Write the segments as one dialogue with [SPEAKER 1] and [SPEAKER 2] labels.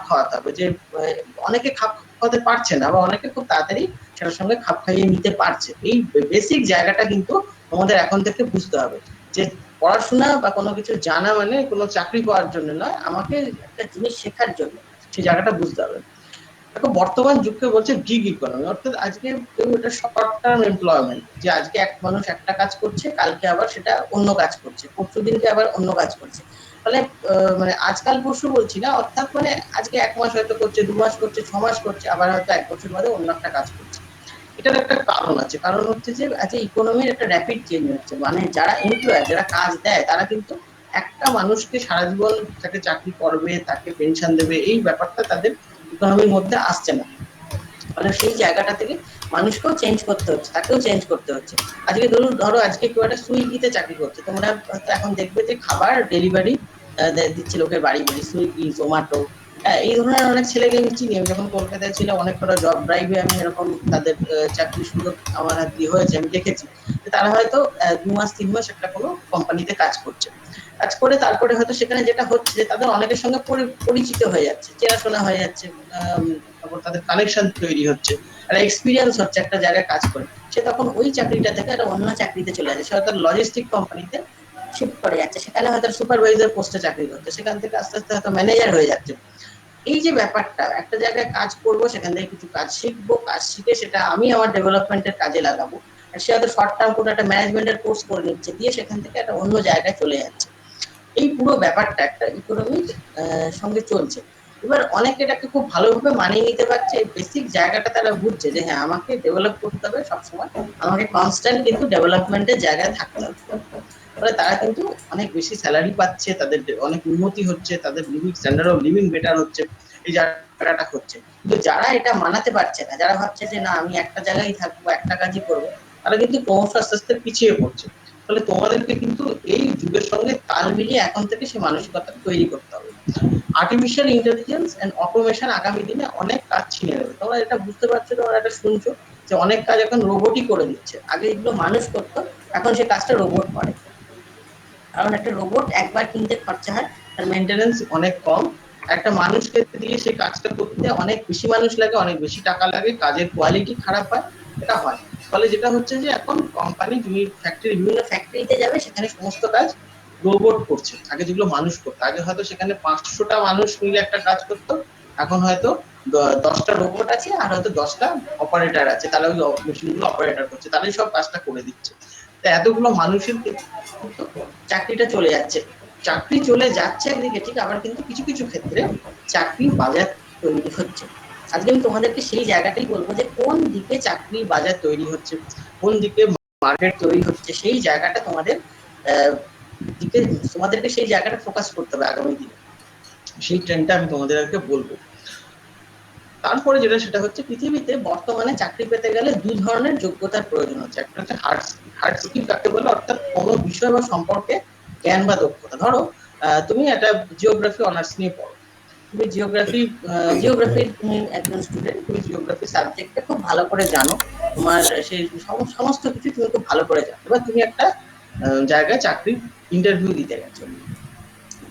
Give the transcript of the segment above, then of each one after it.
[SPEAKER 1] খাওয়াতে হবে, যে অনেকে খাপ খাওয়াতে পারছে না বা অনেকে খুব তাড়াতাড়ি সেটার সঙ্গে খাপ খাইয়ে নিতে পারছে। এই বেসিক জায়গাটা কিন্তু আমাদের এখন থেকে বুঝতে হবে, যে পড়াশোনা বা কোনো কিছু জানা মানে কোনো চাকরি পাওয়ার জন্য নয়, আমাকে একটা জিনিস শেখার জন্য, সেই জায়গাটা বুঝতে হবে। দেখো বর্তমান যুগকে বলছে গিগ ইকোনমি, অর্থাৎ আজকে কেউ এটা শর্ট টার্ম এমপ্লয়মেন্ট, যে আজকে এক মানুষ একটা কাজ করছে, কালকে আবার সেটা অন্য কাজ করছে, পরশু দিনকে আবার অন্য কাজ করছে। ফলে মানে আজকাল পরশু বলছি না, অর্থাৎ মানে আজকে এক মাস হয়তো করছে, 2 মাস করছে, 6 মাস করছে, আবার হয়তো 1 বছর বাদে অন্য একটা কাজ করছে। এটার একটা কারণ আছে, কারণ হচ্ছে যে আজকে ইকোনমির একটা র্যাপিড চেঞ্জ হচ্ছে, মানে যারা এমপ্লয়ার, যারা কাজ দেয়, তারা কিন্তু একটা মানুষকে সারা জীবন তাকে চাকরি করবে, তাকে পেনশন দেবে, এই ব্যাপারটা তাদের ইকোনমির মধ্যে আসছে না। মানে সেই জায়গাটা থেকে মানুষকেও চেঞ্জ করতে হচ্ছে, তাকেও চেঞ্জ করতে হচ্ছে। আজকে ধরো আজকে কেউ একটা সুইগিতে চাকরি করছে, তোমরা হয়তো এখন দেখবে যে খাবার ডেলিভারি দিচ্ছে লোকের বাড়ি বাড়ি, সুইগি, জোম্যাটো। এই ধরনের অনেক ছেলেকে আমি চিনি, আমি যখন কলকাতায় ছিলাম অনেক কটা জব ড্রাইভে আমি এরকম তাদের চাকরির সুযোগ আমার হাত দিয়ে হয়েছে, আমি দেখেছি তারা হয়তো 2 মাস 3 মাস একটা কোনো কোম্পানিতে কাজ করছে, কাজ করে তারপরে হয়তো সেখানে যেটা হচ্ছে যে তাদের অনেকের সঙ্গে পরিচিত হয়ে যাচ্ছে, চেনাশোনা হয়ে যাচ্ছে, তারপর তাদের কানেকশন তৈরি হচ্ছে, একটা এক্সপিরিয়েন্স হচ্ছে একটা জায়গায় কাজ করে। সে তখন ওই চাকরিটা থেকে একটা অন্য চাকরিতে চলে যাচ্ছে, সে হয়তো লজিস্টিক কোম্পানিতে শিফট করে যাচ্ছে, সেখানে হয়তো সুপারভাইজার পোস্টে চাকরি করছে, সেখান থেকে আস্তে আস্তে হয়তো ম্যানেজার হয়ে যাচ্ছে। এই যে ব্যাপারটা, একটা জায়গায় কাজ করব, সেখান থেকে কিছু কাজ শিখবো, কাজ শিখে সেটা আমি আমার ডেভেলপমেন্টের কাজে লাগাবো। আর সে হয়তো শর্ট টার্ম কোনো একটা ম্যানেজমেন্টের কোর্স করে নিচ্ছে, দিয়ে সেখান থেকে একটা অন্য জায়গায় চলে যাচ্ছে। এই পুরো ব্যাপারটা একটা ইকোনমির সঙ্গে চলছে। এবার অনেকে এটাকে খুব ভালোভাবে মানিয়ে নিতে পারছে, বেসিক জায়গাটা তারা বুঝছে যে হ্যাঁ আমাকে ডেভেলপ করতে হবে সবসময়, আমাকে কনস্ট্যান্ট কিন্তু ডেভেলপমেন্টের জায়গায় থাকতে হবে। ফলে তারা কিন্তু অনেক বেশি স্যালারি পাচ্ছে, তাদের অনেক উন্নতি হচ্ছে, তাদের living standard of living better হচ্ছে, এই জায়গাটা হচ্ছে। কিন্তু যারা এটা মানাতে পারছে না, যারা ভাবছে যে না আমি একটা জায়গায় থাকবো, একটা কাজই করবো, তারা কিন্তু ক্রমশ আস্তে আস্তে পিছিয়ে পড়ছে। ফলে তোমাদেরকে কিন্তু এই যুগের সঙ্গে তাল মিলিয়ে এখন থেকে সে মানসিকতা তৈরি করতে হবে। আর্টিফিশিয়াল ইন্টেলিজেন্স এন্ড অটোমেশন আগামী দিনে অনেক কাজ ছিনিয়ে নেবে, তোমরা এটা বুঝতে পারছো, তোমরা এটা শুনছো যে অনেক কাজ এখন রোবটই করে দিচ্ছে। আগে এগুলো মানুষ করতো, এখন সে কাজটা রোবট করে। কারণ একটা রোবট একবার কিনতে খরচা হয়, তার মেনটেনেন্স অনেক কম। একটা মানুষকে দিয়ে সেই কাজটা করতে অনেক বেশি মানুষ লাগে, অনেক বেশি টাকা লাগে, কাজের কোয়ালিটি খারাপ হয়, এটা হয়। ফলে যেটা হচ্ছে যে এখন কোম্পানি, তুমি ফ্যাক্টরি, বিভিন্ন ফ্যাক্টরিতে যাবে, সেখানে সমস্ত কাজ রোবট করছে। আগে যেগুলো মানুষ করতো, আগে হয়তো সেখানে 500টা মানুষ মিলে একটা কাজ করতো, এখন হয়তো 10টা রোবট আছে আর হয়তো 10টা অপারেটর আছে, তারা ওই মেশিনগুলো অপারেটর করছে, তারাই সব কাজটা করে দিচ্ছে। তো এতগুলো মানুষের কিন্তু চাকরিটা চলে যাচ্ছে। চাকরি চলে যাচ্ছে একদিকে ঠিক, আবার কিন্তু কিছু কিছু ক্ষেত্রে চাকরির বাজার তৈরি হচ্ছে। আজকে আমি তোমাদেরকে সেই জায়গাটাই বলবো যে কোন দিকে চাকরি বাজার তৈরি হচ্ছে, কোন দিকে মার্কেট তৈরি হচ্ছে, সেই জায়গাটা তোমাদের দিকে, তোমাদেরকে সেই জায়গাটা ফোকাস করতে হবে আগামী দিনে। সেই ট্রেন্ডটা আমি তোমাদেরকে বলবো। তারপরে যেটা, সেটা হচ্ছে পৃথিবীতে বর্তমানে চাকরি পেতে গেলে 2 ধরনের যোগ্যতার প্রয়োজন হচ্ছে। একটা হচ্ছে হার্ড স্কিল। হার্ড স্কিল কাকে বলে, অর্থাৎ কোনো বিষয় বা সম্পর্কে জ্ঞান বা দক্ষতা। ধরো তুমি একটা জিওগ্রাফি অনার্স নিয়ে পড়ো, তুমি জিওগ্রাফির তুমি একজন স্টুডেন্ট, তুমি জিওগ্রাফি সাবজেক্টটা খুব ভালো করে জানো, তোমার সেই সমস্ত কিছু তুমি খুব ভালো করে জানো। এবার তুমি একটা জায়গায় চাকরির ইন্টারভিউ দিতে গেছো,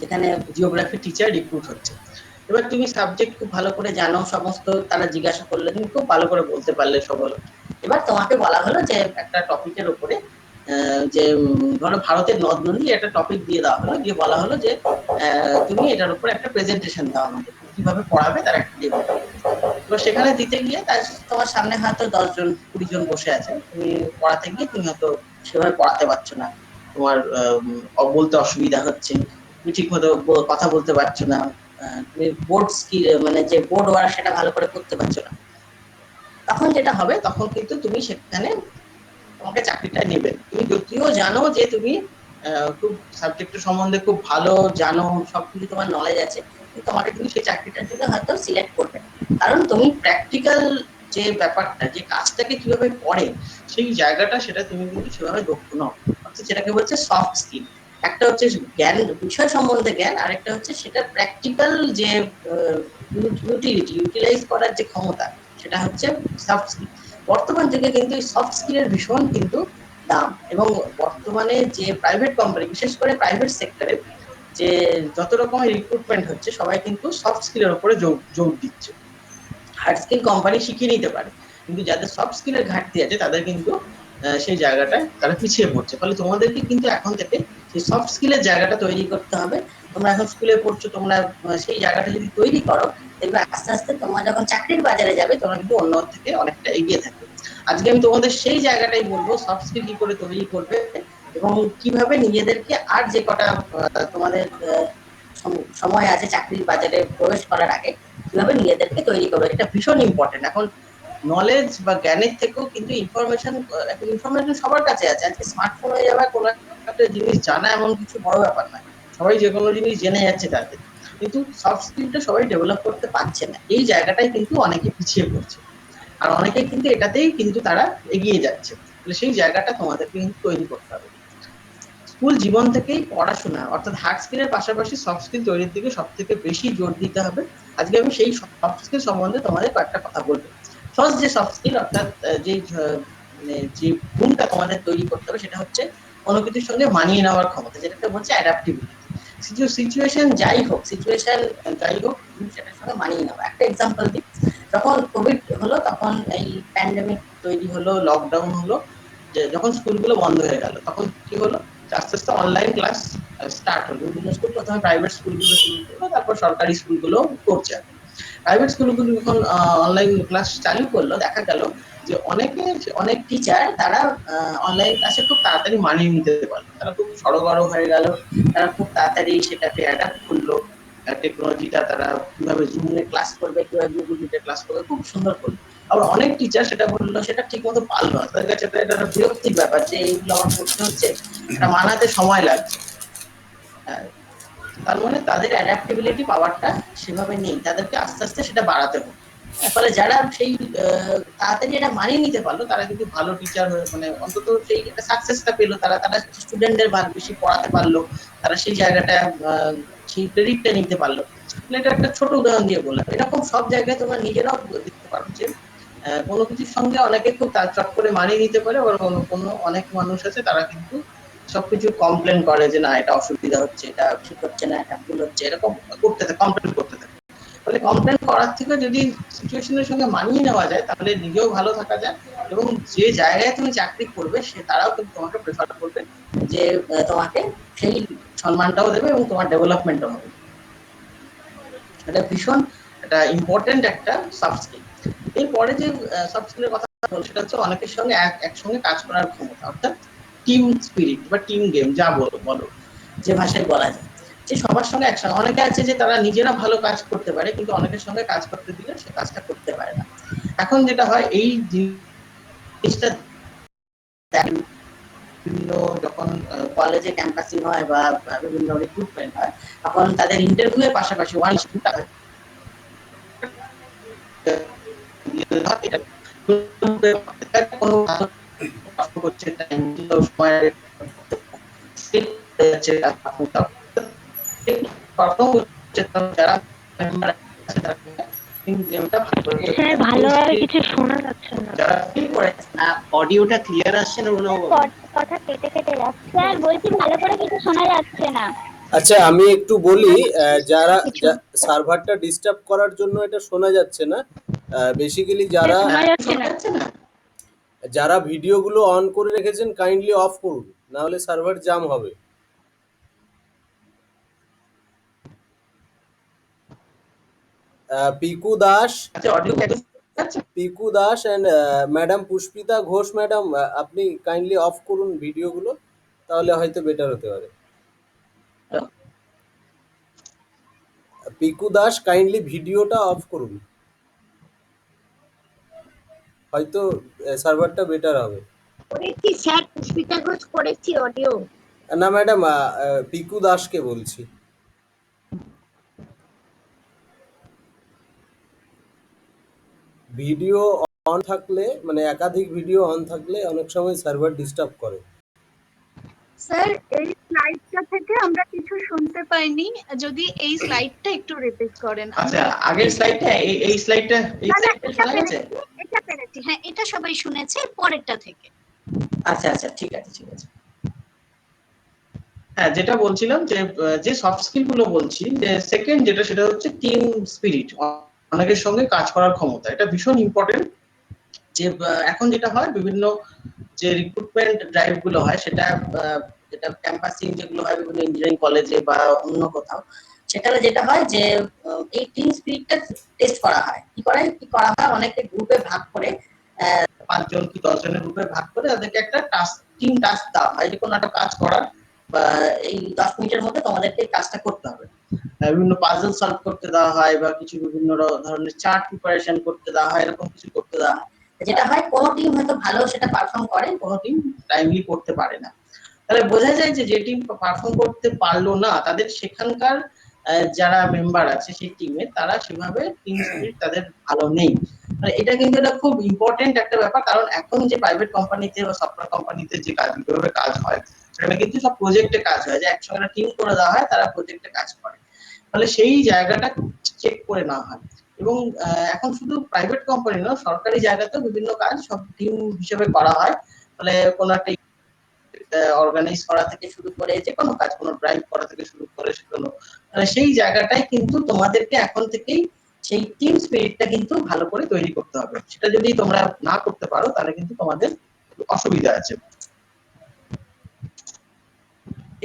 [SPEAKER 1] যেখানে জিওগ্রাফি টিচার রিক্রুট হচ্ছে। এবার তুমি সাবজেক্ট খুব ভালো করে জানো, সমস্ত তারা জিজ্ঞাসা করলে তুমি খুব ভালো করে বলতে পারলে সব হলো। এবার তোমাকে বলা হলো যে একটা টপিকের উপরে, যে ধরো ভারতের নদ নদী, একটা টপিক দিয়ে দেওয়া হলো, দিয়ে বলা হলো যে তুমি এটার উপরে একটা প্রেজেন্টেশন দাও আমাদের, কিভাবে পড়াবে তার একটা ডেমো। এবার সেখানে দিতে গিয়ে তোমার সামনে হয়তো 10 জন 20 জন বসে আছে, তুমি পড়াতে গিয়ে তুমি হয়তো সেভাবে পড়াতে পারছো না, তোমার বলতে অসুবিধা হচ্ছে, তুমি ঠিক মতো কথা বলতে পারছো না, তুমি বোর্ড স্কিল মানে যে বোর্ড ওয়ার্ক সেটা ভালো করে করতে পারছো না। তখন যেটা হবে, তখন কিন্তু তুমি সেখানে তোমাকে চাকরিটা নেবে। তুমি যদিও জানো যে তুমি খুব সাবজেক্টের সম্বন্ধে খুব ভালো জানো, সবকিছু তোমার নলেজ আছে, কিন্তু তোমাকে কিন্তু সেই চাকরিটার জন্য হয়তো সিলেক্ট করবে না। কারণ তুমি প্র্যাকটিক্যাল যে ব্যাপারটা, যে কাজটাকে কিভাবে করে, সেই জায়গাটা, সেটা তুমি কিন্তু সেভাবে দক্ষ নও। অর্থাৎ যেটাকে বলছে সফট স্কিল। একটা হচ্ছে জ্ঞান, বিষয় সম্বন্ধে জ্ঞান, আরেকটা হচ্ছে সেটা প্র্যাকটিক্যাল যে ইউটিলাইজ করার যে ক্ষমতা, সেটা হচ্ছে সফট স্কিল। বর্তমান যুগে কিন্তু এই সফট স্কিলের ভীষণ কিন্তু দাম, এবং বর্তমানে যে প্রাইভেট কোম্পানি, বিশেষ করে প্রাইভেট সেক্টরে যে যত রকমের রিক্রুটমেন্ট হচ্ছে সবাই কিন্তু সফট স্কিলের উপরে জোর দিচ্ছে। হার্ড স্কিল কোম্পানি শিখিয়ে নিতে পারে, কিন্তু যাদের সফট স্কিলের ঘাটতি আছে তাদের কিন্তু সেই জায়গাটায় তারা পিছিয়ে পড়ছে। ফলে তোমাদেরকে কিন্তু এখন থেকে সেই সফট স্কিলের জায়গাটা তৈরি করতে হবে। তোমরা এখন স্কুলে পড়ছো, তোমরা সেই জায়গাটা যদি তৈরি করো, দেখবে আস্তে আস্তে তোমরা যখন চাকরির বাজারে যাবে তোমরা কিন্তু অন্য থেকে অনেকটা এগিয়ে থাকবে। আজকে আমি তোমাদের সেই জায়গাটাই বলবো, সফট স্কিল কি করে তৈরি করবে এবং কিভাবে নিজেদেরকে আর যে কটা তোমাদের সময় আছে চাকরির বাজারে প্রবেশ করার আগে কিভাবে নিজেদেরকে তৈরি করবে, এটা ভীষণ ইম্পর্টেন্ট। এখন নলেজ বা জ্ঞানের থেকেও কিন্তু ইনফরমেশন সবার কাছে আছে। আজকে স্মার্টফোন হয়ে যাওয়ার কোনো একটা জিনিস জানা এমন কিছু বড় ব্যাপার নয়, সবাই যে কোনো জিনিস জেনে যাচ্ছে তাদের, কিন্তু সফট স্কিলটা সবাই ডেভেলপ করতে পারছে না। এই জায়গাটাই কিন্তু অনেকে পিছিয়ে পড়ছে, আর অনেকে কিন্তু এটাতেই কিন্তু তারা এগিয়ে যাচ্ছে। তাহলে সেই জায়গাটা তোমাদেরকে কিন্তু তৈরি করতে হবে। স্কুল জীবন থেকেই পড়াশোনা অর্থাৎ হার্ড স্কিলের পাশাপাশি সফট স্কিল তৈরির দিকে সব থেকে বেশি জোর দিতে হবে। আজকে আমি সেই সফট স্কিল সম্বন্ধে তোমাদের কয়েকটা কথা বলবো। ফার্স্ট যে সফট স্কিল অর্থাৎ যে গুণটা তোমাদের তৈরি করতে হবে সেটা হচ্ছে কোনো কিছুর সঙ্গে মানিয়ে নেওয়ার ক্ষমতা, যেটাকে বলছে অ্যাডাপ্টিবিলিটি। সিচুয়েশন যাই হোক তুমি সেটার সঙ্গে মানিয়ে নেওয়া। একটা এক্সাম্পল দিই, যখন কোভিড হলো তখন এই প্যান্ডেমিক তৈরি হলো, লকডাউন হলো, যে যখন স্কুলগুলো বন্ধ হয়ে গেল তখন কি হলো, আস্তে আস্তে অনলাইন ক্লাস স্টার্ট হলো। বিভিন্ন স্কুল, প্রথমে প্রাইভেট স্কুলগুলো শুরু করলো, তারপর সরকারি স্কুলগুলো করছে। প্রাইভেট স্কুলগুলো যখন অনলাইন ক্লাস চালু করলো, দেখা গেল যে অনেক টিচার তারা অনলাইন ক্লাসে খুব তাড়াতাড়ি মানিয়ে নিতে পারলো, তারা খুব সড়গড় হয়ে গেল, তারা খুব তাড়াতাড়ি সেটাকে অ্যাডাপ্ট করলো। টেকনোলজিটা তারা কিভাবে জুমে ক্লাস করবে, কিভাবে গুগল মিটে ক্লাস করবে, খুব সুন্দর করলো। আবার অনেক টিচার সেটা বললো সেটা ঠিক মতো পারলো না, তাদের কাছে এটা একটা বিরক্তির ব্যাপার যে এইগুলো আমার করতে হচ্ছে, এটা মানাতে সময় লাগছে। তার মানে তাদের অ্যাডাপ্টেবিলিটি পাওয়ারটা সেভাবে নেই, তাদেরকে আস্তে আস্তে সেটা বাড়াতে হবে। ফলে যারা সেই তাড়াতাড়ি এটা মানিয়ে নিতে পারলো তারা কিন্তু ভালো টিচার হয়ে, মানে অন্তত সেই একটা সাকসেসটা পেলো, তারা স্টুডেন্টদের বেশি পড়াতে পারলো, তারা সেই জায়গাটা সেই ক্রেডিটটা নিতে পারলো। এটা একটা ছোট উদাহরণ দিয়ে বললাম। এরকম সব জায়গায় তোমরা নিজেরাও দেখতে পারো যে কোনো কিছুর সঙ্গে অনেকে খুব চট করে মানিয়ে নিতে পারে, আবার কোনো অনেক মানুষ আছে তারা কিন্তু সবকিছু কমপ্লেন করে যে না এটা অসুবিধা হচ্ছে, এটা ঠিক হচ্ছে না, এটা ভুল হচ্ছে, এরকম করতে থাকে, কমপ্লেন করতে থাকে। ফলে কমপ্লেন করার থেকে যদি সিচুয়েশনের সঙ্গে মানিয়ে নেওয়া যায় তাহলে নিজেও ভালো থাকা যায়, এবং যে জায়গায় তুমি চাকরি করবে সে তারাও কিন্তু তোমাকে প্রেফার করবে, যে তোমাকে সেই সম্মানটাও দেবে এবং তোমার ডেভেলপমেন্টও হবে। এটা ভীষণ একটা ইম্পর্টেন্ট একটা সফট স্কিল। এরপরে যে সফট স্কিলের কথা বলবো সেটা হচ্ছে অনেকের সঙ্গে একসঙ্গে কাজ করার ক্ষমতা, অর্থাৎ টিম স্পিরিট বা টিম গেম যা বলো যে ভাষায় বলা যায়, যে সবার সঙ্গে একসঙ্গে। অনেকে আছে যে তারা নিজেরা ভালো কাজ করতে পারে কিন্তু অনেকের সঙ্গে কাজ করতে দিলে সে কাজটা করতে পারে না। এখন যেটা হয় এই জিনিসটা বিভিন্ন যখন কলেজে ক্যাম্পাসিং হয় বা বিভিন্ন রিক্রুটমেন্ট হয় তখন তাদের ইন্টারভিউ এর পাশাপাশি ওয়ান করছে
[SPEAKER 2] স্যার ভালোভাবে কিছু শোনা যাচ্ছে না।
[SPEAKER 1] অডিওটা ক্লিয়ার আসছে না?
[SPEAKER 2] কথা কেটে কেটে যাচ্ছে। স্যার বলছি ভালো করে কিছু শোনা যাচ্ছে না।
[SPEAKER 3] আচ্ছা আমি একটু বলি, যারা সার্ভারটা ডিস্টার্ব করার জন্য এটা শোনা যাচ্ছে না। বেসিক্যালি যারা ভিডিওগুলো অন করে রেখেছেন কাইন্ডলি অফ করুন, না হলে সার্ভার জাম হবে। Piku Das and madam Pushpita Ghosh madam, আপনি কাইন্ডলি অফ করুন ভিডিওগুলো, তাহলে হয়তো বেটার হতে পারে। পিকু দাস কাইন্ডলি ভিডিওটা অফ করুন, হয়তো সার্ভারটা বেটার হবে।
[SPEAKER 2] করেছি স্যার, পুষ্পিতা ঘোষ করেছি অডিও।
[SPEAKER 3] না ম্যাডাম, পিকু দাসকে বলছি। ভিডিও অন থাকলে, মানে একাধিক ভিডিও অন থাকলে অনেক সময় সার্ভার ডিস্টার্ব করে।
[SPEAKER 4] স্যার এই স্লাইডটা থেকে আমরা কিছু শুনতে পাইনি, যদি এই স্লাইডটা একটু রিপিট করেন।
[SPEAKER 1] আচ্ছা আগের স্লাইডটা এই স্লাইডটা শোনা গেছে?
[SPEAKER 4] এটা পেরেছি, হ্যাঁ এটা সবাই শুনেছে, পরেরটা থেকে।
[SPEAKER 1] আচ্ছা ঠিক আছে। হ্যাঁ, যেটা বলছিলাম যে যে সফট স্কিল গুলো বলছি, যে সেকেন্ড যেটা সেটা হচ্ছে টিম স্পিরিট, অনেকের সঙ্গে কাজ করার ক্ষমতা। এটা ভীষণ ইম্পর্টেন্ট। যে এখন যেটা হয় বিভিন্ন যে রিক্রুটমেন্ট ড্রাইভ গুলো হয় সেটা যেটা ক্যাম্পাসিং যেগুলো হয় বিভিন্ন ইঞ্জিনিয়ারিং কলেজে বা অন্য কোথাও, সেখানে যেটা হয় যে এই টিম স্পিরিটটা টেস্ট করা হয়। কি করা হয় অনেকে গ্রুপে ভাগ করে, 5 জন কি 10 জনের গ্রুপে ভাগ করে তাদেরকে একটা টাস্ক, টিম টাস্ক দেওয়া হয় যে কোনো একটা কাজ করার, বা এই 10 মিনিটের মধ্যে তোমাদেরকে এই কাজটা করতে হবে। বিভিন্ন পাজল সলভ করতে দেওয়া হয় বা কিছু বিভিন্ন ধরনের চার্ট প্রিপারেশন করতে দেওয়া হয়, এরকম কিছু করতে দেওয়া হয়। যেটা হয় কোনো টিম হয়তো ভালো সেটা পারফর্ম করে, কোনো টিম টাইমলি করতে পারে না। তাহলে বোঝা যায় যে যে টিম পারফর্ম করতে পারলো না তাদের সেখানকার যারা মেম্বার আছে সেই টিমে তারা সেভাবে টিম স্পিরিট তাদের ভালো নেই। মানে এটা কিন্তু একটা খুব ইম্পর্টেন্ট একটা ব্যাপার, কারণ এখন যে প্রাইভেট কোম্পানিতে বা সফটওয়্যার কোম্পানিতে যে কাজ যেভাবে কাজ হয় সেখানে কিন্তু সব প্রজেক্টে কাজ হয়, যে একসঙ্গে টিম করে দেওয়া হয়, তারা প্রজেক্টে কাজ করে। ফলে সেই জায়গাটা চেক করে নেওয়া হয়। এবং এখন শুধু প্রাইভেট কোম্পানি নয়, সরকারি জায়গাতেও বিভিন্ন কাজ সব টিম হিসেবে করা হয়। ফলে কোনো একটা অর্গানাইজ করা থেকে শুরু করে যে কোনো কাজ, কোনো ড্রাইভ করা থেকে শুরু করে সেগুলো, সেই জায়গাটাই কিন্তু তোমাদেরকে এখন থেকেই সেই টিম স্পিরিটটা কিন্তু ভালো করে তৈরি করতে হবে। সেটা যদি তোমরা না করতে পারো তাহলে কিন্তু তোমাদের অসুবিধা আছে।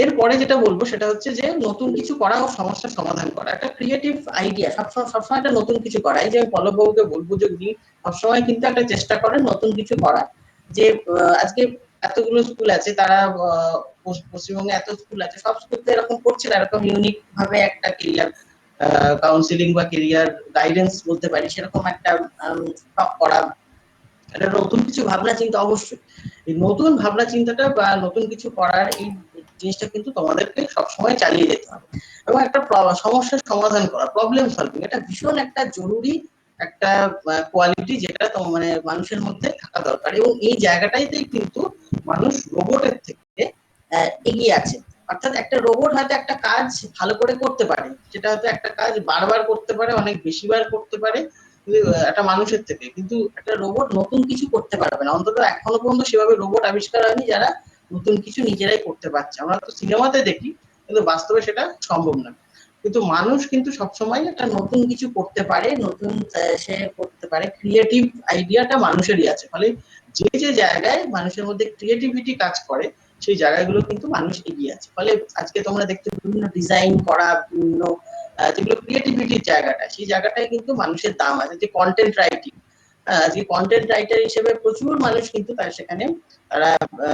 [SPEAKER 1] এরপরে যেটা বলবো সেটা হচ্ছে যে নতুন কিছু করা ও সমস্যার সমাধান করা, একটা ক্রিয়েটিভ আইডিয়া সবসময় একটা নতুন কিছু করা। এই যে আমি পল্লববাবুকে বলবো যে উনি সবসময় কিন্তু একটা চেষ্টা করেন নতুন কিছু করার। যে আজকে এতগুলো স্কুল আছে, তারা পশ্চিমবঙ্গে এত স্কুল আছে, সব স্কুল তো এরকম করছে না, এরকম ইউনিক ভাবে একটা কেরিয়ার কাউন্সিলিং বা কেরিয়ার গাইডেন্স বলতে পারি সেরকম একটা টক করা, একটা নতুন কিছু ভাবনা চিন্তা। অবশ্যই এই নতুন ভাবনা চিন্তাটা বা নতুন কিছু করার এই জিনিসটা কিন্তু তোমাদেরকে সবসময় চালিয়ে যেতে হবে। এবং একটা সমস্যার সমাধান করা, প্রবলেম সলভিং, এটা ভীষণ একটা জরুরি একটা কোয়ালিটি যেটা মানে মানুষের মধ্যে থাকা দরকার। এবং এই জায়গাটাইতেই কিন্তু মানুষ রোবটের থেকে এগিয়ে আছে। অর্থাৎ একটা রোবট হয়তো একটা কাজ ভালো করে করতে পারে, সেটা হয়তো একটা কাজ বারবার করতে পারে, অনেক বেশিবার করতে পারে একটা মানুষের থেকে, কিন্তু একটা রোবট নতুন কিছু করতে পারবে না। অন্তত এখনো পর্যন্ত সেভাবে রোবট আবিষ্কার হয়নি যারা নতুন কিছু নিজেরাই করতে পারছে। আমরা তো সিনেমাতে দেখি, কিন্তু বাস্তবে সেটা সম্ভব না। কিন্তু মানুষ কিন্তু সবসময় একটা নতুন কিছু করতে পারে, নতুন সে করতে পারে। ক্রিয়েটিভ আইডিয়াটা মানুষেরই আছে। ফলে যে যে জায়গায় মানুষের মধ্যে ক্রিয়েটিভিটি কাজ করে সেই জায়গাগুলো কিন্তু মানুষ এগিয়ে আছে। ফলে আজকে তোমরা দেখছো বিভিন্ন ডিজাইন করা, বিভিন্ন যেগুলো ক্রিয়েটিভিটির জায়গাটা, সেই জায়গাটায় কিন্তু মানুষের দাম আছে। যে কন্টেন্ট রাইটিং, আজকে কন্টেন্ট রাইটার হিসেবে প্রচুর মানুষ কিন্তু তার সেখানে তারা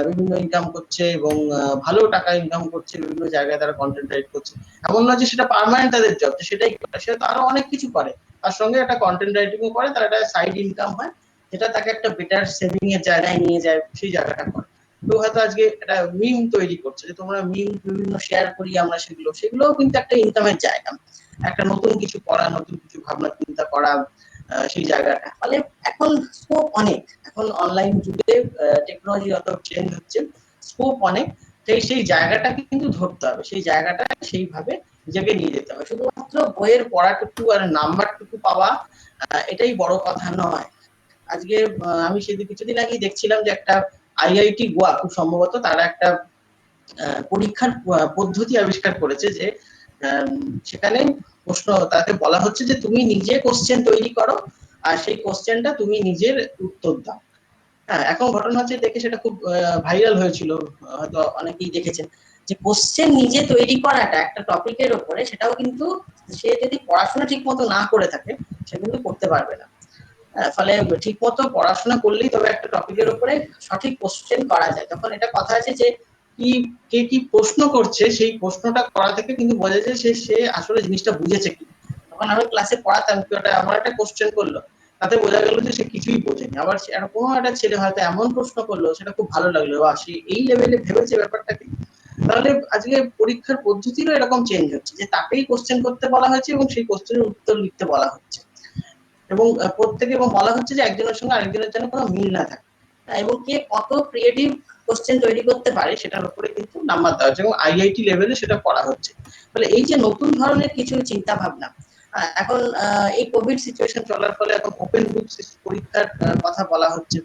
[SPEAKER 1] বিভিন্ন ইনকাম করছে এবং ভালো টাকা ইনকাম করছে, বিভিন্ন জায়গায় তারা কন্টেন্ট রাইট করছে। এমন নয় যে সেটা পার্মানেন্ট তাদের জব, সেটাই করে, সেটা তো আরো অনেক কিছু করে, তার সঙ্গে একটা কন্টেন্ট রাইটিংও করে, তার একটা সাইড ইনকাম হয়, যেটা তাকে একটা বেটার সেভিং এর জায়গায় নিয়ে যায়, সেই জায়গাটা করে। তো হয়তো আজকে একটা মিম তৈরি করছে, যে তোমরা মিম বিভিন্ন শেয়ার করি আমরা, সেগুলোও কিন্তু একটা ইনকামের জায়গা। একটা নতুন কিছু করা, নতুন কিছু ভাবনা চিন্তা করা, সেই জায়গাটা। ফলে এখন স্কোপ অনেক, এখন অনলাইন যুগে টেকনোলজি যত চেঞ্জ হচ্ছে, স্কোপ অনেক। সেই জায়গাটা কিন্তু ধরতে হবে, সেই জায়গাটা সেইভাবে নিজেকে নিয়ে যেতে হবে। শুধুমাত্র বইয়ের পড়াটুকু আর নাম্বারটুকু পাওয়া এটাই বড় কথা নয়। আজকে আমি সেদিন কিছুদিন আগেই দেখছিলাম যে একটা আইআইটি গোয়া খুব সম্ভবত তারা একটা পরীক্ষার পদ্ধতি আবিষ্কার করেছে, যে সেখানে প্রশ্ন তাকে বলা হচ্ছে যে তুমি নিজে কোশ্চেন তৈরি করো আর সেই কোশ্চেনটা তুমি নিজের উত্তর দাও। হ্যাঁ, এখন ঘটনা হচ্ছে, দেখে সেটা খুব ভাইরাল হয়েছিল, হয়তো অনেকেই দেখেছেন, যে কোশ্চেন নিজে তৈরি করাটা একটা টপিকের উপরে, সেটাও কিন্তু সে যদি পড়াশোনা ঠিক মতো না করে থাকে সে কিন্তু করতে পারবে না। ফলে ঠিক মতো পড়াশোনা করলেই তবে একটা টপিকের উপরে সঠিক কোশ্চেন করা যায়। তখন এটা কথা আছে যে কি কে কি প্রশ্ন করছে, সেই প্রশ্নটা করা থেকে কিন্তু বোঝা যায় সে আসলে জিনিসটা বুঝেছে কি। তখন আমি ক্লাসে পড়াতাম, কেউ আমার একটা কোশ্চেন করলো, তাতে বোঝা গেল যে সে কিছুই বোঝেনি। আবার কোনো একটা ছেলে হয়তো এমন প্রশ্ন করলো, সেটা খুব ভালো লাগলো, বা সে এই লেভেলে ভেবেছে ব্যাপারটা কি। তাহলে আজকে পরীক্ষার পদ্ধতিরও এরকম চেঞ্জ হচ্ছে, যে তাকেই কোশ্চেন করতে বলা হয়েছে এবং সেই কোশ্চেনের উত্তর লিখতে বলা হচ্ছে। এবং প্রত্যেকে এবং বলা হচ্ছে যে একজনের সঙ্গে আরেকজনের যেন কোনো মিল না থাকে, এবং কে কত ক্রিয়েটিভ কোশ্চেন তৈরি করতে পারে সেটার উপরে কিন্তু নাম্বার দেওয়া হচ্ছে, এবং আইআইটি লেভেলে সেটা করা হচ্ছে। ফলে এই যে নতুন ধরনের কিছু চিন্তা ভাবনা, এখন এই কোভিড সিচুয়েশন চলার ফলে এখন ওপেন বুক পরীক্ষার কথা বলা হচ্ছে।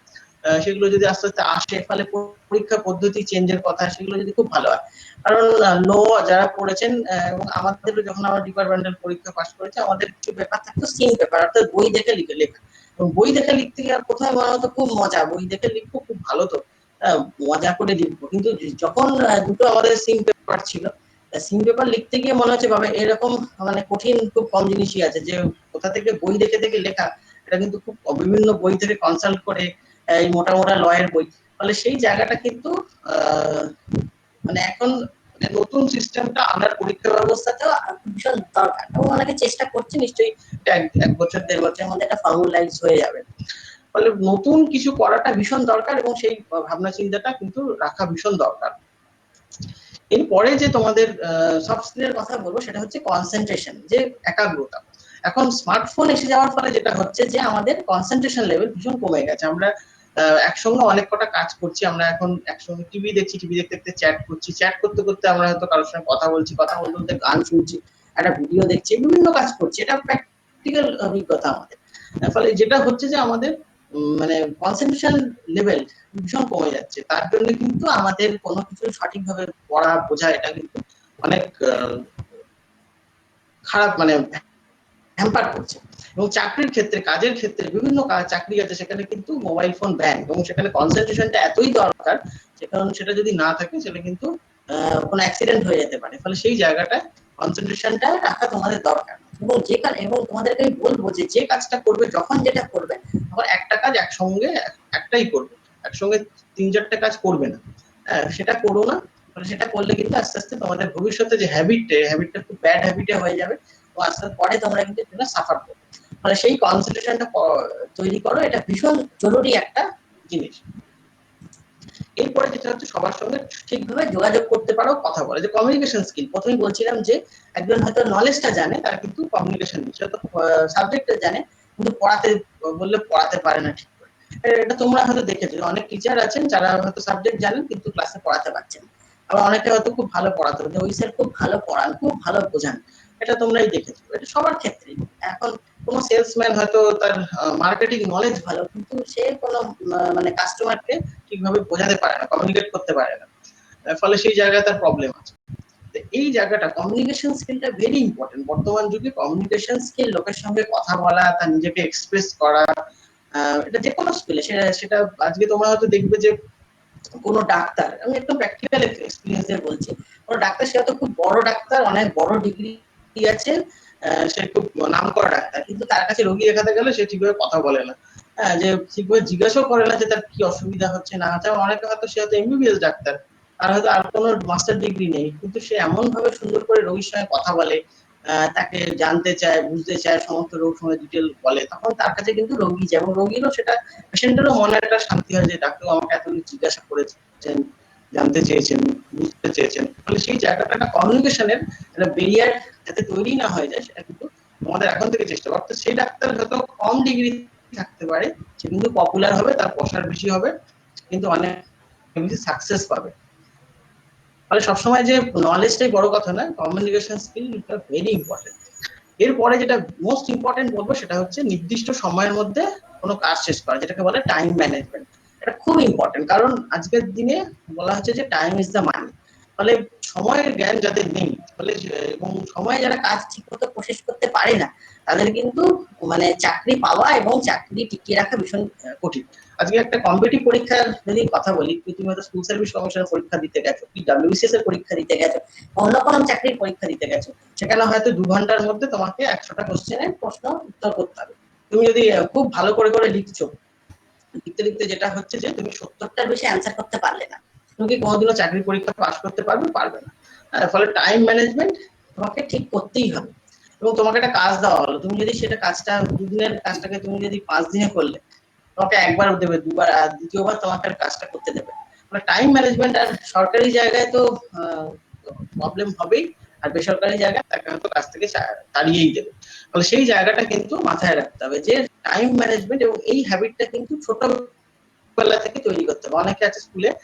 [SPEAKER 1] সেগুলো যদি আস্তে আস্তে আসে, ফলে পরীক্ষা পদ্ধতি চেঞ্জের কথা, সেগুলো যদি খুব ভালো হয়। কারণ লো যারা পড়েছেন এবং আমাদের যখন আমরা ডিপার্টমেন্টাল পরীক্ষা পাস করেছি, আমাদের কিছু পেপার থাকতো সিন পেপার, অর্থাৎ বই দেখে লেখা। এবং বই দেখে লিখতে গিয়ে আর কোথায় মনে হতো খুব মজা, বই দেখে লিখবো খুব ভালো তো, মজা করে লিখবো। কিন্তু যখন দুটো আমাদের সিন পেপার ছিল, সিন পেপার লিখতে গিয়ে মনে হচ্ছে বাবা এরকম মানে কঠিন খুব কম জিনিসই আছে, যে কোথা থেকে বই দেখে দেখে লেখা, এটা কিন্তু খুব বিভিন্ন বই থেকে কনসাল্ট করে এই মোটা মোটা লয়ের বই। ফলে সেই জায়গাটা কিন্তু মানে এখন মানে নতুন সিস্টেমটা আনার পরীক্ষা ব্যবস্থাতেও ভীষণ দরকার, এবং অনেকে চেষ্টা করছে, নিশ্চয়ই এক বছর 1.5 বছরের মধ্যে এটা ফর্মুলাইজ হয়ে যাবে। ফলে নতুন কিছু করাটা ভীষণ দরকার, এবং সেই ভাবনা চিন্তাটা কিন্তু রাখা ভীষণ দরকার। এরপরে যে তোমাদের সফট স্কিলের কথা বলবো, সেটা হচ্ছে কনসেন্ট্রেশন, যে একাগ্রতা। এখন স্মার্টফোন এসে যাওয়ার ফলে যেটা হচ্ছে যে আমাদের কনসেন্ট্রেশন লেভেল ভীষণ কমে গেছে। আমরা একসঙ্গে অনেক কটা কাজ করছি, আমরা এখন একসঙ্গে টিভি দেখছি, টিভি দেখতে দেখতে চ্যাট করছি, চ্যাট করতে করতে আমরা হয়তো কারোর সঙ্গে কথা বলছি, কথা বলতে বলতে গান শুনছি, একটা ভিডিও দেখছি, বিভিন্ন কাজ করছি। এটা প্র্যাকটিক্যাল অভিজ্ঞতা আমাদের। ফলে যেটা হচ্ছে যে আমাদের মানে কনসেন্ট্রেশন লেভেল ভীষণ কমে যাচ্ছে। তার জন্য কিন্তু আমাদের কোনো কিছু সঠিকভাবে পড়া বোঝা এটা কিন্তু অনেক খারাপ, মানে হ্যাম্পার করছে। এবং চাকরির ক্ষেত্রে, কাজের ক্ষেত্রে বিভিন্ন চাকরি আছে সেখানে কিন্তু মোবাইল ফোন ব্যান, এবং সেখানে কনসেন্ট্রেশনটা এতই দরকার, কারণ সেটা যদি না থাকে সেটা কিন্তু কোনো অ্যাক্সিডেন্ট হয়ে যেতে পারে। ফলে সেই জায়গাটায় কনসেন্ট্রেশনটা রাখা তোমাদের দরকার। এবং এবং তোমাদেরকে আমি বলবো যে যে কাজটা করবে, যখন যেটা করবে, তখন একটা কাজ একসঙ্গে একটাই করবে, একসঙ্গে 3-4টে কাজ করবে না। সেটা করো না। সেটা করলে কিন্তু আস্তে আস্তে তোমাদের ভবিষ্যতে যে হ্যাবিটটা খুব ব্যাড হ্যাবিটে হয়ে যাবে, এবং আস্তে আস্তে পরে তোমরা কিন্তু সেটা সাফার করবে। মানে সেই কনসেন্ট্রেশনটা তৈরি করো, এটা ভীষণ জরুরি একটা জিনিস। এরপরে যেটা হচ্ছে সবার সঙ্গে ঠিকভাবে যোগাযোগ করতে পারো, কথা বলে, যে কমিউনিকেশন স্কিল। প্রথমেই বলছিলাম যে একজন হয়তো নলেজটা জানে, তার কিন্তু কমিউনিকেশন বিষয় তো সাবজেক্টটা জানে, কিন্তু পড়াতে বললে পড়াতে পারে না ঠিক করে। এটা তোমরা হয়তো দেখেছো, অনেক টিচার আছেন যারা হয়তো সাবজেক্ট জানেন কিন্তু ক্লাসে পড়াতে পারছেন। আবার অনেকে হয়তো খুব ভালো পড়াতে পারে, ওই স্যার খুব ভালো পড়ান, খুব ভালো বোঝান। এটা তোমরাই দেখেছো, এটা সবার ক্ষেত্রেই। এখন কোনো সেলসম্যান হয়তো তার মার্কেটিং নলেজ ভালো, কিন্তু সে কোনো মানে কাস্টমারকে ঠিকভাবে বোঝাতে পারে না, কমিউনিকেট করতে পারে না। ফলে সেই জায়গায় তার প্রবলেম আছে। এই জায়গাটা কমিউনিকেশন স্কিলটা ভেরি ইম্পর্টেন্ট। বর্তমান যুগে কমিউনিকেশন স্কিল, লোকের সঙ্গে কথা বলা, তার নিজেকে এক্সপ্রেস করা, এটা যে কোনো স্কিলে, সেটা আজকে তোমরা হয়তো দেখবে যে কোনো ডাক্তার, আমি একদম প্র্যাকটিক্যাল এক্সপিরিয়েন্স দিয়ে বলছি, কোনো ডাক্তার, সে হয়তো খুব বড় ডাক্তার, অনেক বড় ডিগ্রি আছে, সে খুব নামকরা ডাক্তার, কিন্তু তার কাছে রোগী দেখাতে গেলে সে ঠিকভাবে কথা বলে না। যে ঠিকভাবে জিজ্ঞাসাও করে না যে তার কি অসুবিধা হচ্ছে না হচ্ছে। অনেকে হয়তো সে হয়তো এমবিবিএস ডাক্তার, আর হয়তো আর কোনো মাস্টার ডিগ্রি নেই, কিন্তু সে এমন ভাবে সুন্দর করে রোগীর সঙ্গে কথা বলে, তাকে জানতে চায়, বুঝতে চায়, সমস্ত রোগ সঙ্গে ডিটেল বলে, তখন তার কাছে কিন্তু রোগী যায়, এবং রোগীরও সেটা, পেশেন্টেরও মনে একটা শান্তি হয় যে ডাক্তার আমাকে এত কিছু জিজ্ঞাসা করেছেন, জানতে চেয়েছেন, বুঝতে চেয়েছেন। ফলে সেই জায়গাটা একটা কমিউনিকেশনের একটা ব্যারিয়ার যাতে তৈরি না হয়ে যায়, সেটা কিন্তু আমাদের এখন থেকে চেষ্টা করতে। সেই ডাক্তার হয়তো কম ডিগ্রি থাকতে পারে, সে কিন্তু পপুলার হবে, তার প্রসার বেশি হবে, কিন্তু অনেক বেশি সাকসেস পাবে। ফলে সবসময় যে নলেজটাই বড় কথা না, কমিউনিকেশন স্কিল এটা ভেরি ইম্পর্টেন্ট। এরপরে যেটা মোস্ট ইম্পর্টেন্ট বলবো, সেটা হচ্ছে নির্দিষ্ট সময়ের মধ্যে কোনো কাজ শেষ করা, যেটাকে বলে টাইম ম্যানেজমেন্ট। এটা খুব ইম্পর্টেন্ট, কারণ আজকের দিনে বলা হচ্ছে যে টাইম ইজ দ্য মানি। ফলে সময়ের জ্ঞান যাদের নেই, ফলে এবং সময়ে যারা কাজ ঠিক মতো শেষ করতে পারে না, তাদের কিন্তু মানে চাকরি পাওয়া এবং চাকরি টিকিয়ে রাখা ভীষণ কঠিন। আজকে একটা কম্পিটিটিভ পরীক্ষার যদি কথা বলি, তুমি হয়তো স্কুল সার্ভিস কমিশনের পরীক্ষা দিতে গেছো, পিডব্লিউবিসিএস এর পরীক্ষা দিতে গেছো, অন্য কোনো চাকরির পরীক্ষা দিতে গেছো, সেখানে হয়তো 2 ঘন্টার মধ্যে তোমাকে 100টা কোশ্চেনের প্রশ্ন উত্তর করতে হবে। তুমি যদি খুব ভালো করে করে লিখছো, লিখতে লিখতে যেটা হচ্ছে যে তুমি 70টার বেশি অ্যান্সার করতে পারলে না, তুমি কি কোনোদিনও চাকরির পরীক্ষা পাস করতে পারবে? পারবে না। ফলে টাইম ম্যানেজমেন্ট তোমাকে ঠিক করতেই হবে। এবং তোমাকে একটা কাজ দেওয়া হলো, তুমি যদি সেটা কাজটা 2 দিনের কাজটাকে তুমি যদি 5 দিনে করলে, তোমাকে একবার দেবে, দুবার, আর দ্বিতীয়বার তোমাকে আর কাজটা করতে দেবে। মানে টাইম ম্যানেজমেন্ট। আর সরকারি জায়গায় তো প্রবলেম হবেই, আর বেসরকারি জায়গায় তাকে হয়তো কাজ থেকে তাড়িয়েই দেবে। ফলে সেই জায়গাটা কিন্তু মাথায় রাখতে হবে যে টাইম ম্যানেজমেন্ট, এবং এই হ্যাবিটটা কিন্তু ছোটবেলা থেকে তৈরি করতে হবে। অনেকে আছে স্কুলের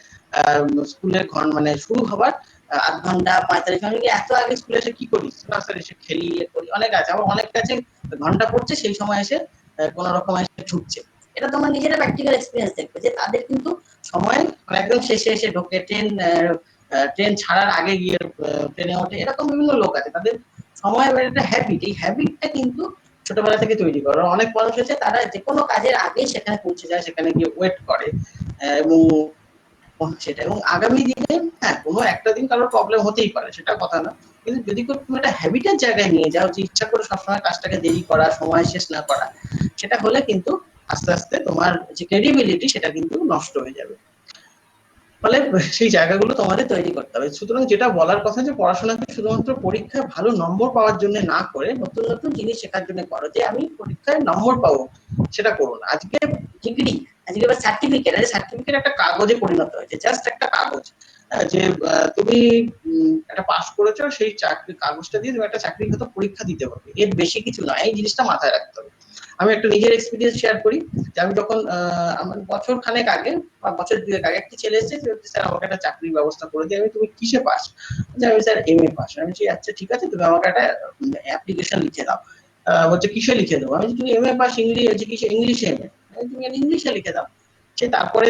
[SPEAKER 1] মানে শুরু হবার 8 ঘন্টা 45 মিনিট, এত আগে স্কুলে এসে কি করিস? না স্যার, এসে খেলি, করি। অনেক আছে। আবার অনেক আছে ঘন্টা পড়ছে, সেই সময় এসে কোন রকম এসে ঢুকছে। এটা তোমার নিজেরা প্র্যাকটিক্যাল এক্সপিরিয়েন্স দেখবে যে তাদের কিন্তু সময় একদম শেষে এসে ঢোকে, ট্রেন ছাড়ার আগে গিয়ে ট্রেনে ওঠে, এরকম বিভিন্ন লোক আছে। তাদের সময় একটা হ্যাবিট, এই হ্যাবিটটা কিন্তু ছোটবেলা থেকে তৈরি করে। অনেক মানুষ আছে তারা যে কোনো কাজের আগে সেখানে পৌঁছে যায়, সেখানে গিয়ে ওয়েট করে এবং সেটা, এবং আগামী দিনে হ্যাঁ কোনো একটা দিন কারোর প্রবলেম হতেই পারে, সেটা কথা না, কিন্তু যদি তুমি একটা হ্যাবিটের জায়গায় নিয়ে যাও যে ইচ্ছা করে সবসময় কাজটাকে দেরি করা, সময় শেষ না করা, সেটা হলে কিন্তু আস্তে আস্তে তোমার যে ক্রেডিবিলিটি সেটা কিন্তু নষ্ট হয়ে যাবে। ফলে সেই জায়গাগুলো তোমাদের তৈরি করতে হবে। সুতরাং যেটা বলার কথা যে পড়াশোনাকে শুধুমাত্র পরীক্ষায় ভালো নম্বর পাওয়ার জন্য না করে নতুন নতুন জিনিস শেখার জন্য করো। যে আমি পরীক্ষায় নম্বর পাবো সেটা করো না। আজকে ডিগ্রি, আজকে এবার সার্টিফিকেট, সার্টিফিকেট একটা কাগজে পরিণত হয়েছে, জাস্ট একটা কাগজ যে তুমি একটা পাস করেছো, সেই চাকরি কাগজটা দিয়ে তুমি একটা চাকরির হয়তো পরীক্ষা দিতে হবে, এর বেশি কিছু নয়। এই জিনিসটা মাথায় রাখতে হবে। আমি একটা নিজের এক্সপিরিয়েন্স শেয়ার করি যে আমি যখন আমার বছর খানেক আগে বা বছর দুয়েক আগে একটা ছেলে এসেছে, স্যার আমাকে একটা চাকরির ব্যবস্থা করে দিয়ে। আমি, তুমি কিসে পাস? আমি স্যার এমএ পাস। আমি বলছি আচ্ছা ঠিক আছে, তুমি আমাকে একটা অ্যাপ্লিকেশন লিখে দাও। বলছে কিসে লিখে দেবো? আমি তুমি এমএ পাস ইংলিশ, কিসে? ইংলিশে এমএ। তুমি ইংলিশে লিখে দাও। সে তারপরে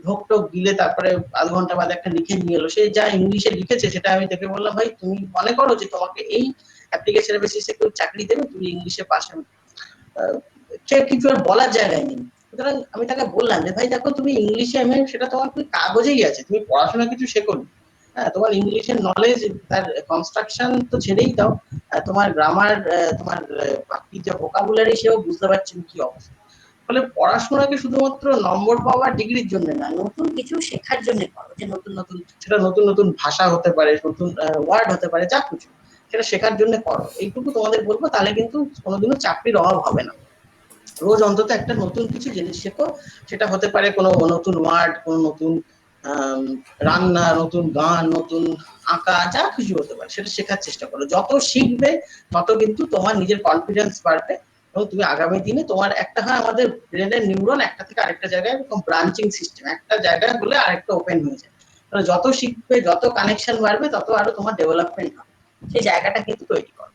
[SPEAKER 1] ঢোক টোক দিলে তারপরে আধ ঘন্টা বাদে একটা লিখে নিয়ে এলো। সে যা ইংলিশে লিখেছে সেটা আমি দেখে বললাম, ভাই তুমি মনে করো যে তোমাকে এই অ্যাপ্লিকেশনের বেসিসে কেউ চাকরি দেবে? তুমি ইংলিশে পাস। সে কিছু আর বলার জায়গায় নেই। সুতরাং আমি তাকে বললাম যে ভাই দেখো, তুমি ইংলিশে এমএ সেটা তোমার কাগজেই আছে, তুমি পড়াশোনা কিছু শেখোনি। হ্যাঁ, তোমার ইংলিশের নলেজ, তার কনস্ট্রাকশন তো ছেড়েই দাও, তোমার গ্রামার, তোমার বাকি যে ভোকাবুলারি সেও বুঝতে পারছেন কি অবস্থা। ফলে পড়াশোনাকে শুধুমাত্র নম্বর পাওয়া, ডিগ্রির জন্য না, নতুন কিছু শেখার জন্য করো। যে নতুন নতুন, সেটা নতুন নতুন ভাষা হতে পারে, নতুন ওয়ার্ড হতে পারে, যা কিছু সেটা শেখার জন্য করো। এইটুকু তোমাদের বলবো, তাহলে কিন্তু কোনোদিনও চাকরির অভাব হবে না। রোজ অন্তত একটা নতুন কিছু জিনিস শেখো। সেটা হতে পারে কোনো নতুন ওয়ার্ড, কোনো নতুন রান্না, নতুন গান, নতুন আঁকা, যা কিছু হতে পারে সেটা শেখার চেষ্টা করো। যত শিখবে তত কিন্তু তোমার নিজের কনফিডেন্স বাড়বে, এবং তুমি আগামী দিনে তোমার একটা হয় আমাদের ব্রেনের নিউরন একটা থেকে আরেকটা জায়গায় এরকম ব্রাঞ্চিং সিস্টেম, একটা জায়গায় হলে আরেকটা ওপেন হয়ে যায়। যত শিখবে, যত কানেকশন বাড়বে, তত আরো তোমার ডেভেলপমেন্ট হবে। সেই জায়গাটা কিন্তু তৈরি করো।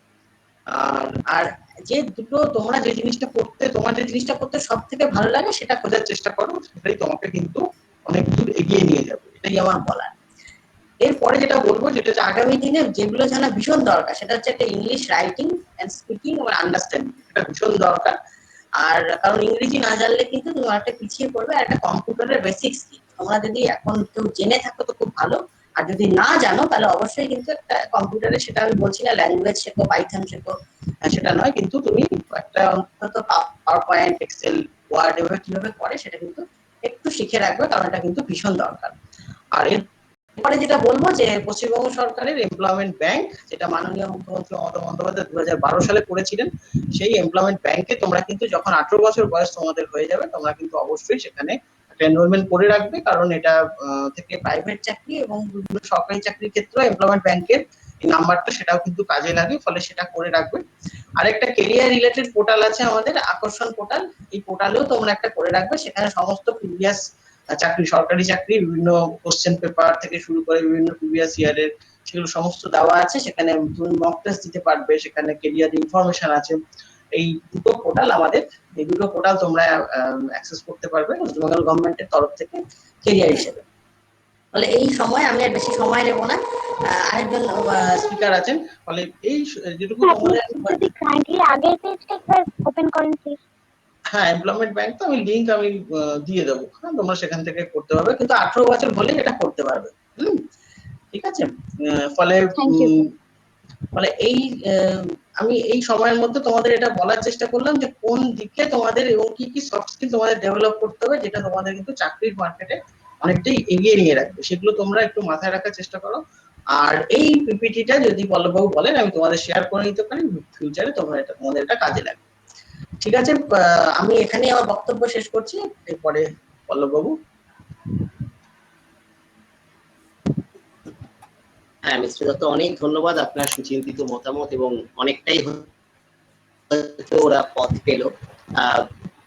[SPEAKER 1] আর আর যে দুটো তোমরা যে জিনিসটা করতে, তোমার যে জিনিসটা করতে সব থেকে ভালো লাগে সেটা খোঁজার চেষ্টা করো, সেটাই তোমাকে কিন্তু অনেক দূর এগিয়ে নিয়ে যাবে। এটাই আমার বলার। এরপরে যেটা বলবো, যেটা হচ্ছে আগামী দিনে যেগুলো জানা ভীষণ দরকার, সেটা হচ্ছে একটা ইংলিশ রাইটিং এন্ড স্পিকিং এবং আন্ডারস্ট্যান্ডিং, এটা ভীষণ দরকার। আর কারণ ইংরেজি না জানলে কিন্তু তোমার একটা পিছিয়ে পড়বে। আর একটা কম্পিউটারের বেসিক স্কিল তোমরা যদি এখন কেউ জেনে থাকো তো খুব ভালো, আর যদি না জানো তাহলে অবশ্যই কিন্তু একটা কম্পিউটারে, সেটা আমি বলছি না ল্যাঙ্গুয়েজ শেখো, পাইথন শেখো, সেটা নয়, কিন্তু তুমি একটা অন্তত পাওয়ার পয়েন্ট, এক্সেল, ওয়ার্ড এভাবে কিভাবে করে সেটা কিন্তু একটু শিখে রাখবে, কারণ এটা কিন্তু ভীষণ দরকার। আর এরপরে যেটা বলবো যে পশ্চিমবঙ্গ সরকারের এমপ্লয়মেন্ট ব্যাংক, যেটা মাননীয় মুখ্যমন্ত্রী মমতা বন্দ্যোপাধ্যায় 2012 সালে করেছিলেন, সেই এমপ্লয়মেন্ট ব্যাংকে তোমরা কিন্তু যখন 18 বছর বয়স তোমাদের হয়ে যাবে, তোমরা কিন্তু অবশ্যই সেখানে এনরোলমেন্ট করে রাখবে। কারণ এটা থেকে প্রাইভেট চাকরি এবং বিভিন্ন সরকারি চাকরির ক্ষেত্রে এমপ্লয়মেন্ট ব্যাংকের এই নাম্বারটা সেটাও কিন্তু কাজে লাগে, ফলে সেটা করে রাখবে। আরেকটা কেরিয়ার রিলেটেড পোর্টাল আছে আমাদের, আকর্ষণ পোর্টাল। এই পোর্টালেও তোমরা একটা করে রাখবে, সেখানে সমস্ত প্রিভিয়াস চাকরি, সরকারি চাকরি, বিভিন্ন কোশ্চেন পেপার থেকে শুরু করে বিভিন্ন প্রিভিয়াস ইয়ারের সেগুলো সমস্ত দেওয়া আছে। সেখানে তুমি মক টেস্ট দিতে পারবে, সেখানে কেরিয়ার ইনফরমেশন আছে। এই দুটো পোর্টাল আমাদের, এই দুটো পোর্টাল তোমরা অ্যাক্সেস করতে পারবে ওয়েস্ট বেঙ্গল গভর্নমেন্টের তরফ থেকে কেরিয়ার হিসেবে। ফলে এই সময় আমি আর বেশি সময় নেব না, আরেকজন স্পিকার আছেন, ফলে এই যেটুকু তোমাদের
[SPEAKER 2] যদি কাইন্ডলি আগের পেজটা একবার ওপেন করেন প্লিজ।
[SPEAKER 1] হ্যাঁ, এমপ্লয়মেন্ট ব্যাংক তো আমি লিংক আমি দিয়ে দেবো, হ্যাঁ তোমরা সেখান থেকে করতে পারবে, কিন্তু 18 বছর হলেই এটা করতে পারবে। ঠিক আছে। ফলে
[SPEAKER 2] থ্যাংক ইউ।
[SPEAKER 1] ফলে এই আমি এই সময়ের মধ্যে তোমাদের এটা বলার চেষ্টা করলাম যে কোন দিকে তোমাদের এবং কি কি সফট স্কিল তোমাদের ডেভেলপ করতে হবে, যেটা তোমাদের কিন্তু চাকরির মার্কেটে অনেকটাই এগিয়ে নিয়ে রাখবে। সেগুলো তোমরা একটু মাথায় রাখার চেষ্টা করো। আর এই পিপিটিটা যদি পল্লববাবু বলেন আমি তোমাদের শেয়ার করে নিতে পারি, ফিউচারে তোমরা এটা, তোমাদের এটা কাজে লাগবে। ঠিক আছে, আমি এখানে আমার বক্তব্য শেষ করছি। এরপরে পল্লববাবু।
[SPEAKER 5] হ্যাঁ মিস্টার দত্ত, অনেক ধন্যবাদ আপনার সুচিন্তিত মতামত, এবং অনেকটাই ওরা পথ পেল।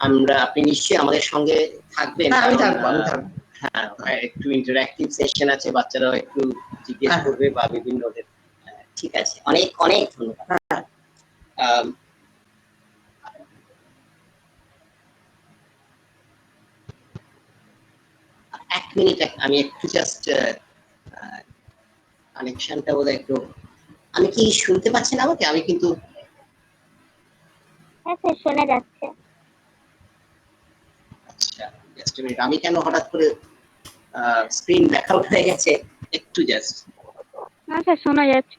[SPEAKER 5] আমরা, আপনি নিশ্চয়ই আমাদের সঙ্গে থাকবেন।
[SPEAKER 1] আমি থাকবো।
[SPEAKER 5] হ্যাঁ, একটু ইন্টারঅ্যাক্টিভ সেশন আছে, বাচ্চারাও একটু জিজ্ঞেস করবে বা বিভিন্ন ওদের। ঠিক আছে, অনেক অনেক ধন্যবাদ। এক মিনিট, আমি একটু জাস্ট কানেকশনটা বোধহয় একটু, আমি কি শুনতে পাচ্ছেন আমাকে? আমি কিন্তু
[SPEAKER 2] হ্যাঁ স্যার, শোনা যাচ্ছে।
[SPEAKER 5] আচ্ছা, জাস্ট মিনিট, আমি কেন হঠাৎ করে স্ক্রিন ব্যাক আউট হয়ে গেছে, একটু জাস্ট।
[SPEAKER 2] না স্যার, শোনা যাচ্ছে।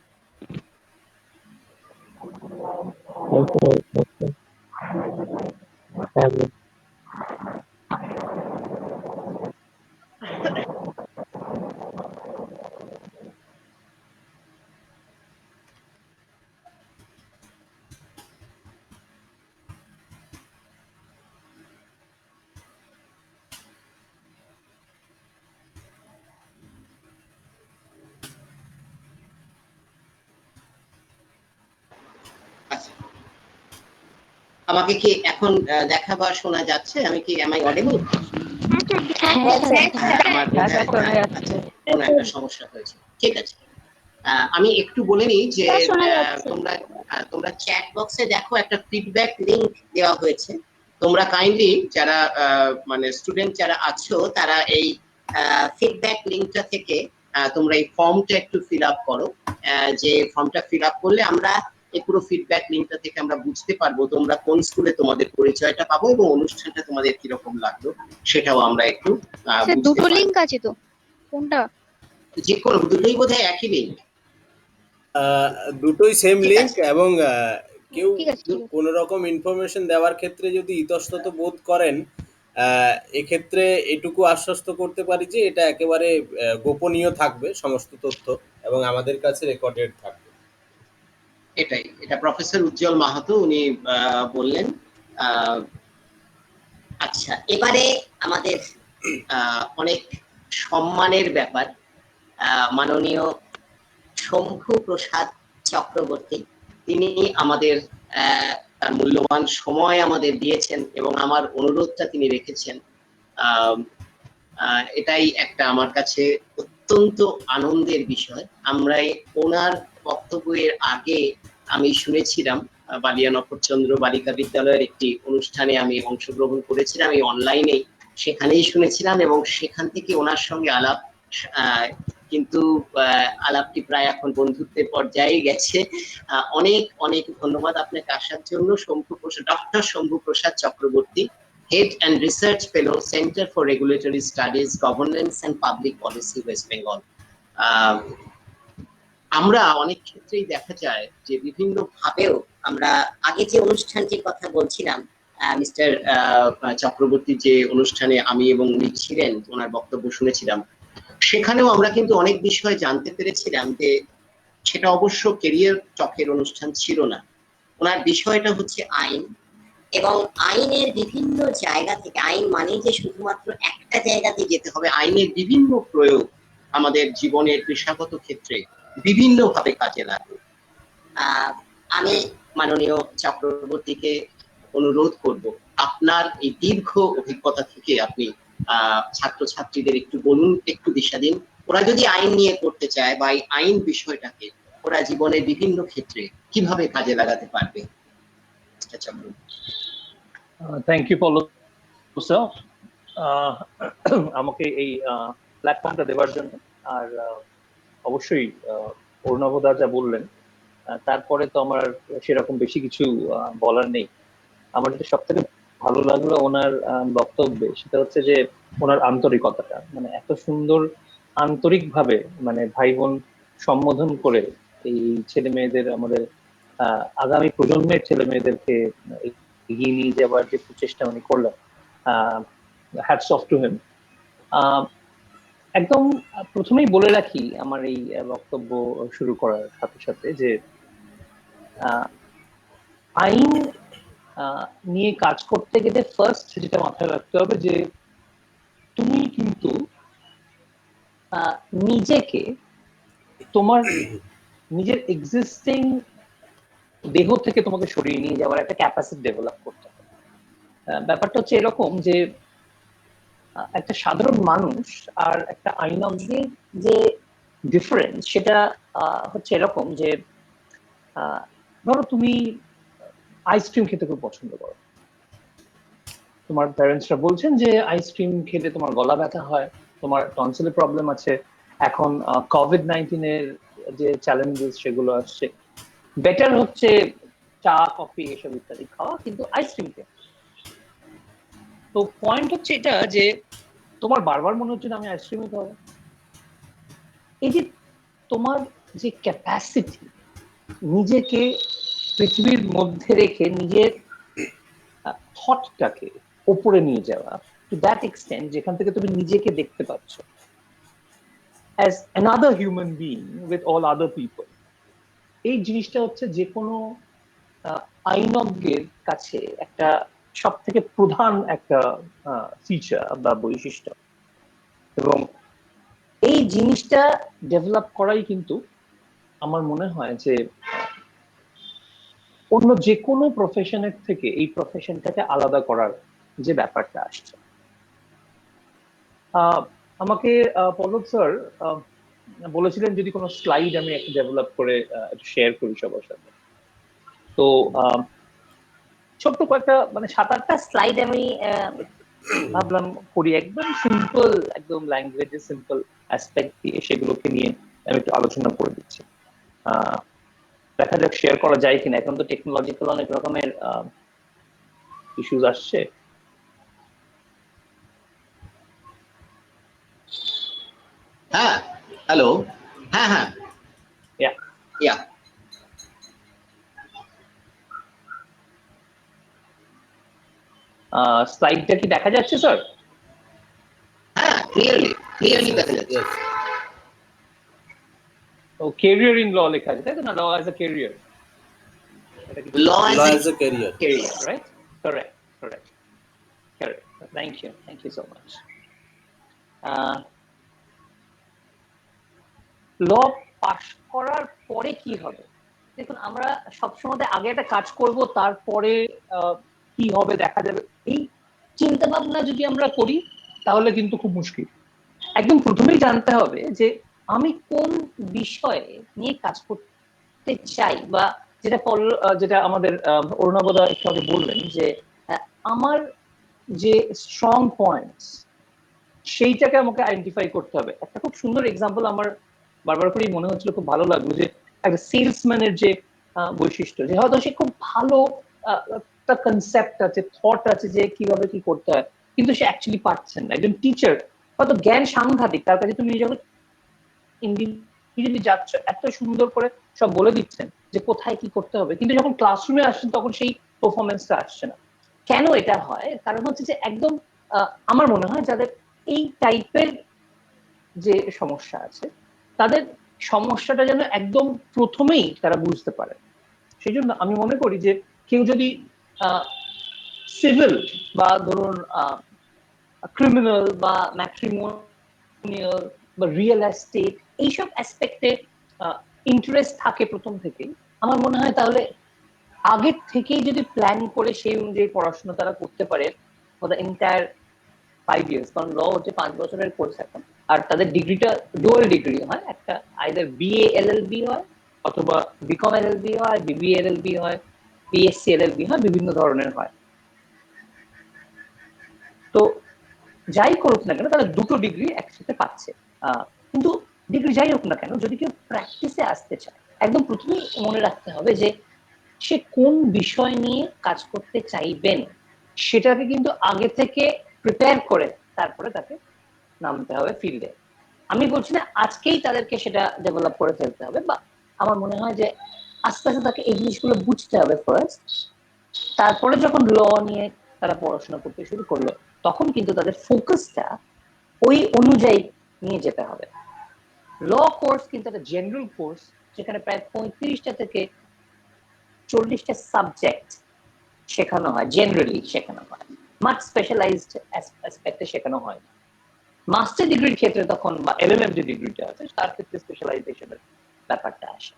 [SPEAKER 5] আচ্ছা, আমাকে কি এখন দেখা বা শোনা যাচ্ছে? আমি কি, am I audible?
[SPEAKER 2] হ্যাঁ স্যার।
[SPEAKER 5] আমার
[SPEAKER 2] হ্যাঁ স্যার, শোনা
[SPEAKER 5] আচ্ছা, কোনো একটা সমস্যা হয়েছে, ঠিক আছে। আমি একটু বলে নিই যে
[SPEAKER 2] স্যার, শোনা যাচ্ছে।
[SPEAKER 5] তোমরা চ্যাট বক্সে দেখো একটা ফিডব্যাক লিংক দেওয়া হয়েছে। তোমরা কাইন্ডলি যারা মানে স্টুডেন্ট যারা আছো, তারা এই ফিডব্যাক লিংকটা থেকে তোমরা এই ফর্মটা একটু ফিল আপ করো। যে ফর্মটা ফিল আপ করলে আমরা এই পুরো ফিডব্যাক লিংকটা থেকে আমরা বুঝতে পারবো তোমরা কোন স্কুলে তোমাদের পরিচয়টা পাবো এবং অনুষ্ঠানটা তোমাদের কিরকম লাগলো সেটাও আমরা একটু বুঝতে
[SPEAKER 6] দুটো
[SPEAKER 5] পারবো।
[SPEAKER 6] লিংক আছে তো, কোনটা?
[SPEAKER 5] যে কোনো দুটোই বোধহয় একই লিংক।
[SPEAKER 3] দুটোই সেম
[SPEAKER 5] ঠিক
[SPEAKER 3] লিংক,
[SPEAKER 5] আছে।
[SPEAKER 3] এবং কেউ
[SPEAKER 6] ঠিক আছে, ঠিক আছে।
[SPEAKER 3] কোনো রকম ইনফরমেশন দেওয়ার ক্ষেত্রে যদি ইতস্তত বোধ করেন, এক্ষেত্রে এটুকু আশ্বস্ত করতে পারি যে এটা একেবারে গোপনীয় থাকবে সমস্ত তথ্য, এবং আমাদের কাছে রেকর্ডেড থাকবে।
[SPEAKER 5] এটা প্রফেসর উজ্জ্বল মাহাতো উনি বললেন। আহ, আচ্ছা, এবারে আমাদের অনেক সম্মানের ব্যাপার, মাননীয় শম্ভু প্রসাদ চক্রবর্তী, তিনি আমাদের তার মূল্যবান সময় আমাদের দিয়েছেন এবং আমার অনুরোধটা তিনি রেখেছেন। আহ, এটাই একটা আমার কাছে অত্যন্ত আনন্দের বিষয়। আমরা ওনার বক্তব্যের আগে আমি শুনেছিলাম বালিয়া নফরচন্দ্র বালিকা বিদ্যালয়ের একটি অনুষ্ঠানে আমি অংশগ্রহণ করেছিলাম, এই অনলাইনে, সেখানেই শুনেছিলাম এবং সেখান থেকে ওনার সঙ্গে আলাপ, কিন্তু আলাপটি প্রায় এখন বন্ধুত্বের পর্যায়ে গেছে। অনেক অনেক ধন্যবাদ আপনাকে আসার জন্য, doctor Shambhu Prasad Chakraborty, Head and Research Fellow, Center for Regulatory Studies, Governance and Public Policy, West Bengal. আমরা অনেক ক্ষেত্রেই দেখা যায় যে বিভিন্ন ভাবেও আমরা আগে যে অনুষ্ঠানটির কথা বলছিলাম, মিস্টার চক্রবর্তী যে অনুষ্ঠানে আমি এবং উনি ছিলেন, ওনার বক্তব্য শুনেছিলাম, সেখানেও আমরা কিন্তু অনেক বিষয় জানতে পেরেছিলাম যে সেটা অবশ্য কেরিয়ার টকের অনুষ্ঠান ছিল না। ওনার বিষয়টা হচ্ছে আইন, এবং আইনের বিভিন্ন জায়গা থেকে, আইন মানে যে শুধুমাত্র একটা জায়গাতে যেতে হবে, আইনের বিভিন্ন প্রয়োগ আমাদের জীবনের পেশাগত ক্ষেত্রে বিভিন্ন ভাবে কাজে লাগে। আমি মাননীয় চক্রবর্তীকে অনুরোধ করব, আপনার এই দীর্ঘ অভিজ্ঞতা থেকে আপনি ছাত্রছাত্রীদের একটু বলুন, একটু দিশা দিন, ওরা যদি আইন নিয়ে করতে চায় বা এই আইন বিষয়টাকে ওরা জীবনের বিভিন্ন ক্ষেত্রে কিভাবে কাজে লাগাতে পারবে।
[SPEAKER 7] থ্যাংক ইউ পল্লব স্যার, আমাকে এই প্ল্যাটফর্মটা দেওয়ার জন্য। আর অবশ্যই অর্ণবদা যা বললেন, তারপরে তো আমার সেরকম বেশি কিছু বলার নেই। আমার যেটা সব থেকে ভালো লাগলো ওনার বক্তব্যে, সেটা হচ্ছে যে ওনার আন্তরিকতাটা, মানে এত সুন্দর আন্তরিকভাবে মানে ভাই বোন সম্বোধন করে এই ছেলে মেয়েদের, আমাদের আগামী প্রজন্মের ছেলে মেয়েদেরকে এগিয়ে নিয়ে যাওয়ার যে প্রচেষ্টা উনি করলেন, হ্যাটস অফ টু হিম। একদম প্রথমেই বলে রাখি আমার এই বক্তব্য শুরু করার সাথে সাথে যে আইন নিয়ে কাজ করতে গেলে ফার্স্ট যেটা মাথায় রাখতে হবে যে তুমি কিন্তু নিজেকে, তোমার নিজের এক্সিস্টিং দেহ থেকে তোমাকে সরিয়ে নিয়ে যাওয়ার একটা ক্যাপাসিটি ডেভেলপ করতে হবে। ব্যাপারটা হচ্ছে এরকম যে একটা সাধারণ মানুষ আর একটা আইনজ্ঞের যে ডিফারেন্স, সেটা হচ্ছে এরকম যে ধরো তুমি আইসক্রিম খেতে খুব পছন্দ করো, তোমার প্যারেন্টসরা বলছেন যে আইসক্রিম খেলে তোমার গলা ব্যথা হয়, তোমার টনসিলের প্রবলেম আছে, এখন COVID-19 যে চ্যালেঞ্জেস সেগুলো আসছে, বেটার হচ্ছে চা কফি এসব ইত্যাদি খাওয়া, কিন্তু আইসক্রিম খেয়ে। তো পয়েন্ট হচ্ছে এটা যে তোমার বারবার মনে হচ্ছে না আমি আইসক্রিমই খাবো, এই যে তোমার যে ক্যাপাসিটি নিজেকে পৃথিবীর মধ্যে রেখে নিজের থটটাকে ওপরে নিয়ে যাওয়া টু দ্যাট এক্সটেন্ট যেখান থেকে তুমি নিজেকে দেখতে পাচ্ছ as another human being with all other people, এই জিনিসটা হচ্ছে যে কোনো আইনজ্ঞের কাছে একটা সব থেকে প্রধান একটা ফিচার বা বৈশিষ্ট্য। এবং এই জিনিসটা ডেভেলপ করাই কিন্তু আমার মনে হয় যে অন্য যে কোনো প্রফেশনের থেকে এই প্রফেশনটাকে আলাদা করার যে ব্যাপারটা আসছে। আমাকে পল্লব স্যার বলেছিলেন যদি কোনো স্লাইড আমি একটা ডেভেলপ করে শেয়ার করি সবার সাথে। তো ছোট্ট কয়েকটা মানে 7-8টা স্লাইড আমি ভাবলাম করি, একদম সিম্পল, একদম ল্যাঙ্গুয়েজে সিম্পল অ্যাসপেক্ট দিয়ে সেগুলোকে নিয়ে আমি একটু আলোচনা করে দিচ্ছি। দেখা যাক শেয়ার করা যায় কিনা, এখন তো টেকনোলজিক্যাল অনেক রকমের ইস্যুস আসছে।
[SPEAKER 5] হ্যাঁ, হ্যালো, হ্যাঁ হ্যাঁ,
[SPEAKER 7] Yeah.
[SPEAKER 5] ইয়া,
[SPEAKER 7] স্লাইডটা কি দেখা যাচ্ছে স্যার?
[SPEAKER 5] হ্যাঁ, ক্লিয়ারলি ক্লিয়ারলি দেখা যাচ্ছে।
[SPEAKER 3] Yes.
[SPEAKER 7] ও ক্যারিয়ার ইন ল লেখা আছে তাই তো, না law as a career,
[SPEAKER 5] Law
[SPEAKER 3] Law
[SPEAKER 5] as
[SPEAKER 3] as a career.
[SPEAKER 5] a career.
[SPEAKER 7] Right? Correct, correct, correct. Thank you so much. Law pass করার পরে কি হবে? দেখুন, আমরা সবসময় আগে একটা কাজ করব, তারপরে কি হবে দেখা যাবে, এই চিন্তা ভাবনা যদি আমরা করি তাহলে কিন্তু খুব মুশকিল। একদম প্রথমেই জানতে হবে যে আমি কোন বিষয়ে নিয়ে কাজ করতে চাই, বা যেটা আমাদের অরুণাবদা একটু আগে বললেন যে আমার যে স্ট্রং পয়েন্টস সেইটাকে আমাকে আইডেন্টিফাই করতে হবে। একটা খুব সুন্দর এক্সাম্পল আমার বারবার করেই মনে হচ্ছিল, খুব ভালো লাগলো, যে একটা সেলসম্যানের যে বৈশিষ্ট্য, যে হয়তো সে খুব ভালো একটা কনসেপ্ট আছে, থট আছে যে কিভাবে কি করতে হয়, কিন্তু সে অ্যাকচুয়ালি পারছেন না। একজন টিচার হয়তো জ্ঞান সাংঘাতিক, তার কাছে তুমি যখন ইন্ডিভিজুয়ালি যাচ্ছ এত সুন্দর করে সব বলে দিচ্ছেন যে কোথায় কি করতে হবে, কিন্তু যখন ক্লাসরুমে আসছেন তখন সেই পারফরমেন্সটা আসছে না। কেন এটা হয়? কারণ হচ্ছে যে একদম আমার মনে হয় যাদের এই টাইপের যে সমস্যা আছে তাদের সমস্যাটা যেন একদম প্রথমেই তারা বুঝতে পারে। সেই জন্য আমি মনে করি যে কেউ যদি সিভিল বা ধরুন ক্রিমিনাল বা ম্যাট্রিমোনিয়াল বা রিয়েল এস্টেট এইসব অ্যাসপেক্টে ইন্টারেস্ট থাকে প্রথম থেকেই, আমার মনে হয় তাহলে আগের থেকেই যদি প্ল্যান করে সেই অনুযায়ী পড়াশোনা তারা করতে পারে ফর দ্য এন্টায়ার 5 years, কারণ ল হচ্ছে 5 বছরের কোর্স এখন। আর তাদের ডিগ্রিটা ডুয়াল ডিগ্রি হয়, একটা আইদার বিএ এলএলবি হয়, অথবা বিকম এলএলবি হয়, বিবিএ এলএলবি হয়, বিএসসি এলএলবি হয়, বিভিন্ন ধরনের হয়। তো যাই করুক না কেন তারা দুটো ডিগ্রি একসাথে পাচ্ছে। কিন্তু ডিগ্রি যাই হোক না কেন, যদি কেউ প্র্যাকটিসে আসতে চায়, একদম প্রথমেই মনে রাখতে হবে যে সে কোন বিষয় নিয়ে কাজ করতে চাইবেন সেটাকে কিন্তু আগে থেকে প্রিপেয়ার করে তারপরে তাকে নামতে হবে ফিল্ডে। আমি বলছি না আজকেই তাদেরকে সেটা ডেভেলপ করে ফেলতে হবে, বা আমার মনে হয় যে আস্তে আস্তে তাকে এই জিনিসগুলো বুঝতে হবে ফার্স্ট, তারপরে যখন ল নিয়ে তারা পড়াশোনা করতে শুরু করলো তখন কিন্তু তাদের ফোকাসটা ওই অনুযায়ী নিয়ে যেতে হবে। ল কোর্স কিন্তু একটা জেনারেল কোর্স, যেখানে প্রায় 35টা থেকে 40টা সাবজেক্ট শেখানো হয়, জেনারেলি শেখানো হয়, মাচ স্পেশালাইজড অ্যাসপেক্টে শেখানো হয়। মাস্টার ডিগ্রির ক্ষেত্রে তখন, বা এলএলএম যে ডিগ্রিটা আছে তার ক্ষেত্রে স্পেশালাইজেশনের ব্যাপারটা আসে।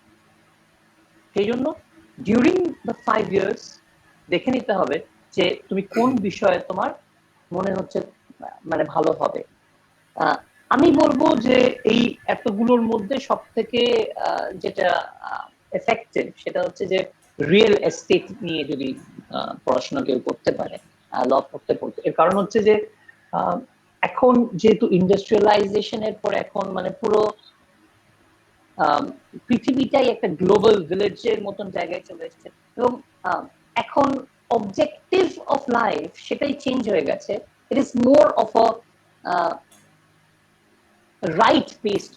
[SPEAKER 7] সেই জন্য ডিউরিং দ্য 5 years দেখে নিতে হবে যে তুমি কোন বিষয়ে তোমার মনে হচ্ছে মানে ভালো হবে। আমি বলবো যে এই এতগুলোর মধ্যে সব থেকে যেটা এফেক্টিভ সেটা হচ্ছে যে রিয়েল এস্টেট নিয়ে যদি পড়াশোনা কেউ করতে পারে ল পড়তে পড়তে। এর কারণ হচ্ছে যে এখন যেহেতু ইন্ডাস্ট্রিয়ালাইজেশনের পর এখন মানে পুরো পৃথিবীটাই একটা গ্লোবাল ভিলেজের মতন জায়গায় চলে এসেছে, এবং এখন অবজেক্টিভ অফ লাইফ সেটাই চেঞ্জ হয়ে গেছে। It is more of a right based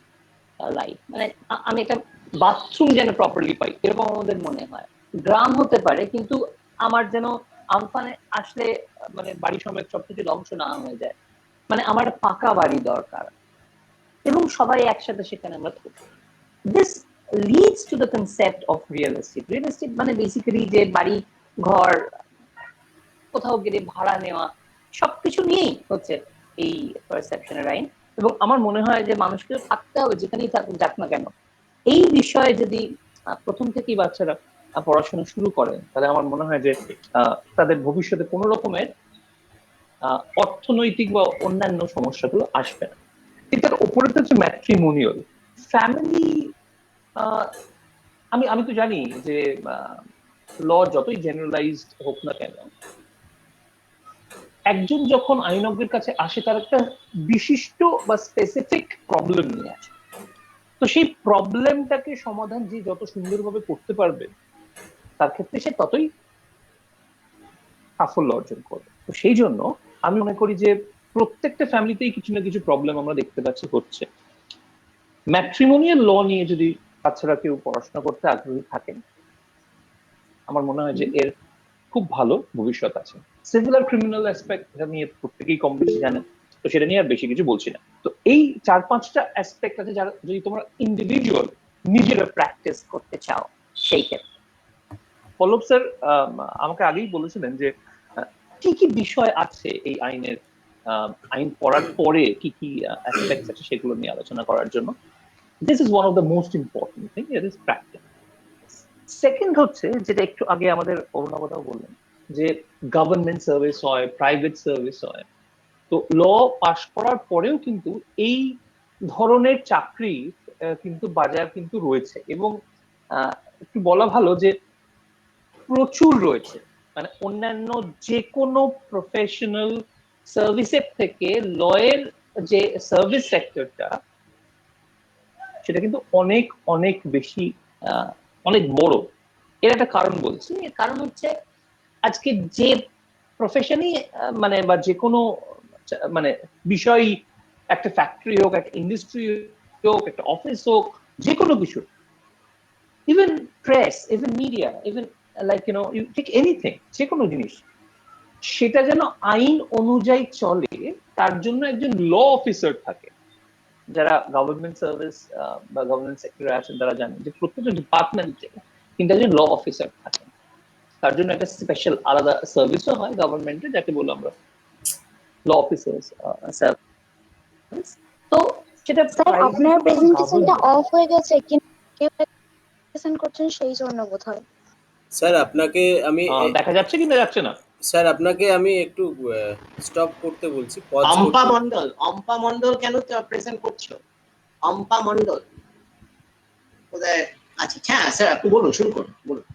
[SPEAKER 7] life, মানে আমি একটা বাথরুম যেন প্রপারলি পাই এরকম আমাদের মনে হয়। গ্রাম হতে পারে কিন্তু আমার যেন আমফানে আসলে মানে বাড়ি সমেত সবকিছু ধ্বংস না হয়ে যায়, মানে আমার একটা পাকা বাড়ি দরকার এবং সবাই একসাথে সেখানে আমরা থাকি। This leads to the concept of real estate. Real estate মানে বেসিক্যালি যে বাড়ি ঘর কোথাও গেলে ভাড়া নেওয়া সবকিছু নিয়েই হচ্ছে এই পারসেপশনের আইন। এবং আমার মনে হয় যে মানুষকে থাকতে হবে যেখানেই থাকুক যাক না কেন, এই বিষয়ে যদি প্রথম থেকেই বাচ্চারা পড়াশোনা শুরু করে তাহলে আমার মনে হয় যে তাদের ভবিষ্যতে কোনো রকমের অর্থনৈতিক বা অন্যান্য সমস্যাগুলো আসবে না। কিন্তু তার উপরে তো হচ্ছে ম্যাট্রিমোনিয়াল ফ্যামিলি। আমি তো জানি যে ল যতই জেনারেলাইজড হোক না কেন, একজন যখন আইনজ্ঞের কাছে আসে তার একটা বিশিষ্ট বা স্পেসিফিক প্রবলেম নিয়ে আসে, তো সেই প্রবলেমটাকে সমাধান যে যত সুন্দরভাবে করতে পারবে তার ক্ষেত্রে সে ততই সাফল্য অর্জন করবে। তো সেই জন্য আমি মনে করি যে প্রত্যেকটা ফ্যামিলিতেই কিছু না কিছু প্রবলেম আমরা দেখতে পাচ্ছি হচ্ছে। ম্যাট্রিমোনিয়াল ল নিয়ে যদি বাচ্চারা কেউ পড়াশোনা করতে আগ্রহী থাকেন, আমার মনে হয় যে এর খুব ভালো ভবিষ্যৎ আছে। সিভিল আর ক্রিমিনাল অ্যাসপেক্ট এটা নিয়ে প্রত্যেকেই কম বেশি জানেন, তো সেটা নিয়ে আর বেশি কিছু বলছি না। তো এই 4-5টা অ্যাসপেক্ট আছে যারা যদি তোমরা ইন্ডিভিজুয়াল নিজেরা প্র্যাকটিস করতে চাও সেই ক্ষেত্রে। পল্লব স্যার আমাকে আগেই বলেছিলেন যে কি কি বিষয় আছে এই আইনের, আইন পড়ার পরে কি কি অ্যাসপেক্টস আছে সেগুলো নিয়ে আলোচনা করার জন্য। This is one of the most important thing, it is practice. Second হচ্ছে যেটা একটু আগে আমাদের অরুণাবতাও বললেন যে গভর্নমেন্ট সার্ভিস হয়, প্রাইভেট সার্ভিস হয়, তো ল পাশ করার পরেও কিন্তু এই ধরনের চাকরি কিন্তু বাজার কিন্তু রয়েছে, এবং একটু বলা ভালো যে প্রচুর রয়েছে। মানে অন্যান্য যে কোনো প্রফেশনাল সার্ভিসের থেকে লয়ের যে সার্ভিস সেক্টরটা সেটা কিন্তু অনেক অনেক বেশি অনেক বড়। এর একটা কারণ বলছি, এর কারণ হচ্ছে আজকে যে প্রফেশনই মানে বা যে কোনো মানে বিষয়, একটা ফ্যাক্টরি হোক, একটা ইন্ডাস্ট্রি হোক, একটা অফিস হোক, যে কোনো কিছু, even press, even media, even like you take anything, যে কোনো জিনিস সেটা যেন আইন অনুযায়ী চলে তার জন্য একজন ল অফিসার থাকে। যারা গভর্নমেন্ট সার্ভিস বা গভর্নমেন্ট সেক্টরে আছেন তারা জানেন যে প্রত্যেকটা ডিপার্টমেন্টে কিন্তু একজন ল অফিসার থাকেন। তার জন্য একটা স্পেশাল আলাদা সার্ভিসও হয় গভর্নমেন্টে, যাকে বলবো আমরা ল অফিসার্স সার্ভিস। তো সেটা
[SPEAKER 2] স্যার আপনার প্রেজেন্টেশনটা অফ হয়ে গেছে, কিন্তু কেউ প্রেজেন্ট করছেন সেই জন্য বোধহয়।
[SPEAKER 3] স্যার আপনাকে আমি
[SPEAKER 7] দেখা যাচ্ছে কি না যাচ্ছে না?
[SPEAKER 3] স্যার আপনাকে আমি একটু স্টপ করতে বলছি, পজ
[SPEAKER 5] অম্পা
[SPEAKER 3] করতে।
[SPEAKER 5] মন্ডল, অম্পা মন্ডল কেন প্রেজেন্ট করছো? অম্পা মন্ডল কোথায়? আচ্ছা হ্যাঁ স্যার আপনি বলুন, শুরু করুন, বলুন।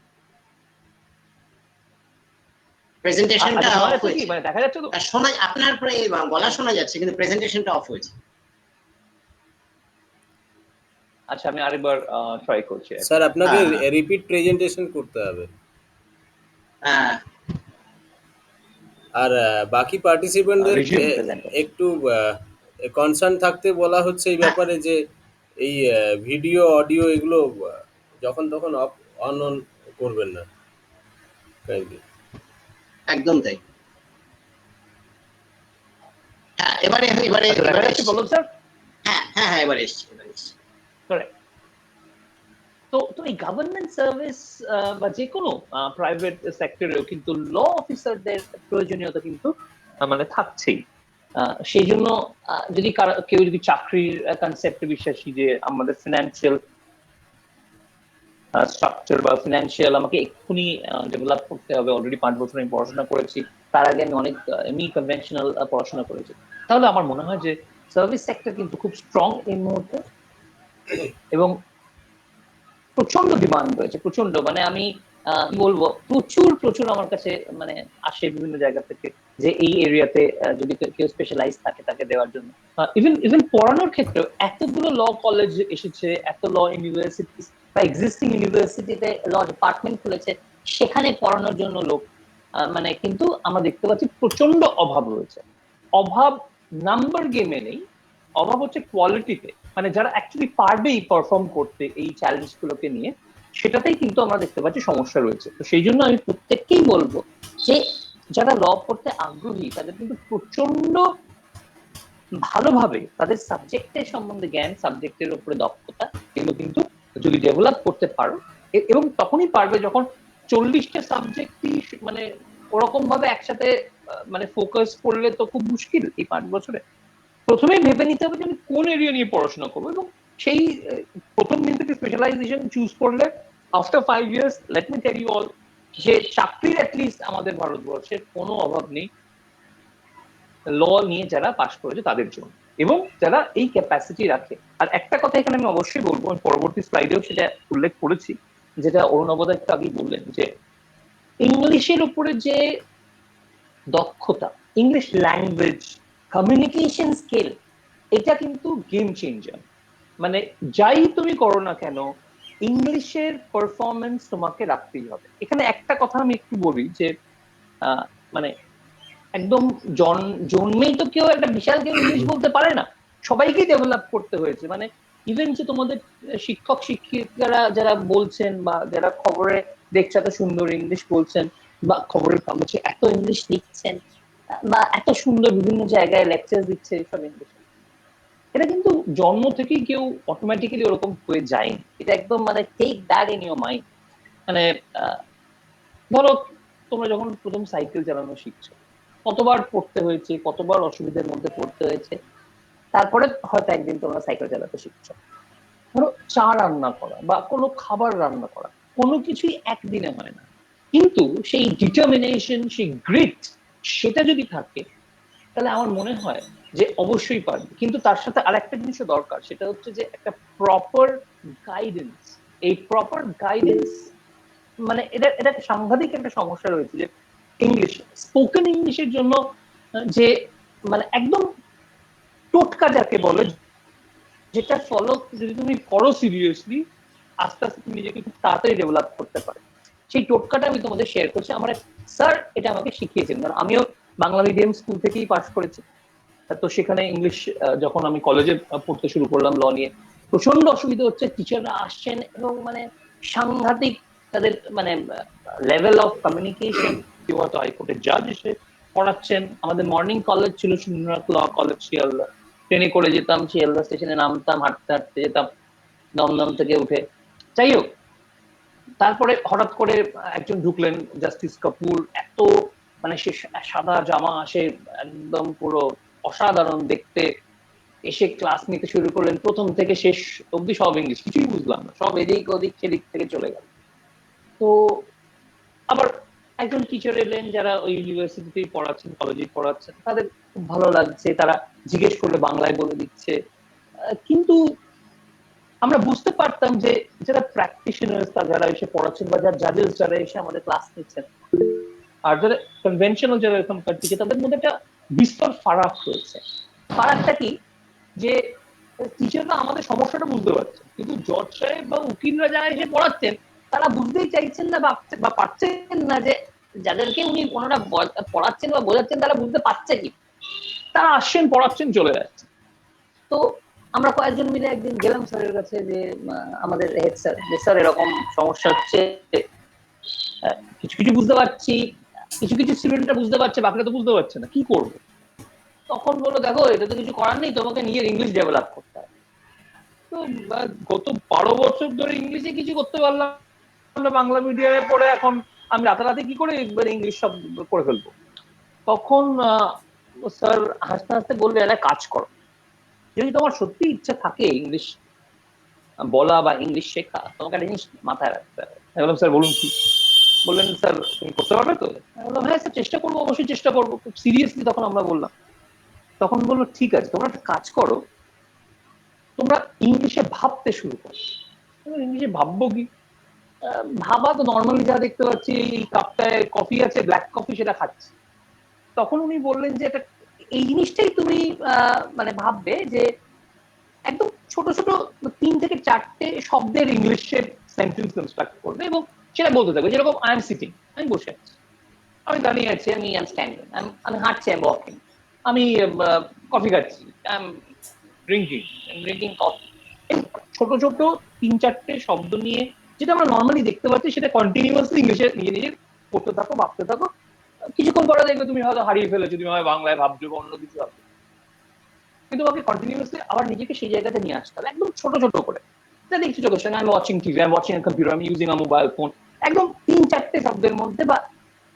[SPEAKER 5] প্রেজেন্টেশনটা অফ হয়েছে,
[SPEAKER 7] মানে দেখা যাচ্ছে তো?
[SPEAKER 5] শোনা আপনার প্রায় গলা শোনা যাচ্ছে কিন্তু প্রেজেন্টেশনটা অফ হয়েছে।
[SPEAKER 7] আচ্ছা আমি আরেকবার ট্রাই করছি।
[SPEAKER 3] স্যার আপনাকে
[SPEAKER 5] হ্যাঁ।
[SPEAKER 3] রিপিট প্রেজেন্টেশন করতে হবে।
[SPEAKER 5] হ্যাঁ
[SPEAKER 3] আর বাকি পার্টিসিপেন্টদের
[SPEAKER 7] Resume presentation.
[SPEAKER 3] একটু কনসার্ন থাকতে বলা হচ্ছে এই ব্যাপারে যে এই ভিডিও অডিও এগুলো যখন তখন অন করবেন না।
[SPEAKER 5] একদম তাই। হ্যাঁ এবারে এবারে
[SPEAKER 7] দেখা যাচ্ছে বলুন স্যার?
[SPEAKER 5] হ্যাঁ হ্যাঁ হ্যাঁ এবারে এসছে, এবারে এসছে।
[SPEAKER 7] তো এই গভর্নমেন্ট সার্ভিস বা যে কোনো প্রাইভেট সেক্টরেও কিন্তু ল অফিসারদের প্রয়োজনীয়তা কিন্তু মানে থাকছেই। সেই জন্য যদি কেউ যদি চাকরির কনসেপ্টে বিশ্বাসী যে আমাদের ফিনান্সিয়াল স্ট্রাকচার বা ফিনান্সিয়াল আমাকে এক্ষুনি ডেভেলপ করতে হবে, অলরেডি 5 বছর আমি পড়াশোনা করেছি, তার আগে আমি অনেক এমনি কনভেনশনাল পড়াশোনা করেছি, তাহলে আমার মনে হয় যে সার্ভিস সেক্টর কিন্তু খুব স্ট্রং এই মুহূর্তে এবং প্রচন্ড ডিমান্ড রয়েছে, প্রচন্ড। মানে আমি কি বলবো, প্রচুর প্রচুর আমার কাছে মানে আসে বিভিন্ন জায়গা থেকে, যে এই এরিয়াতে যদি কেউ স্পেশালাইজ থাকে তাকে দেওয়ার জন্য। ইভেন ইভেন পড়ানোর ক্ষেত্রেও এতগুলো ল কলেজ এসেছে, এত ল ইউনিভার্সিটি বা এক্সিস্টিং ইউনিভার্সিটিতে ল ডিপার্টমেন্ট খুলেছে, সেখানে পড়ানোর জন্য লোক মানে কিন্তু আমরা দেখতে পাচ্ছি প্রচন্ড অভাব রয়েছে। অভাব নাম্বার গেমে নেই, অভাব হচ্ছে কোয়ালিটিতে, মানে যারা অ্যাকচুয়ালি পারবেই পারফর্ম করতে এই চ্যালেঞ্জ গুলোকে নিয়ে, সেটাতেই কিন্তু আমরা দেখতে পাচ্ছি সমস্যা রয়েছে। তো সেই জন্য আমি প্রত্যেককেই বলবো যে যারা ল পড়তে আগ্রহী তাদের কিন্তু প্রচন্ড ভালোভাবে তাদের সাবজেক্টের সম্বন্ধে জ্ঞান, সাবজেক্টের উপরে দক্ষতা, এগুলো কিন্তু যদি ডেভেলপ করতে পারো, এবং তখনই পারবে যখন 40টা সাবজেক্টই মানে ওরকম ভাবে একসাথে মানে ফোকাস করলে তো খুব মুশকিল এই 5 বছরে। প্রথমেই ভেবে নিতে হবে যে আমি কোন এরিয়া নিয়ে পড়াশোনা করবো, এবং সেই প্রথম দিন থেকে স্পেশালাইজেশন চুজ করলে after 5 years let me tell you all, যে চাকরির অ্যাটলিস্ট আমাদের ভারতবর্ষের কোনো অভাব নেই ল নিয়ে যারা পাশ করেছে তাদের জন্য, এবং যারা এই ক্যাপাসিটি রাখে। আর একটা কথা এখানে আমি অবশ্যই বলবো, আমি পরবর্তী স্লাইডেও সেটা উল্লেখ করেছি, যেটা অরুণবদা একটু আগেই বললেন, যে ইংলিশের উপরে যে দক্ষতা, ইংলিশ ল্যাঙ্গুয়েজ, কমিউনিকেশন স্কিল, এটা কিন্তু গেম চেঞ্জার। মানে যাই তুমি করো না কেন, ইংলিশের পারফরমেন্স তোমাকে রাখতেই হবে। এখানে একটা কথা আমি একটু বলি যে মানে একদম জন্মেই তো কেউ একটা বিশাল কেউ ইংলিশ বলতে পারে না, সবাইকে ডেভেলপ করতে হয়েছে। মানে ইভেন যে তোমাদের শিক্ষক শিক্ষিকারা যারা বলছেন, বা যারা খবরে দেখছে এত সুন্দর ইংলিশ বলছেন, বা খবরের কাগজে এত ইংলিশ লিখছেন, বা এত সুন্দর বিভিন্ন জায়গায় লেকচার দিচ্ছে সব ইংলিশে, এটা কিন্তু জন্ম থেকেই কেউ অটোমেটিক্যালি ওরকম হয়ে যায়নি। এটা একদম মানে take that in your mind. মানে ধরো তোমরা যখন প্রথম সাইকেল চালানো শিখছো, কতবার পড়তে হয়েছে, কতবার অসুবিধার মধ্যে পড়তে হয়েছে, তারপরে হয়তো একদিন তোমরা সাইকেল চালাতে শিখছো। ধরো চা রান্না করা বা কোনো খাবার রান্না করা, কোনো কিছুই একদিনে হয় না, কিন্তু সেই ডিটারমিনেশন, সেই গ্রিট, সেটা যদি থাকে, তাহলে আমার মনে হয় যে অবশ্যই পারবে। কিন্তু তার সাথে আরেকটা জিনিসও দরকার, সেটা হচ্ছে যে একটা প্রপার গাইডেন্স। এই প্রপার গাইডেন্স মানে এটা এটা সাংঘাতিক একটা সমস্যা রয়েছে, যে ইংলিশ, স্পোকেন ইংলিশের জন্য যে মানে একদম টোটকা যাকে বলে, যেটা ফলো যদি তুমি করো সিরিয়াসলি, আস্তে আস্তে তুমি নিজেকে খুব তাড়াতাড়ি ডেভেলপ করতে পারো। সেই টোটকাটা আমি তোমাদের শেয়ার করছি। আমার স্যার এটা আমাকে শিখিয়েছেন, কারণ আমিও বাংলা মিডিয়াম স্কুল থেকেই পাশ করেছি। তো সেখানে ইংলিশ যখন আমি কলেজে পড়তে শুরু করলাম ল নিয়ে, প্রচন্ড অসুবিধা হচ্ছে। টিচাররা আসছেন এবং মানে সাংঘাতিক তাদের মানে লেভেল অফ কমিউনিকেশন, কেউ হয়তো হাইকোর্টের জাজ এসে পড়াচ্ছেন। আমাদের মর্নিং কলেজ ছিল সুন্দরনাথ ল কলেজ শিয়ালদা, ট্রেনে করে যেতাম, শিয়ালদা স্টেশনে নামতাম, হাঁটতে হাঁটতে যেতাম দমদম থেকে উঠে। যাই হোক, তারপরে হঠাৎ করে একজন ঢুকলেন, জাস্টিস কাপুর, এত মানে সে সাদা জামা, সে একদম পুরো অসাধারণ দেখতে, এসে ক্লাস নিতে শুরু করলেন, প্রথম থেকে শেষ অব্দি সব ইংলিশ, কিছুই বুঝলাম না, সব এদিক ওদিক সেদিক থেকে চলে গেল। তো আবার একজন টিচার এলেন যারা ওই ইউনিভার্সিটিতেই পড়াচ্ছেন, কলেজে পড়াচ্ছেন, তাদের খুব ভালো লাগছে, তারা জিজ্ঞেস করলে বাংলায় বলে দিচ্ছে। কিন্তু আমরা বুঝতে পারতাম যে যারা প্র্যাকটিশনার্স, যারা এসে পড়াচ্ছেন, বা যারা জাজেস যারা এসে আমাদের ক্লাস নিচ্ছেন, আর যারা কনভেনশনাল যারা এখনকার টিচার, তাদের মধ্যে একটা বিস্তর ফারাক রয়েছে। ফারাকটা কি, যে টিচাররা আমাদের সমস্যাটা বুঝতে পারছে, কিন্তু জজ সাহেব বা উকিলরা যারা এসে পড়াচ্ছেন, তারা বুঝতেই চাইছেন না বা পারছেন না যে যাদেরকে উনি ওনারা পড়াচ্ছেন বা বোঝাচ্ছেন তারা বুঝতে পারছে কি। তারা আসছেন, পড়াচ্ছেন, চলে যাচ্ছেন। তো আমরা কয়েকজন মিলে একদিন গেলাম স্যারের কাছে, যে আমাদের হেড স্যার, যে স্যার এরকম সমস্যা হচ্ছে, কিছু কিছু বুঝতে পারছি, কিছু কিছু স্টুডেন্টরা বুঝতে পারছে, বাকিরা তো বুঝতে পারছে না, কি করবো? তখন বললো, দেখো এটা তো কিছু করার নেই, তোমাকে নিজের ইংলিশ ডেভেলপ করতে হবে। তো গত 12 বছর ধরে ইংলিশে কিছু করতে পারলাম না, বাংলা মিডিয়ামে পড়ে এখন আমি রাতারাতি কি করে একবার ইংলিশ সব করে ফেলবো? তখন স্যার হাসতে হাসতে বললে, একটা কাজ করো, যদি তোমার সত্যি ইচ্ছা থাকে ইংলিশ বলা বা ইংলিশ শেখা, তোমাকে একটা জিনিস মাথায় রাখতে হবে। আমি বললাম, স্যার বলুন কি? বললেন, স্যার তুমি করতে পারবে তো? আমি বললাম, হ্যাঁ স্যার, চেষ্টা করবো, অবশ্যই চেষ্টা করবো, খুব সিরিয়াসলি তখন আমরা বললাম। তখন বললো, ঠিক আছে, তোমরা একটা কাজ করো, তোমরা ইংলিশে ভাবতে শুরু করো। ইংলিশে ভাববো কি? ভাবা তো নর্মালি যা দেখতে পাচ্ছি এই কাপটায় কফি আছে, ব্ল্যাক কফি, সেটা খাচ্ছি। তখন উনি বললেন যে এটা এই জিনিসটাই তুমি মানে ভাববে যে একদম ছোট ছোট 3 থেকে 4টে শব্দের ইংলিশের সেন্টেন্স কনস্ট্রাক্ট করবে এবং সেটা বলতে থাকবে। যেরকম আই এম সিটিং, আমি বসে আছি, আমি দাঁড়িয়ে আছি, আমি আই এম স্ট্যান্ডিং, আমি হাঁটছি, আই এম ওয়াকিং, আমি কফি খাচ্ছি, আই এম ড্রিঙ্কিং কফি। ছোট ছোট 3-4টে শব্দ নিয়ে যেটা আমরা নর্মালি দেখতে পাচ্ছি সেটা কন্টিনিউয়াসলি ইংলিশে নিজে নিজে করতে থাকো, ভাবতে থাকো। কিছুক্ষণ পরে দেখবে তুমি হয়তো হারিয়ে ফেলেছো, তুমি হয় বাংলায় ভাবছো বা অন্য কিছু ভাবছো, কিন্তু আমাকে কন্টিনিউয়াসলি আবার নিজেকে সেই জায়গাতে নিয়ে আসতে হবে, একদম ছোট ছোট করে। যা দেখছি চোখের সঙ্গে, আমি ওয়াচিং টিভি, আমি ওয়াচিং কম্পিউটার, আমি ইউজিং আ মোবাইল ফোন, একদম 3-4টে শব্দের মধ্যে। বা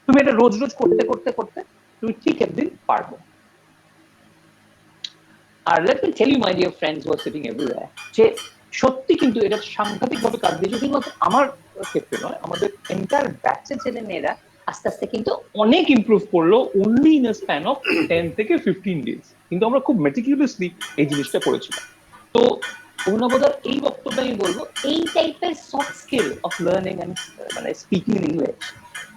[SPEAKER 7] তুমি এটা রোজ রোজ করতে করতে করতে তুমি ঠিক একদিন পারবে। আর let me tell you my dear friends who are sitting everywhere, যে সত্যি কিন্তু এটা সাংঘাতিকভাবে কাজ দিয়েছে। শুধুমাত্র আমার ক্ষেত্রে নয়, আমাদের এন্টায়ার ব্যাচের ছেলে মেয়েরা আস্তে আস্তে কিন্তু অনেক ইমপ্রুভ করলো only in a span of 10 থেকে 15 days। কিন্তু আমরা খুব মেটিকুলাসলি এই জিনিসটা করেছিলাম। তো অভিনবদার এই বক্তব্য আমি বলবো, এই টাইপের soft skill of learning and মানে স্পিকিং ইংলিশ,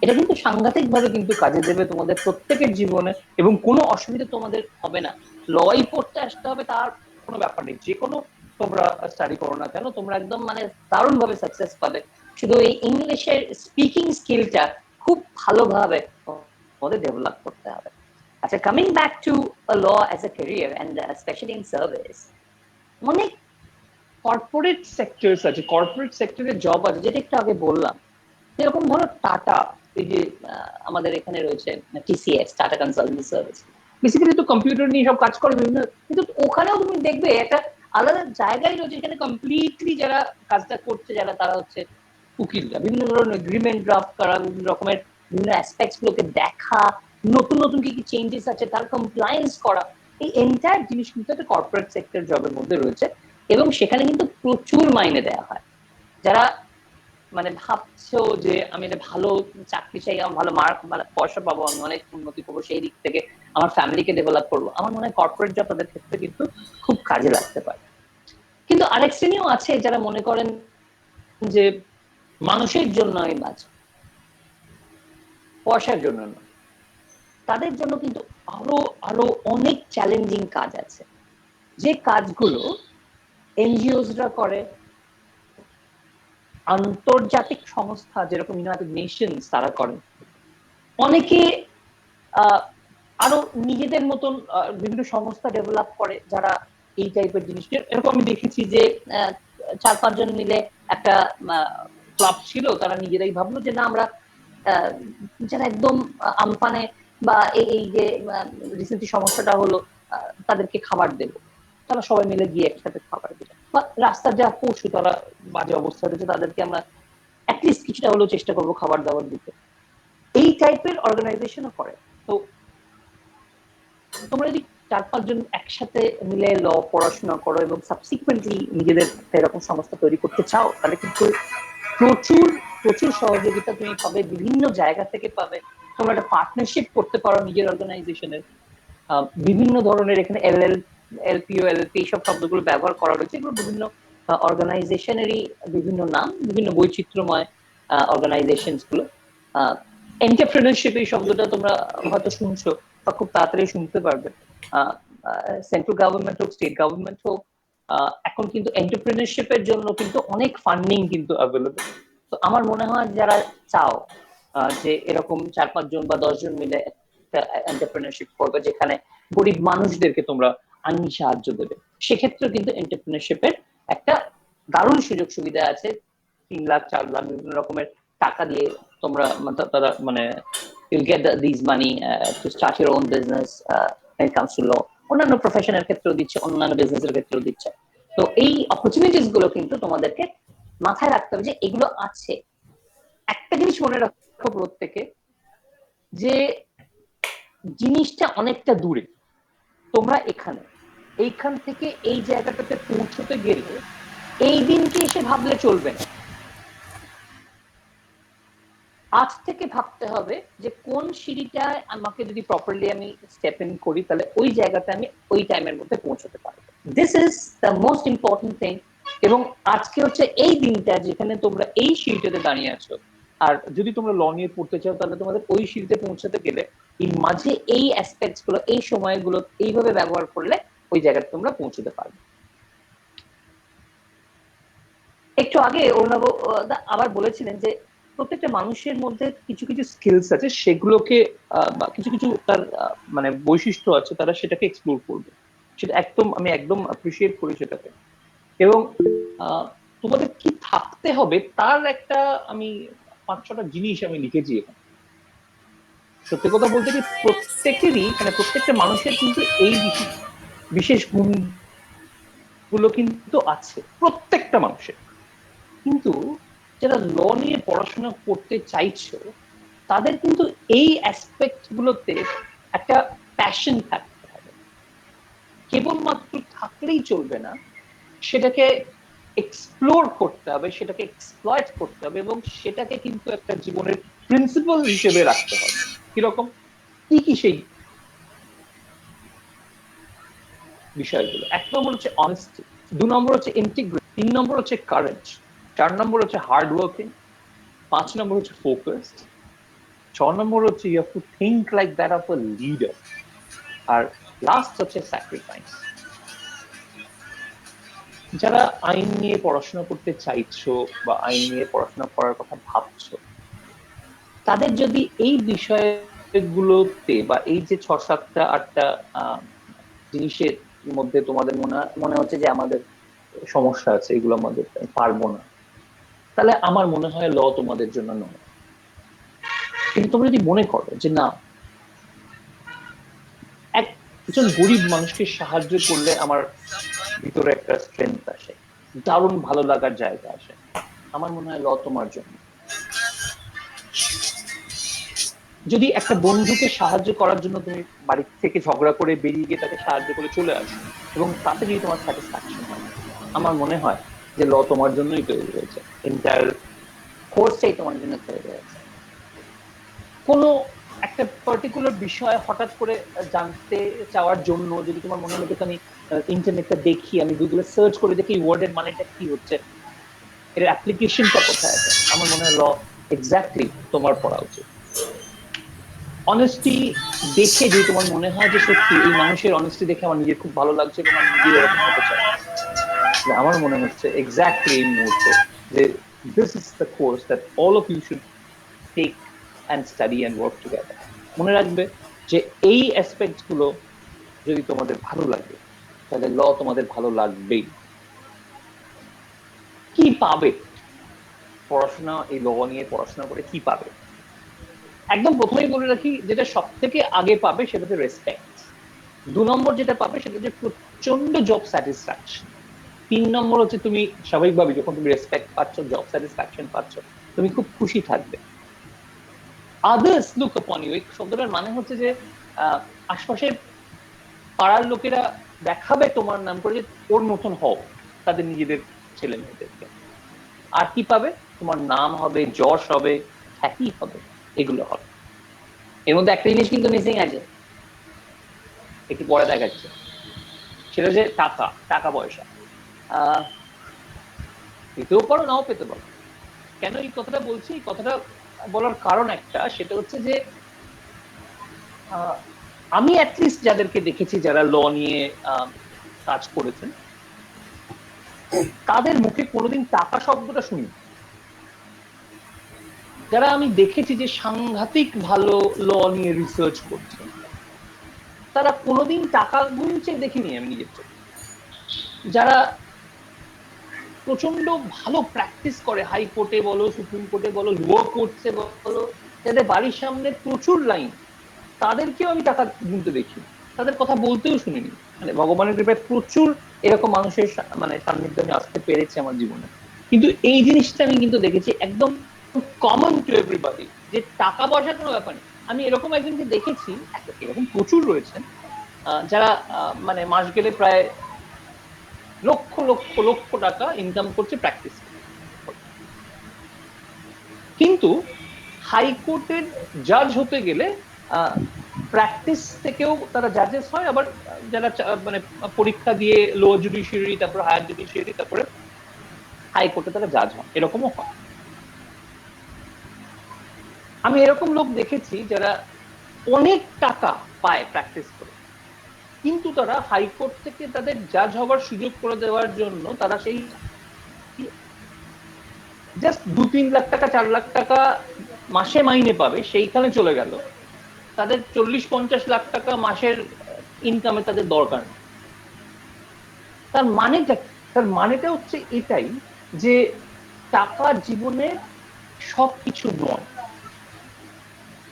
[SPEAKER 7] এটা কিন্তু সাংঘাতিকভাবে কিন্তু কাজে দেবে তোমাদের প্রত্যেকের জীবনে, এবং কোনো অসুবিধা তোমাদের হবে না। লই পড়তে আসতে হবে তার কোনো ব্যাপার নেই, যে কোনো তোমরা স্টাডি করো না কেন, তোমরা একদম মানে দারুণ ভাবে সাকসেস পাবে। শুধু এই ইংলিশের স্পিকিং স্কিলটা খুব ভালোভাবে তোমাদের ডেভেলপ করতে হবে। আচ্ছা, coming back to law as a career and specially in service, অনেক কর্পোরেট সেক্টরস আছে, কর্পোরেট সেক্টরের জব আছে, যেটা একটু আগে বললাম। যেরকম ধরো টাটা, এই যে আমাদের এখানে রয়েছে TCS, tata consultancy service, basically তো কম্পিউটার নিয়ে সব কাজ করে বিভিন্ন, কিন্তু ওখানেও তুমি দেখবে একটা আলাদা জায়গায় রয়েছে যেখানে কমপ্লিটলি যারা কাজটা করছে, যারা তারা হচ্ছে উকিলরা, বিভিন্ন ধরনের এগ্রিমেন্ট ড্রাফট করা, বিভিন্ন রকমের বিভিন্ন অ্যাসপেক্টস গুলোকে দেখা, নতুন নতুন কি কি চেঞ্জেস আছে তার কমপ্লায়েন্স করা, এই এন্টায়ার জিনিস কিন্তু একটা কর্পোরেট সেক্টর জবের মধ্যে রয়েছে। এবং সেখানে কিন্তু প্রচুর মাইনে দেওয়া হয়। যারা মানে ভাবছো যে আমি একটা ভালো চাকরি চাই, আমার ভালো মার্ক, মানে পয়সা পাবো, আমি অনেক উন্নতি করবো, সেই দিক থেকে আমার ফ্যামিলিকে ডেভেলপ করবো, আমার মনে হয় কর্পোরেট জব তাদের ক্ষেত্রে কিন্তু খুব কাজে লাগতে পারে। কিন্তু আরেক শ্রেণীও আছে যারা মনে করেন যে মানুষের জন্য আমি বাঁচি, পয়সার জন্য নয়। তাদের জন্য কিন্তু আরো আরো অনেক চ্যালেঞ্জিং কাজ আছে, যে কাজগুলো এনজিওসরা করে, আন্তর্জাতিক সংস্থা যেরকম ইউনাইটেড নেশনস তারা করেন, অনেকে আরো নিজেদের মতন বিভিন্ন সংস্থা ডেভেলপ করে যারা এই টাইপের জিনিস। এরকম আমি দেখেছি যে 4-5 জন মিলে একটা ক্লাব ছিল, তারা নিজেরাই ভাবলো যে না আমরা যারা একদম আমফানে বা এই যে রিসেন্টলি সমস্যাটা হলো, তাদেরকে খাবার দেবো। তারা সবাই মিলে গিয়ে একসাথে খাবার দিল, বা রাস্তার যা পশু তারা বাজে অবস্থা রয়েছে, তাদেরকে আমরা অ্যাটলিস্ট কিছুটা হলেও চেষ্টা করবো খাবার দাবার দিতে। এই টাইপের অর্গানাইজেশনও করে। তো তোমরা যদি 4-5 জন একসাথে মিলে ল পড়াশোনা করো এবং সাবসিকুয়েন্টলি নিজেদের এরকম সংস্থা তৈরি করতে চাও, তাহলে কিন্তু প্রচুর প্রচুর সহযোগিতা তুমি পাবে, বিভিন্ন জায়গা থেকে পাবে। তোমরা একটা পার্টনারশিপ করতে পারো নিজের অর্গানাইজেশনের। বিভিন্ন ধরনের এখানে এলপিও, এলপি সব শব্দগুলো ব্যবহার করা রয়েছে, এগুলো বিভিন্ন অর্গানাইজেশনেরই বিভিন্ন নাম, বিভিন্ন বৈচিত্র্যময় অর্গানাইজেশন গুলো। এন্টারপ্রেনারশিপ এই শব্দটা তোমরা হয়তো শুনছো বা খুব তাড়াতাড়ি শুনতে পারবে। সেন্ট্রাল গভর্নমেন্ট হোক, স্টেট গভর্নমেন্ট হোক, এখন কিন্তু এন্টারপ্রেনারশিপের জন্য কিন্তু অনেক ফান্ডিং কিন্তু অ্যাভেলেবল। তো আমার মনে হয় যারা চাও যে এরকম 4-5 জন বা 10 জন মিলে একটা এন্টারপ্রেনারশিপ করবে, যেখানে গরিব মানুষদেরকে তোমরা আইনি সাহায্য দেবে, সেক্ষেত্রে কিন্তু এন্টারপ্রেনারশিপের একটা দারুণ সুযোগ সুবিধা আছে। 3 লাখ 4 লাখ বিভিন্ন রকমের টাকা দিয়ে তোমরা তারা মানে you'll get these money to start your own business when it comes to law. অন্যান্য প্রফেশনের ক্ষেত্রেও দিচ্ছে, অন্যান্য বিজনেসের ক্ষেত্রেও দিচ্ছে। তো এই অপরচুনিটিস গুলো কিন্তু তোমাদেরকে মাথায় রাখতে হবে যে এগুলো আছে। একটা জিনিস মনে রাখো প্রত্যেকে, যে জিনিসটা অনেকটা দূরে, তোমরা এখানে, এইখান থেকে এই জায়গাটাতে পৌঁছতে গেলে এই দিনকে এসে ভাবলে চলবে না। আজ থেকে ভাবতে হবে যে কোন সিঁড়িটা আমাকে যদি প্রপারলি আমি স্টেপ ইন করি, তাহলে ওই জায়গাটা আমি ওই টাইমের মধ্যে পৌঁছতে পারবো। This is the most important thing এবং আজকে হচ্ছে এই দিনটা যেখানে তোমরা এই সিঁড়িটাতে দাঁড়িয়ে আছো, আর যদি তোমরা ল নিয়ে পড়তে চাও তাহলে তোমাদের ওই সিঁড়িতে পৌঁছাতে গেলে এই মাঝে এই অ্যাসপেক্টস গুলো, এই সময়গুলো এইভাবে ব্যবহার করলে ওই জায়গায় তোমরা পৌঁছতে পারবে। একটু আগে অর্ণব আবার বলেছিলেন যে প্রত্যেকটা মানুষের মধ্যে কিছু কিছু স্কিলস আছে, সেগুলোকে বা কিছু কিছু তার মানে বৈশিষ্ট্য আছে, তারা সেটাকে এক্সপ্লোর করবে। সেটা আমি একদম অ্যাপ্রিসিয়েট করি সেটাকে। এবং তোমাদের কি থাকতে হবে তার একটা আমি 5-6টা জিনিস আমি লিখেছি এখানে। সত্যি কথা বলতে কি প্রত্যেকেরই মানে প্রত্যেকটা মানুষের কিন্তু এই বিশেষ গুণগুলো কিন্তু আছে প্রত্যেকটা মানুষের। কিন্তু যারা ল নিয়ে পড়াশোনা করতে চাইছো তাদের কিন্তু এই অ্যাসপেক্ট গুলোতে একটা প্যাশন থাকতে হবে। কেবলমাত্র থাকলেই চলবে না, সেটাকে এক্সপ্লোর করতে হবে, সেটাকে এক্সপ্লয়েট করতে হবে, এবং সেটাকে কিন্তু একটা জীবনের প্রিন্সিপাল হিসেবে রাখতে হবে। কিরকম কি কি সেই বিষয়গুলো? 1 নম্বর হচ্ছে অনেস্টি, 2 নম্বর হচ্ছে ইন্টিগ্রিটি, 3 নম্বর হচ্ছে কারেজ, 4 নম্বর হচ্ছে হার্ড ওয়ার্কিং, 5 নম্বর হচ্ছে ফোকাসড, 6 নম্বর হচ্ছে you have to think like that of a leader, আর লাস্ট হচ্ছে স্যাক্রিফাইস। যারা আইন নিয়ে পড়াশোনা করতে চাইছো বা আইন নিয়ে পড়াশোনা করার কথা ভাবছো, তাদের যদি এই বিষয়গুলোতে বা এই যে 6-7-8টা জিনিসের মধ্যে তোমাদের মনে হচ্ছে যে আমাদের সমস্যা আছে, এগুলো আমাদের পারবো না, তাহলে আমার মনে হয় ল তোমাদের জন্য নয়। কিন্তু তোমরা যদি মনে করো যে না, একজন গরিব মানুষকে সাহায্য করলে আমার ভিতরে একটা স্ট্রেংথ আসে, দারুণ ভালো লাগার জায়গা আসে, আমার মনে হয় ল তোমার জন্য। যদি একটা বন্ধুকে সাহায্য করার জন্য তুমি বাড়ি থেকে ঝগড়া করে বেরিয়ে গিয়ে তাকে সাহায্য করে চলে আসো এবং তাতে যদি তোমার স্যাটিসফ্যাকশন হয়, আমার মনে হয় যে ল তোমার জন্যই তৈরি হয়েছে, এন্টায়ার কোর্সটাই তোমার জন্য তৈরি হয়েছে। কোনো একটা পার্টিকুলার বিষয় হঠাৎ করে জানতে চাওয়ার জন্য যদি তোমার মনে হলো আমি ইন্টারনেটটা দেখি, আমি গুগলে সার্চ করে দেখি ওয়ার্ডের মানেটা কি হচ্ছে, এর অ্যাপ্লিকেশনটা কোথায় আছে, আমার মনে হয় ল এক্স্যাক্টলি তোমার পড়া উচিত। অনেস্টি দেখে যদি তোমার মনে হয় যে সত্যি এই মানুষের অনেস্টি দেখে আমার নিজের খুব ভালো লাগছে এবং আমি নিজে এরকম হতে চাই, আমার মনে হচ্ছে এক্স্যাক্টলি এই মুহূর্তে যে this is the course that all of you should take and study and work together. মনে রাখবে যে এই অ্যাসপেক্ট গুলো যদি তোমাদের ভালো লাগে তাহলে ল তোমাদের ভালো লাগবেই। কি পাবে পড়াশোনা, এই ল নিয়ে পড়াশোনা করে কি পাবে? একদম প্রথমেই বলে রাখি, যেটা সব থেকে আগে পাবে সেটা হচ্ছে রেসপেক্ট। 2 নম্বর যেটা পাবে সেটা হচ্ছে প্রচন্ড জব স্যাটিসফ্যাকশন। 3 নম্বর হচ্ছে তুমি স্বাভাবিকভাবে যখন তুমি রেসপেক্ট পাচ্ছ, জব স্যাটিসফ্যাকশন পাচ্ছ, তুমি খুব খুশি থাকবে। আদার্স লুক আপন ইউ, এই শব্দটার মানে হচ্ছে যে আশপাশে পাড়ার লোকেরা দেখাবে তোমার নাম করে যে ওর মতন হও তাদের নিজেদের ছেলে মেয়েদেরকে। আর কি পাবে? তোমার নাম হবে, যশ হবে, খ্যাতি হবে, এগুলো হবে। এর মধ্যে একটা জিনিস কিন্তু মিসিং আছে, একটু পরে দেখাচ্ছে, সেটা যে টাকা পয়সা। পেতেও পারো, নাও পেতে পারো। কেন এই কথাটা বলছি? এই কথাটা বলার কারণ একটা, সেটা হচ্ছে যে আমি অ্যাটলিস্ট যাদেরকে দেখেছি যারা ল নিয়ে কাজ করেছেন, তাদের মুখে কোনোদিন টাকা শব্দটা শুনি। যারা আমি দেখেছি যে সাংঘাতিক ভালো ল নিয়ে রিসার্চ করছে, তারা কোনোদিন টাকা গুনছে দেখিনি আমি নিজের চোখে। যারা প্রচন্ড ভালো প্র্যাকটিস করে, হাইকোর্টে বলো, সুপ্রিম কোর্টে বলো, লোয়ার কোর্টে বলো, যাদের বাড়ির সামনে প্রচুর লাইন, তাদেরকেও আমি টাকা গুনতে দেখি, তাদের কথা বলতেও শুনিনি। মানে ভগবানের কৃপায় প্রচুর এরকম মানুষের মানে সান্নিধ্যে আমি আসতে পেরেছি আমার জীবনে। কিন্তু এই জিনিসটা আমি কিন্তু দেখেছি একদম কমন টু এভরিবডি, যে টাকা পয়সার কোনো ব্যাপার নেই। আমি এরকম একজনকে দেখেছি, এরকম প্রচুর রয়েছেন যারা মানে মাস গেলে প্রায় লক্ষ লক্ষ লক্ষ টাকা ইনকাম করছে প্র্যাকটিস। কিন্তু হাইকোর্টের জাজ হতে গেলে প্র্যাকটিস থেকেও তারা জাজেস হয়, আবার যারা মানে পরীক্ষা দিয়ে লোয়ার জুডিশিয়ারি, তারপরে হায়ার জুডিশিয়ারি, তারপরে হাইকোর্টে তারা জাজ হন, এরকমও হয়। আমি এরকম লোক দেখেছি যারা অনেক টাকা পায় প্র্যাকটিস করে, কিন্তু তারা হাইকোর্ট থেকে তাদের জাজ হওয়ার সুযোগ করে দেওয়ার জন্য তারা সেই জাস্ট 2-3 লাখ টাকা 4 লাখ টাকা মাসে মাইনে পাবে সেইখানে চলে গেল, তাদের 40-50 লাখ টাকা মাসের ইনকামে তাদের দরকার নেই। তার মানেটা হচ্ছে এটাই যে টাকা জীবনে সবকিছু নয়।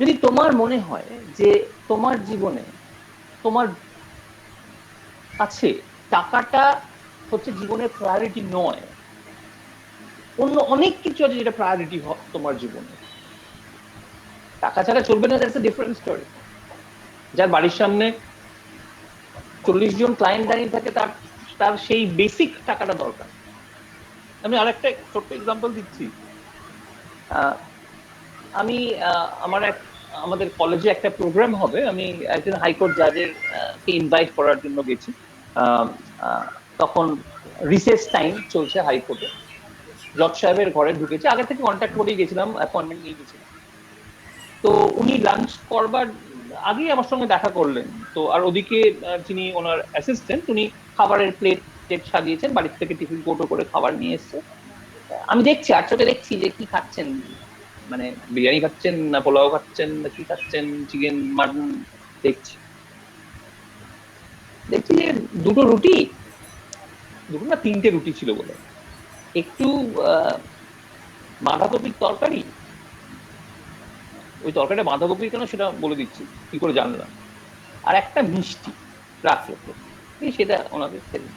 [SPEAKER 7] যদি তোমার মনে হয় যে তোমার জীবনে তোমার কাছে টাকাটা হচ্ছে জীবনের প্রায়োরিটি নয়, অন্য অনেক কিছু আছে যেটা প্রায়োরিটি হয় তোমার জীবনে, টাকা ছাড়া চলবে না, দ্যাটস আ ডিফারেন্ট স্টোরি। যার বাড়ির সামনে 40 জন ক্লায়েন্ট দাঁড়িয়ে থাকে, তার সেই বেসিক টাকাটা দরকার। আমি আরেকটা ছোট্ট এক্সাম্পল দিচ্ছি। আমি আমাদের কলেজে একটা প্রোগ্রাম হবে, আমি একজন হাইকোর্ট জাজের কে ইনভাইট করার জন্য গেছি। তখন রিসেস টাইম চলছে হাইকোর্টে, জজ সাহেবের ঘরে ঢুকেছি, আগে থেকে কন্ট্যাক্ট করেই গেছিলাম, অ্যাপয়েন্টমেন্ট নিয়ে গেছিলাম। তো উনি লাঞ্চ করবার আগেই আমার সঙ্গে দেখা করলেন। তো আর ওদিকে যিনি ওনার অ্যাসিস্ট্যান্ট, উনি খাবারের প্লেট সাজিয়েছেন, বাড়ির থেকে টিফিন কোটো করে খাবার নিয়ে এসছে। আমি দেখছি, আর চোখে দেখছি যে কি খাচ্ছেন, মানে বিরিয়ানি খাচ্ছেন না পোলাও খাচ্ছেন না কি খাচ্ছেন, চিকেন মাটন। দেখছি যে দুটো না 3টে রুটি ছিল বলে, একটু বাঁধাকপির তরকারি, ওই তরকারিটা বাঁধাকপি কেন সেটা বলে দিচ্ছি, কি করে জানলাম, আর একটা মিষ্টি রাখলো, সেটা ওনাদের খেলেন।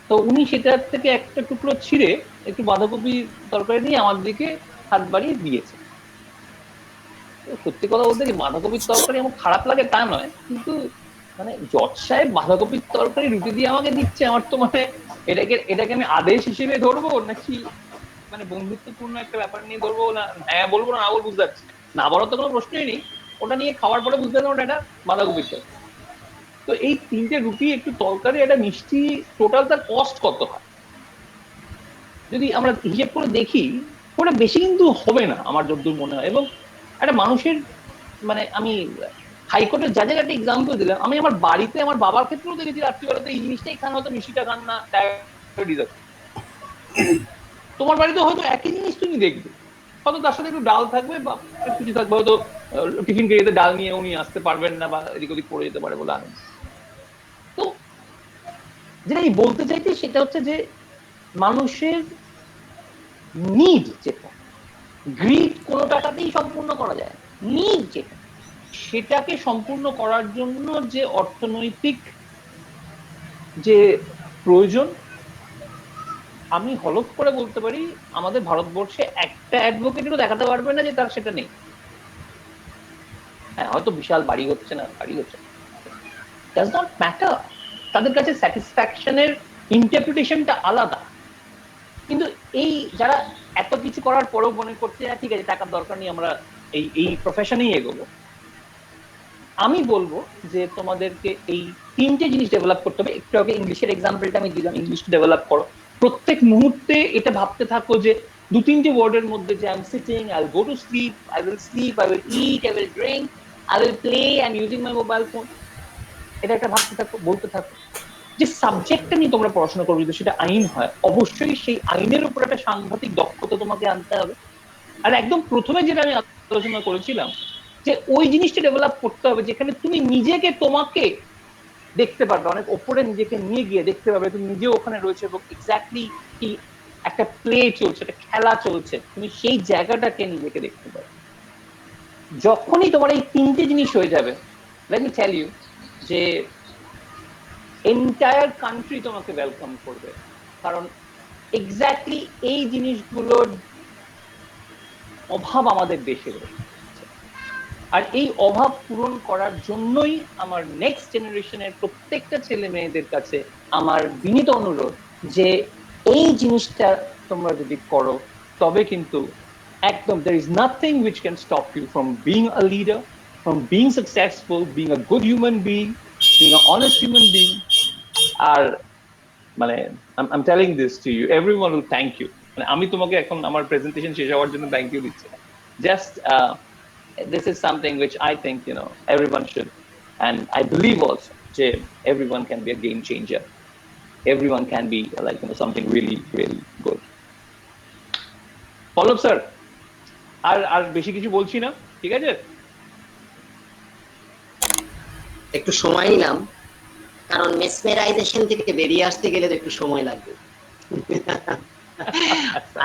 [SPEAKER 7] তো উনি সেটার থেকে একটা টুকরো ছিঁড়ে একটু বাঁধাকপি তরকারি নিয়ে আমার দিকে হাত বাড়িয়ে দিয়েছে। সত্যি কথা বলতে কি, বাঁধাকপির তরকারি আমার খারাপ লাগে তা নয়, কিন্তু মানে জজ সাহেব বাঁধাকপির তরকারি রুটি দিয়ে আমাকে দিচ্ছে, আমার তো মানে এটাকে আমি আদেশ হিসেবে ধরবো নাকি মানে বন্ধুত্বপূর্ণ একটা ব্যাপার নিয়ে ধরবো, না হ্যাঁ বলবো না বলবো বুঝতে পারছি না, বলার তো কোনো প্রশ্নই নেই। ওটা নিয়ে খাওয়ার পরে বুঝতে পারবো এটা বাঁধাকপির তরকারি। তো এই 3টে রুটি একটু তরকারি একটা মিষ্টি, টোটাল তার কস্ট কত হয় যদি আমরা হিসেব করে দেখি, ওটা বেশি কিন্তু হবে না আমার যতদূর মনে হয়। এবং একটা মানুষের মানে আমি হাইকোর্টের জাজের একটা এক্সাম্পল দিলাম, আমি আমার বাড়িতে আমার বাবার ক্ষেত্রেও দেখেছি রাত্রিবেলাতে এই জিনিসটাই খান, হয়তো মিষ্টিটা খান না, তোমার বাড়িতে হয়তো একই জিনিস তুমি দেখবে, হয়তো তার সাথে একটু ডাল থাকবে বা কিছু থাকবে, হয়তো টিফিন কেরিয়াতে ডাল নিয়ে উনি আসতে পারবেন না বা এদিক ওদিক পড়ে যেতে পারে বলে আনেন। তো যেটা আমি বলতে চাইছি সেটা হচ্ছে যে মানুষের নিড যেটা, গ্রিড কোনো টাকাতেই সম্পূর্ণ করা যায়, নিড যেটা সেটাকে সম্পূর্ণ করার জন্য যে অর্থনৈতিক যে প্রয়োজন, আমি হলফ করে বলতে পারি আমাদের ভারতবর্ষে একটা অ্যাডভোকেটও দেখাতে পারবে না যে তার সেটা নেই। হ্যাঁ, হয়তো বিশাল বাড়ি হচ্ছে না, ডাজ নট ম্যাটার, তাদের কাছে স্যাটিসফ্যাকশনের ইন্টারপ্রিটেশনটা আলাদা। কিন্তু এই যারা এত কিছু করার পরেও মনে করছে ঠিক আছে টাকার দরকার নেই, আমরা এই প্রফেশনেই এগোবো, আমি বলবো যে তোমাদেরকে এই 3টে জিনিস ডেভেলপ করতে হবে। একটু আগে ইংলিশের এক্সাম্পলটা আমি দিলাম, ইংলিশটা ডেভেলপ করো, প্রত্যেক মুহূর্তে এটা ভাবতে থাকো যে 2-3টে ওয়ার্ডের মধ্যে যে I am sitting, I will go to sleep, I will eat, I will drink, I will play, I am using my mobile phone, এটা একটা ভাবতে থাকো, বলতে থাকো। যে সাবজেক্টটা নিয়ে তোমরা পড়াশোনা করবে, যদি সেটা আইন হয়, অবশ্যই সেই আইনের উপর একটা সাংঘাতিক দক্ষতা তোমাকে আনতে হবে। আর একদম প্রথমে যেটা আমি আলোচনা করেছিলাম যে ওই জিনিসটা ডেভেলপ করতে হবে যেখানে তুমি নিজেকে তোমাকে দেখতে পারবে, অনেক ওপরে নিজেকে নিয়ে গিয়ে দেখতে পাবে তুমি নিজেও ওখানে রয়েছে এবং এক্স্যাক্টলি কি একটা প্লে চলছে, একটা খেলা চলছে, তুমি সেই জায়গাটাকে নিজেকে দেখতে পাবে। যখনই তোমার এই 3টে জিনিস হয়ে যাবে, লেট মি টেল ইউ যে এন্টায়ার কান্ট্রি তোমাকে ওয়েলকাম করবে, কারণ এক্স্যাক্টলি এই জিনিসগুলোর অভাব আমাদের দেশে রয়েছে। আর এই অভাব পূরণ করার জন্যই আমার নেক্সট জেনারেশনের প্রত্যেকটা ছেলে মেয়েদের কাছে আমার বিনীত অনুরোধ যে এই জিনিসটা তোমরা যদি করো তবে কিন্তু একদম there is nothing which can stop you from being a leader, from being successful, being a good human being, being an honest human being. আর মানে I'm telling this to you, everyone will thank you মানে আমি তোমাকে এখন আমার presentation শেষ হওয়ার জন্য thank you দিচ্ছি না, just this is something which I think everyone should, and I believe also যে everyone can be a game changer, everyone can be like something really really good. Pallava sir আর বেশি কিছু বলছি না, ঠিক আছে?
[SPEAKER 5] একটু সময় নিলাম, কারণ মেসমেরাইজেশন থেকে বেরিয়ে আসতে গেলে তো একটু সময় লাগবে।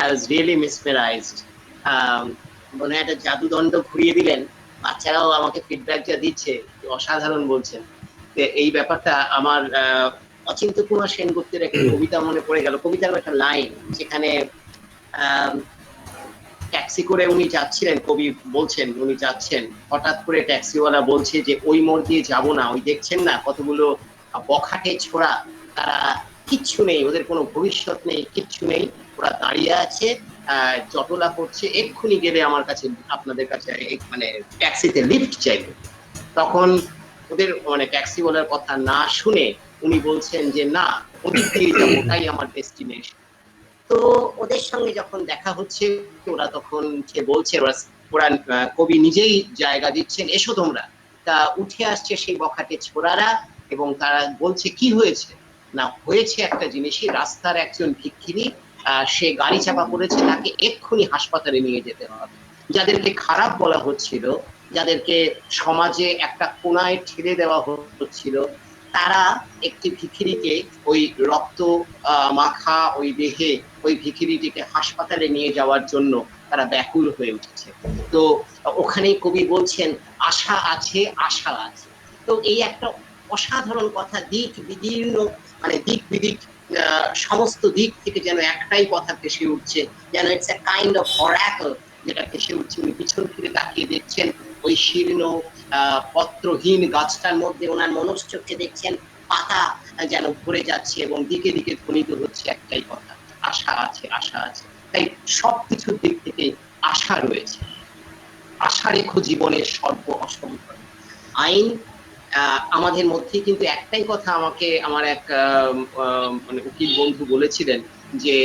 [SPEAKER 5] I was really mesmerized. মনে হয় একটা জাদুদণ্ড ঘুরিয়ে দিলেন। বাচ্চারাও আমাকে ফিডব্যাক যা দিচ্ছে অসাধারণ বলছেন। এই ব্যাপারটা আমার অচিন্ত কুমার সেনগুপ্তের একটা কবিতা মনে পড়ে গেল। কবিতার একটা লাইন, যেখানে ট্যাক্সি করে উনি যাচ্ছিলেন, কবি বলছেন উনি যাচ্ছেন, হঠাৎ করে ট্যাক্সিওয়ালা বলছে যে ওই মোড় দিয়ে যাবো না, ওই দেখছেন না কতগুলো বখাটে ছোড়া, তারা কিচ্ছু নেই, ওদের কোনো ভবিষ্যৎ নেই, কিচ্ছু নেই, ওরা দাঁড়িয়ে আছে, জটলা করছে, এক্ষুনি গেলে আমার কাছে আপনাদের কাছে মানে ট্যাক্সিতে লিফট চাইবে। তখন ওদের মানে ট্যাক্সিওয়ালার কথা না শুনে উনি বলছেন যে না, ওদিক দিয়ে যাবো, ওটাই আমার ডেস্টিনেশন। তো ওদের সঙ্গে যখন দেখা হচ্ছে, ওরা তখন সে বলছে, ওরা কবি নিজেই জায়গা দিচ্ছেন, এসো তোমরা। তা উঠে আসছে সেই বখাটে ছোড়ারা, এবং তারা বলছে কি হয়েছে না, হয়েছে একটা জিনিসই, রাস্তার একজন ভিখিরি, সে গাড়ি চাপা পড়েছে, তাকে এক্ষুনি হাসপাতালে নিয়ে যেতে হবে। যাদেরকে খারাপ বলা হচ্ছিল, যাদেরকে সমাজে একটা কোনায় ঠেলে দেওয়া হচ্ছিল, তারা একটি ভিখিরিকে, ওই রক্ত মাখা ওই দেহে ওই ভিখিরিটিকে হাসপাতালে নিয়ে যাওয়ার জন্য তারা ব্যাকুল হয়ে উঠেছে। তো ওখানেই কবি বলছেন আশা আছে, আশা আছে। তো এই একটা অসাধারণ কথা, দিক বিদীর্ণ মানে দিক বিদিক সমস্ত দিক থেকে যেন একটাই কথা ভেসে উঠছে, যেন it's a kind of oracle যেটা ভেসে উঠছে। উনি পিছন ফিরে তাকিয়ে দেখছেন ওই শীর্ণ পত্রহীন গাছটার মধ্যে, ওনার মনশ্চক্ষে দেখছেন পাতা যেন ভরে যাচ্ছে, এবং দিকে দিকে ধ্বনিত হচ্ছে একটাই কথা, আশা আছে, আশা আছে। তাই সবকিছুর দিক থেকে আশা রয়েছে। আশা রেখো জীবনের সর্ব অসম্ভব। আইন আমাদের মধ্যে কিন্তু একটাই কথা আমাকে আমার এক মানে উকিল বন্ধু বলেছিলেন যে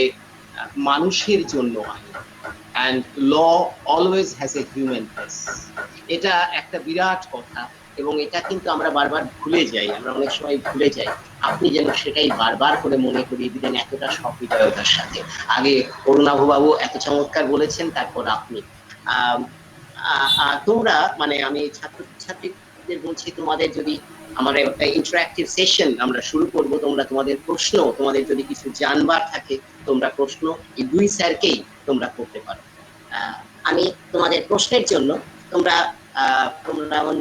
[SPEAKER 5] মানুষের জন্য আইন, and law always has a human face. এটা একটা বিরাট কথা, এবং এটা কিন্তু আমরা বারবার ভুলে যাই, আমরা অনেক সময় ভুলে যাই। আপনি যেন সেটাই বারবার করে মনে করিয়ে দিলেন এতটা সহৃদয়তার সাথে। আগে অরুণাভবাবু এত চমৎকার বলেছেন, তারপর আপনি। তোমরা মানে আমি ছাত্রছাত্রীদের বলছি, তোমাদের যদি আমার একটা ইন্টারঅ্যাক্টিভ সেশন আমরা শুরু করব, তোমরা তোমাদের প্রশ্ন, তোমাদের যদি কিছু জানবার থাকে, তোমরা প্রশ্ন এই দুই স্যারকেই তোমরা করতে পারো। আমি তোমাদের প্রশ্নের জন্য তোমরা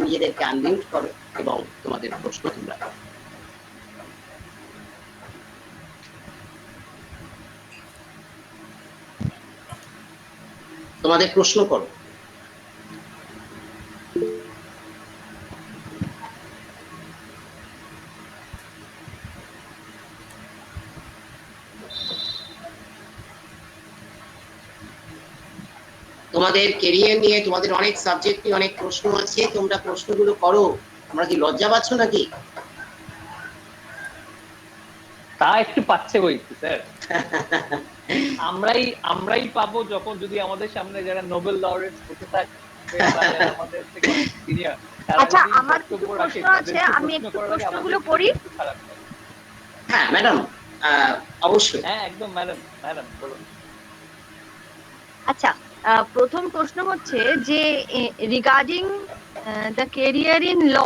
[SPEAKER 5] নিজেদেরকে আনমিউট করো এবং তোমাদের প্রশ্ন তোমরা করো। তোমাদের প্রশ্ন করো। তোমাদের কেরিয়ার নিয়ে, তোমাদের অনেক সাবজেক্ট নিয়ে অনেক প্রশ্ন আছে, তোমরা প্রশ্নগুলো করো। তোমরা কি লজ্জা পাচ্ছ নাকি?
[SPEAKER 7] তা একটু পাচ্ছে বই স্যার। আমরাই পাবো যখন যদি আমাদের সামনে যারা নোবেল লরেট বসে থাকে, আমাদের থেকে সিনিয়র।
[SPEAKER 4] আচ্ছা, আমার কিছু প্রশ্ন আছে, আমি একটু প্রশ্নগুলো করি।
[SPEAKER 5] হ্যাঁ ম্যাডাম, অবশ্যই।
[SPEAKER 7] হ্যাঁ একদম ম্যাডাম বলুন।
[SPEAKER 4] আচ্ছা, প্রথম প্রশ্ন হচ্ছে যে regarding the career in law,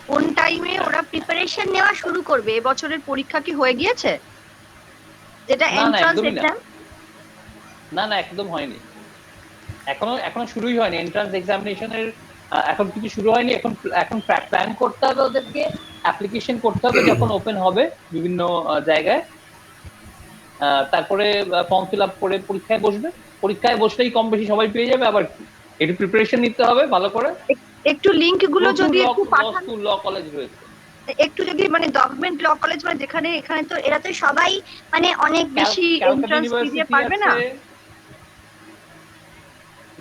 [SPEAKER 4] কোন টাইমে ওরা প্রিপারেশন নেওয়া শুরু করবে? এবছরের পরীক্ষা কি হয়ে গিয়েছে, যেটা এন্ট্রান্স এক্সাম?
[SPEAKER 7] না একদম হয়নি, এখনো শুরুই হয়নি এন্ট্রান্স এক্সামিনেশনের, এখন কিছু শুরু হয়নি। এখন প্ল্যান করতে হবে, ওদেরকে অ্যাপ্লিকেশন করতে হবে যখন ওপেন হবে বিভিন্ন জায়গায়, তারপরে ফর্ম ফিল আপ করে পরীক্ষায় বসলেই কম বেশি সবাই পেয়ে যাবে। আবার একটু প্রিপারেশন নিতে হবে ভালো করে।
[SPEAKER 4] একটু লিংক গুলো যদি একটু পাঠান।
[SPEAKER 7] ল কলেজ রয়েছে,
[SPEAKER 4] একটু যদি মানে গভর্নমেন্ট ল কলেজ, মানে যেখানে এখানে তো এরা তো সবাই মানে অনেক বেশি এন্ট্রান্স দিয়ে পারবে না।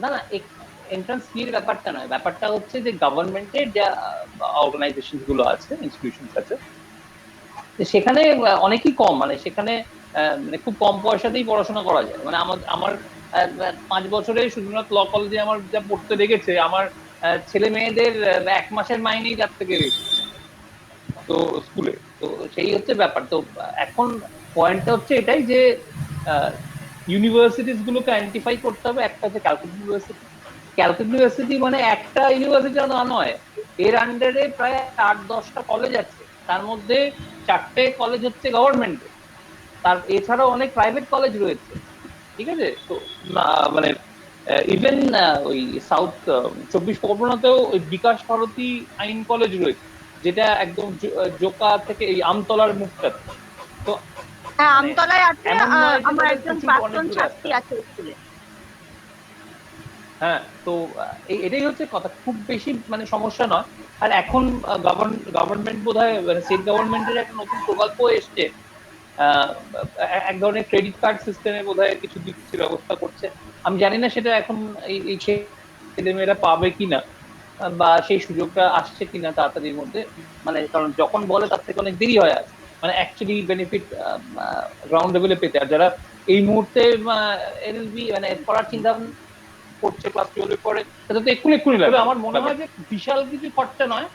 [SPEAKER 7] না এন্ট্রান্স ফির ব্যাপারটা নয়, ব্যাপারটা হচ্ছে যে গভর্নমেন্টের যা অর্গানাইজেশন গুলো আছে, ইনস্টিটিউশন আছে, সেখানে অনেকই কম, মানে সেখানে মানে খুব কম পয়সাতেই পড়াশোনা করা যায়। মানে আমার 5 বছরে শুধুমাত্র ল কলেজে আমার যা পড়তে লেগেছে, আমার ছেলে মেয়েদের 1 মাসের মাইনেই তার থেকে বেশি তো স্কুলে। তো সেই হচ্ছে ব্যাপার। তো এখন পয়েন্টটা হচ্ছে এটাই যে ইউনিভার্সিটিস গুলোকে আইডেন্টিফাই করতে হবে। একটা হচ্ছে ক্যালকাটা ইউনিভার্সিটি। ক্যালকাটা ইউনিভার্সিটি মানে একটা ইউনিভার্সিটি নয়, এর আন্ডারে প্রায় 8-10টা কলেজ আছে। তার মধ্যে 4টে কলেজ হচ্ছে গভর্নমেন্ট, তার এছাড়াও অনেক প্রাইভেট কলেজ রয়েছে, ঠিক আছে? তো মানে ইভেন ওই সাউথ 24 পরগনাতেও ওই বিকাশ ভারতী আইন কলেজ রয়েছে, যেটা একদম জোকা থেকে এই আমতলার মুখটাতে। তো
[SPEAKER 4] হ্যাঁ,
[SPEAKER 7] মানে
[SPEAKER 4] আমতলায় আছে।
[SPEAKER 7] এমন নয় যে
[SPEAKER 4] আমার
[SPEAKER 7] তাদের
[SPEAKER 4] একজন
[SPEAKER 7] কিছু
[SPEAKER 4] প্রাক্তন
[SPEAKER 7] অনেক দূরে
[SPEAKER 4] ছাত্রী
[SPEAKER 7] আসতে
[SPEAKER 4] আছে স্কুলে।
[SPEAKER 7] হ্যাঁ, তো এটাই হচ্ছে কথা, খুব বেশি মানে সমস্যা নয়। আর এখন গভর্নমেন্ট বোধহয় মানে স্টেট গভর্নমেন্টের একটা নতুন প্রকল্প এসছে, এক ধরনের ক্রেডিট কার্ড সিস্টেমে বোধহয় কিছু দিচ্ছে, ব্যবস্থা করছে। আমি জানি না সেটা এখন এই ছেলেমেয়েরা পাবে কিনা, বা সেই সুযোগটা আসছে কিনা তাড়াতাড়ির মধ্যে। মানে কারণ যখন বলে তার থেকে অনেক দেরি হয়ে আছে, মানে অ্যাকচুয়ালি বেনিফিট গ্রাউন্ড লেভেলে পেতে। আর যারা এই মুহূর্তে এলএলবি মানে পড়ার চিন্তা করছে ক্লাস 12 পরে, সেটা তো এক্ষুনি লাগবে। আমার মনে হয় যে বিশাল কিছু খরচা নয়,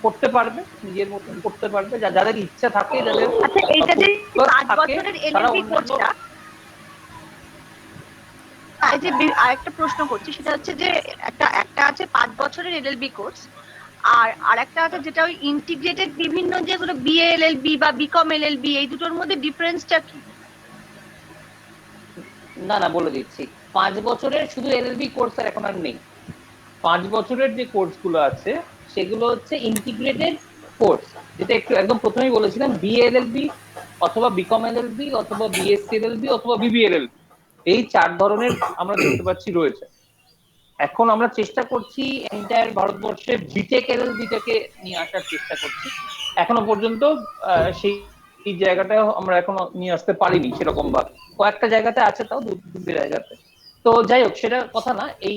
[SPEAKER 7] করতে পারবে, নিজের মতন করতে পারবে, যাদের ইচ্ছা থাকে, যাদের
[SPEAKER 4] আচ্ছা, এইটা যে 5
[SPEAKER 7] থাকে,
[SPEAKER 4] বছরের
[SPEAKER 7] তারা
[SPEAKER 4] এলএলবি
[SPEAKER 7] অন্যান্য
[SPEAKER 4] কোর্সটা, এই যে আরেকটা প্রশ্ন করছি, সেটা হচ্ছে যে একটা আছে 5 বছরের এলএলবি কোর্স, আর আরেকটা আছে যেটা ওই ইন্টিগ্রেটেড বিভিন্ন যেগুলো বিএ এলএলবি বা বিকম এলএলবি, এই দুটোর মধ্যে ডিফারেন্সটা কি?
[SPEAKER 7] না বলে দিচ্ছি। 5 বছরের শুধু এলএলবি কোর্স আর এখন আর নেই। 5 বছরের যে কোর্স গুলো আছে সেগুলো হচ্ছে ইন্টিগ্রেটেড কোর্স, যেটা একটু একদম প্রথমেই বলেছিলাম, বিএলএলবি অথবা বিকম এলএলবি অথবা বিএসসি এলএলবি অথবা বিবিএলএলবি, এই 4 ধরনের আমরা দেখতে পাচ্ছি রয়েছে। এখন আমরা চেষ্টা করছি এন্টায়ার ভারতবর্ষে বিটেক এলএলবিটাকে নিয়ে আসার চেষ্টা করছি। এখনো পর্যন্ত সেই জায়গাটা আমরা এখনো নিয়ে আসতে পারিনি সেরকম ভাবে। কয়েকটা জায়গাতে আছে, তাও দুটো জায়গাতে। তো যাই হোক, সেটা কথা না। এই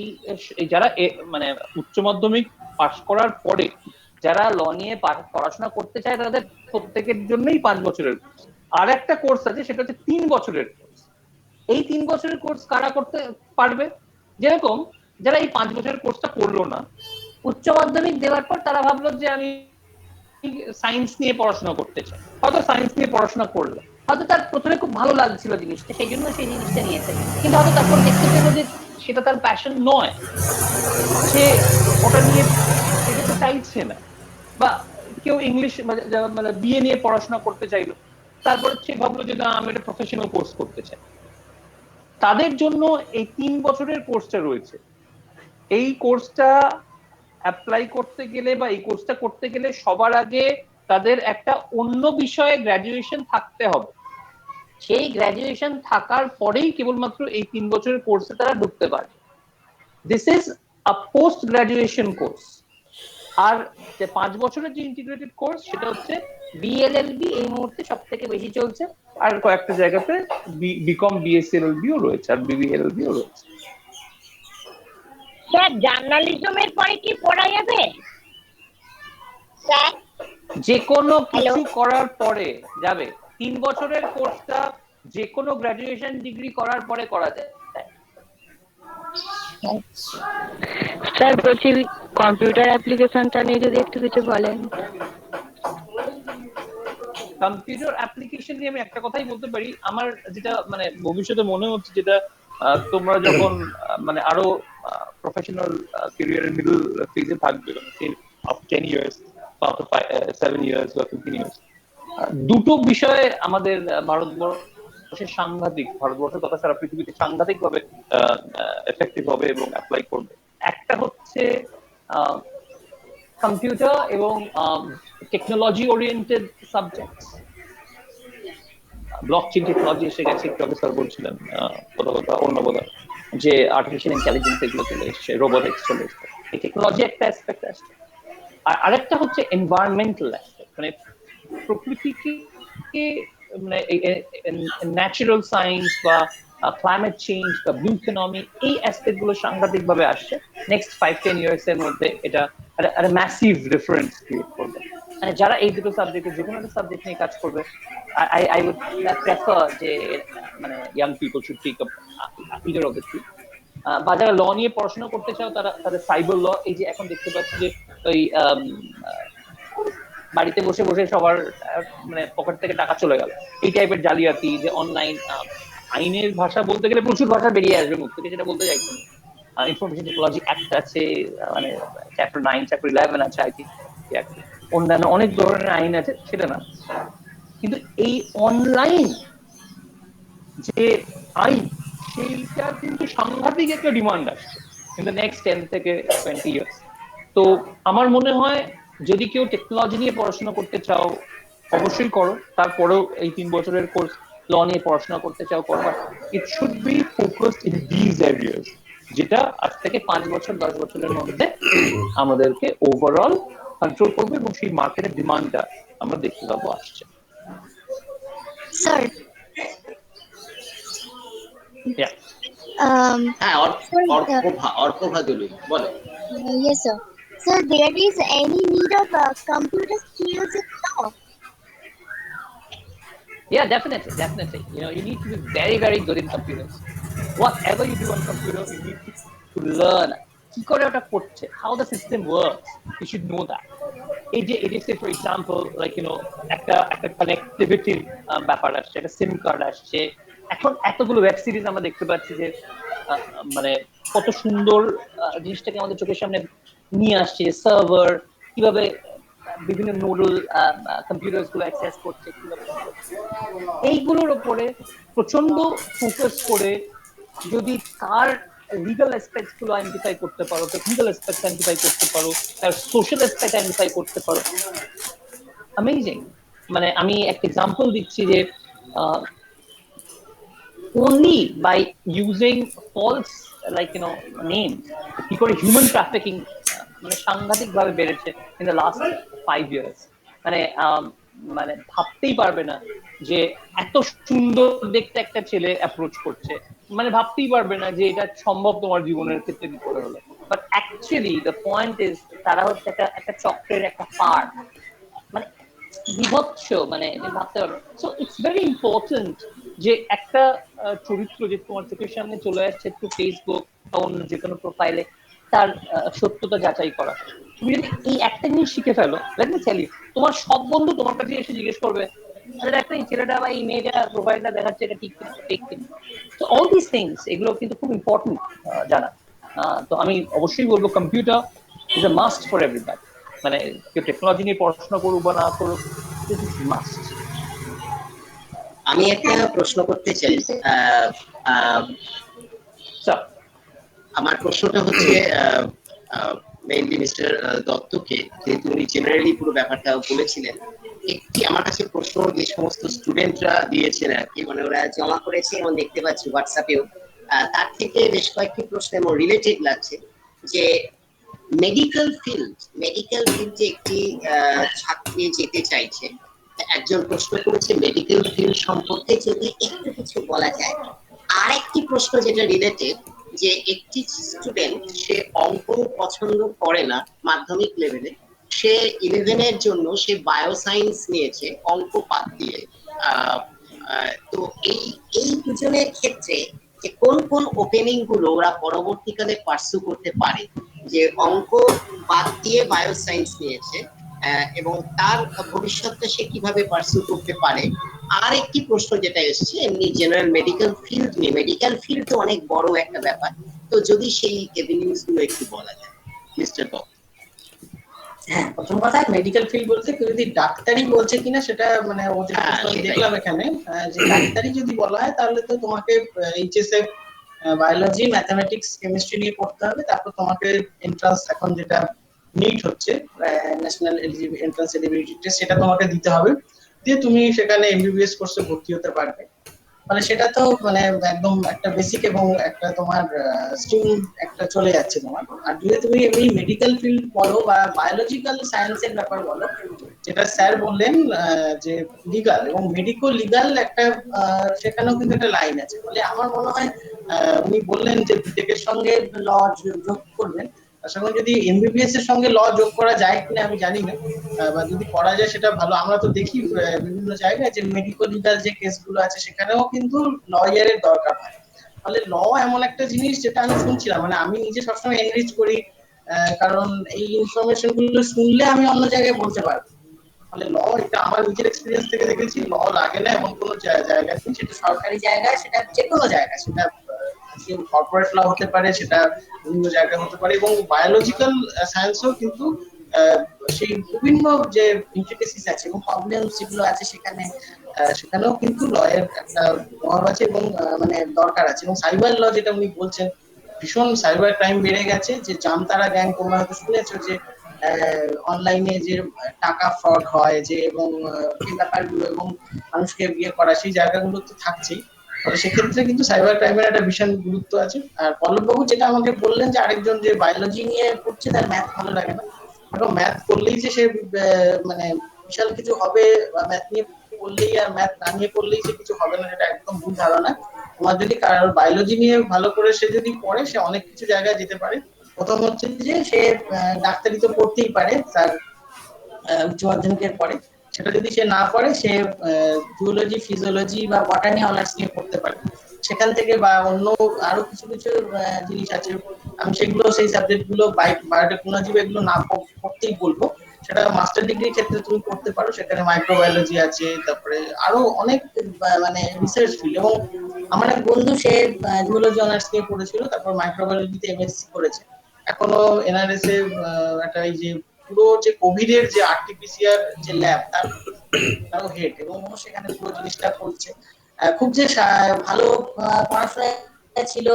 [SPEAKER 7] যারা মানে উচ্চ মাধ্যমিক পাশ করার পরে যারা ল নিয়ে পড়াশোনা করতে চায়, তাদের প্রত্যেকের জন্যই 5 বছরের কোর্স। আর একটা কোর্স আছে, সেটা হচ্ছে 3 বছরের কোর্স। এই 3 বছরের কোর্স কারা করতে পারবে? যেরকম যারা এই 5 বছরের কোর্সটা করলো না, উচ্চ মাধ্যমিক দেওয়ার পর তারা ভাবলো যে আমি সায়েন্স নিয়ে পড়াশোনা করতে চাই, হয়তো সায়েন্স নিয়ে পড়াশোনা করলো, হয়তো তার প্রথমে খুব ভালো লাগছিল জিনিসটা, সেই জন্য সেই জিনিসটা নিয়েছে, কিন্তু হয়তো তারপর দেখতে পেলো যে সেটা তার প্যাশন নয়, সে ওটা নিয়ে এগোতে চাইছে না। বা কেউ ইংলিশ মানে বিএ নিয়ে পড়াশোনা করতে চাইলো, তারপরে সে ভাবলো যে না, আমি একটা প্রফেশনাল কোর্স করতে চাই। তাদের জন্য এই 3 বছরের কোর্সটা রয়েছে। এই কোর্সটা অ্যাপ্লাই করতে গেলে বা এই কোর্সটা করতে গেলে সবার আগে তাদের একটা অন্য বিষয়ে গ্রাজুয়েশন থাকতে হবে। সেই গ্রাজুয়েশন থাকার পরেই কেবলমাত্র এই 3 বছরের কোর্সে তারা ঢুকতে পারে। This is a post graduation course. আর যে 5 বছরের যে ইন্টিগ্রেটেড কোর্স, সেটা হচ্ছে বিএলএলবি এই মুহূর্তে সব থেকে বেশি চলছে, আর কয়েকটা জায়গাতে বিকম বিএসসি এলএলবিও রয়েছে, আর বিবিএলএলবিও রয়েছে।
[SPEAKER 6] স্যার, জার্নালিজমের পরে কি পড়া যাবে স্যার?
[SPEAKER 7] যে কোনো কিছু করার পরে যাবে। 3 বছরের কোর্সটা যে কোনো গ্রাজুয়েশন ডিগ্রি করার পরে করা যায়।
[SPEAKER 6] স্যার বলছি, কম্পিউটার অ্যাপ্লিকেশনটা নিয়ে যদি একটু কিছু বলেন।
[SPEAKER 7] কম্পিউটার অ্যাপ্লিকেশন নিয়ে আমি একটা কথাই বলতে পারি, আমার যেটা মানে ভবিষ্যতে মনে হচ্ছে, যেটা তোমরা যখন মানে আরো প্রফেশনাল ক্যারিয়ারের মিডল ফেজে থাকবে, 10 ইয়ার্স বা 7 ইয়ার্স বা 15 ইয়ার্স, দুটো বিষয়ে আমাদের ভারতবর্ষের সাংঘাতিক, ভারতবর্ষের কথা সারা পৃথিবীতে সাংঘাতিক ভাবে এফেক্টিভ হবে এবং অ্যাপ্লাই করবে। একটা হচ্ছে কম্পিউটার এবং technology oriented subject. Blockchain technology এসে গেছে, প্রফেসর বলছিলেন অন্যবোধ, যে আর্টিফিশিয়াল ইন্টেলিজেন্স এগুলো চলে এসছে, রোবোটিক্স চলে এসছে। এই টেকনোলজি একটা অ্যাসপেক্ট আসছে। আর আরেকটা হচ্ছে এনভায়রনমেন্টাল অ্যাসপেক্ট, মানে প্রকৃতিকে মানে ন্যাচারাল সায়েন্স বা ক্লাইমেট চেঞ্জ বা ব্লু ইকোনমি, এই অ্যাসপেক্ট গুলো সাংঘাতিক ভাবে আসছে। নেক্সট 5-10 ইয়ার্স এর মধ্যে এটা একটা ম্যাসিভ ডিফারেন্স ক্রিয়েট করবে। মানে যারা এই দুটো সাবজেক্টে যে কোনো একটা সাবজেক্ট নিয়ে কাজ করবে, I would prefer যে মানে young people should take up either of the two. বা যারা ল নিয়ে পড়াশোনা করতে চাও তারা তাদের সাইবার ল, এই যে এখন দেখতে পাচ্ছি যে ওই বাড়িতে বসে বসে সবার মানে পকেট থেকে টাকা চলে গেল, এই টাইপের জালিয়াতি, যে অনলাইন আইনের ভাষা বলতে গেলে প্রচুর ভাষা বেরিয়ে আসবে মুখ থেকে, সেটা বলতে চাইছি। ইনফরমেশন টেকনোলজি অ্যাক্ট আছে, মানে চ্যাপ্টার 9 চ্যাপ্টার 11 আছে, আই থিঙ্ক অন্যান্য অনেক ধরনের আইন আছে, সেটা না। কিন্তু এই অনলাইন যে আইন, সেইটার কিন্তু সাংঘাতিক একটা ডিমান্ড আসছে ইন দ্য নেক্সট 10 থেকে 20 ইয়ার্স। তো আমার মনে হয় যদি কেউ টেকনোলজি নিয়ে পড়াশোনা করতে চাও অবশ্যই করো, তারপরেও এই 3 বছরের কোর্স ল নিয়ে পড়াশোনা করতে চাও করো, it should be focused in this areas, যেটা আজ থেকে 5 বছর 10 বছরের মধ্যে আমাদেরকে ওভারঅল কন্ট্রোল করবে এবং সেই মার্কেটের ডিমান্ডটা আমরা দেখতে পাবো আসছে।
[SPEAKER 2] স্যার
[SPEAKER 5] হ্যাঁ, অর্কভা দলুই বলো।
[SPEAKER 2] yes sir. So there is any need of computer skills in law?
[SPEAKER 7] Yeah, definitely. You need to be very, very good in computers. Whatever you do on computer, you need to learn কি করে ওটা করছে, how the system works. You should know that. It is for example, like একটা connectivity ব্যাপার আসছে, একটা সিম card আসছে। এখন এতগুলো ওয়েব সিরিজ আমরা দেখতে পাচ্ছি যে মানে কত সুন্দর জিনিসটাকে আমাদের চোখের সামনে নিয়ে আসছে, সার্ভার কিভাবে বিভিন্ন নোডাল কম্পিউটার গুলো অ্যাক্সেস করছে, এইগুলোর উপরে প্রচন্ড ফোকাস করে যদি তার লিগাল অ্যাসপেক্টস গুলো আইডেন্টিফাই করতে পারো, টেকনিক্যাল অ্যাসপেক্টস আইডেন্টিফাই করতে পারো, তার সোশ্যাল অ্যাসপেক্ট আইডেন্টিফাই করতে পারো, অ্যামেজিং। মানে আমি একটা এক্সাম্পল দিচ্ছি যে only by using false names কি করে হিউম্যান ট্রাফিকিং মানে সাংঘাতিক ভাবে বেড়েছে ইন দ্য লাস্ট 5 ইয়ার্স। মানে ভাবতেই পারবে না যে এত সুন্দর দেখতে একটা ছেলে অ্যাপ্রোচ করছে, মানে ভাবতেই পারবে না যে এটা সম্ভব তোমার জীবনের ক্ষেত্রে কি করে হলো। But actually the point is তারা হচ্ছে একটা চক্রের একটা পার্ট, মানে বিভৎস, মানে ভাবতে পারবে। সো ইটস ভেরি ইম্পর্টেন্ট যে একটা চরিত্র যে তোমার চোখের সামনে চলে আসছে একটু ফেসবুক বা অন্য যে কোনো প্রোফাইলে, তার সত্যতা যাচাই করা। তুমি যদি এই একটা জিনিস শিখে ফেলো, লেট মি টেল ইউ, তোমার সব বন্ধু তোমার কাছে এসে জিজ্ঞেস করবে একটা এই ছেলেটা বা এই মেয়েটা প্রোফাইলটা দেখাচ্ছে এটা ঠিক কিনা, ঠিক কিনা। তো অল দিস থিংস এগুলো কিন্তু খুব ইম্পর্টেন্ট জানা। তো আমি অবশ্যই বলবো computer is a must for everybody. মানে কেউ টেকনোলজি নিয়ে পড়াশোনা করুক বা না করুক, দিস ইজ মাস্ট।
[SPEAKER 5] আমি একটা প্রশ্ন করতে চাই। আমার প্রশ্নটা হচ্ছে মেইনলি মিস্টার দত্তকে, যেহেতু উনি জেনারেলি পুরো ব্যাপারটা বলেছিলেন। একটি আমার কাছে প্রশ্ন যে সমস্ত স্টুডেন্টরা দিয়েছেন আর কি, মানে ওরা জমা করেছে এবং দেখতে পাচ্ছি হোয়াটসঅ্যাপেও, তার থেকে বেশ কয়েকটি প্রশ্ন এবং রিলেটেড লাগছে যে মেডিকেল ফিল্ডে একটি ছাত্রী যেতে চাইছে। একজন প্রশ্ন করেছে মেডিকেল ফিল্ড সম্পর্কে যদি একটু কিছু বলা যায়। আর একটি প্রশ্ন যেটা রিলেটেড, যে একটি স্টুডেন্ট সে অঙ্ক পছন্দ করে না মাধ্যমিক লেভেলে, সে 11 এর জন্য সে বায়োসায়েন্স নিয়েছে অঙ্ক বাদ দিয়ে। তো এই দুজনের ক্ষেত্রে যে কোন কোন ওপেনিং গুলো ওরা পরবর্তীকালে পার্সু করতে পারে, যে অঙ্ক বাদ দিয়ে বায়োসায়েন্স নিয়েছে এবং তার ভবিষ্যৎটা সে কিভাবে পার্সু করতে পারে। আর একটি প্রশ্ন যেটা এসছে এমনি জেনারেল মেডিকেল ফিল্ড নিয়ে, মেডিকেল ফিল্ড তো অনেক বড় একটা ব্যাপার, তো যদি সেই এভিনিউজ গুলো একটু বলা যায় মিস্টার দত্ত।
[SPEAKER 1] হ্যাঁ, প্রথম কথা মেডিকেল ফিল্ড বলতে কেউ যদি ডাক্তারি বলছে কিনা সেটা মানে দেখলাম এখানে, যে ডাক্তারি যদি বলা হয় তাহলে তো তোমাকে এইচএসএফ বায়োলজি, ম্যাথামেটিক্স, কেমিস্ট্রি নিয়ে পড়তে হবে। তারপর তোমাকে এন্ট্রান্স, এখন যেটা নিট হচ্ছে ন্যাশনাল এন্ট্রান্স এলিজিবিলিটি টেস্ট, সেটা তোমাকে দিতে হবে, দিয়ে তুমি সেখানে এমবিবিএস কোর্সে ভর্তি হতে পারবে। মানে সেটা তো মানে একদম একটা বেসিক এবং একটা তোমার স্ট্রিম একটা চলে যাচ্ছে তোমার। আর যদি তুমি এমনি মেডিকেল ফিল্ড বলো বা বায়োলজিক্যাল সায়েন্সের ব্যাপার বলো, যেটা স্যার বললেন যে লিগাল এবং মেডিকো লিগাল একটা সেখানেও কিন্তু একটা লাইন আছে বলে আমার মনে হয়। উনি বললেন যে বিটেকের সঙ্গে ল যোগ করবেন, তার সঙ্গে যদি এমবিবিএস এর সঙ্গে ল যোগ করা যায় কিনা আমি জানি না, বা যদি করা যায় সেটা ভালো। আমরা তো দেখি বিভিন্ন জায়গায় যে মেডিকেল লিগাল যে কেসগুলো আছে সেখানেও কিন্তু লয়ারের দরকার হয়। ফলে ল এমন একটা জিনিস যেটা আমি শুনছিলাম, মানে আমি নিজে সবসময় এনরিচ করি, কারণ এই ইনফরমেশন গুলো শুনলে আমি অন্য জায়গায় বলতে পারবো। ফলে ল, এটা আমার নিজের এক্সপিরিয়েন্স থেকে দেখেছি, ল লাগে না এমন কোনো জায়গা নেই, সেটা সরকারি জায়গায়, সেটা যে কোনো জায়গায়, সেটা কর্পোরেট ল হতে পারে, সেটা বিভিন্ন জায়গায় হতে পারে। এবং বায়োলজিক্যাল সায়েন্সও কিন্তু সেই বিভিন্ন যে ইন্ট্রিকেসিস আছে এবং প্রবলেমস যেগুলো আছে সেখানেও কিন্তু লয়ের একটা প্রভাব আছে এবং মানে দরকার আছে। এবং সাইবার ল যেটা উনি বলছেন, ভীষণ সাইবার ক্রাইম বেড়ে গেছে, যে জামতারা গ্যাং, তোমরা হয়তো শুনেছো যে অনলাইনে যে টাকা ফ্রড হয়, যে এবং এই ব্যাপারগুলো এবং মানুষকে বিয়ে করা, সেই জায়গাগুলো তো থাকছেই। ফলে সেক্ষেত্রে কিন্তু সাইবার ক্রাইমের একটা ভীষণ গুরুত্ব আছে। আর পল্লববাবু যেটা আমাকে বললেন যে আরেকজন যে বায়োলজি নিয়ে পড়ছে তার ম্যাথ ভালো লাগে না, এখন ম্যাথ করলেই যে সে মানে বিশাল কিছু হবে, বা ম্যাথ নিয়ে পড়লেই আর ম্যাথ না নিয়ে পড়লেই যে কিছু হবে না, সেটা একদম ভুল ধারণা। তোমার যদি কারোর বায়োলজি নিয়ে ভালো করে সে যদি পড়ে, সে অনেক কিছু জায়গায় যেতে পারে। প্রথম হচ্ছে যে সে ডাক্তারি তো পড়তেই পারে তার উচ্চ মাধ্যমিকের পরে, সেটা যদি সে না পড়ে সে জুওলজি, ফিজিওলজি বা বটানি অনার্স নিয়ে পড়তে পারে সেখান থেকে, বা অন্য আরো কিছু কিছু জিনিস আছে, আমি সেগুলো সেই সাবজেক্ট গুলো বায়োটেকনোলজি এগুলো না পড়তেই বলবো। সেটা মাস্টার ডিগ্রির ক্ষেত্রে তুমি পড়তে পারো, সেখানে মাইক্রোবায়োলজি আছে, তারপরে আরো অনেক মানে রিসার্চ ফিল্ড। এবং আমার এক বন্ধু, সে জুওলজি অনার্স নিয়ে পড়েছিল, তারপর মাইক্রোবায়োলজিতে এমএসসি করেছে, এখনো এনআরএস এ একটা এই যে পুরো যে কোভিড এর যে আরটিপিসিআর যে ল্যাব, তারও হেড, এবং ও সেখানে পুরো জিনিসটা করছে। খুব যে ভালো পড়াশোনা ছিল,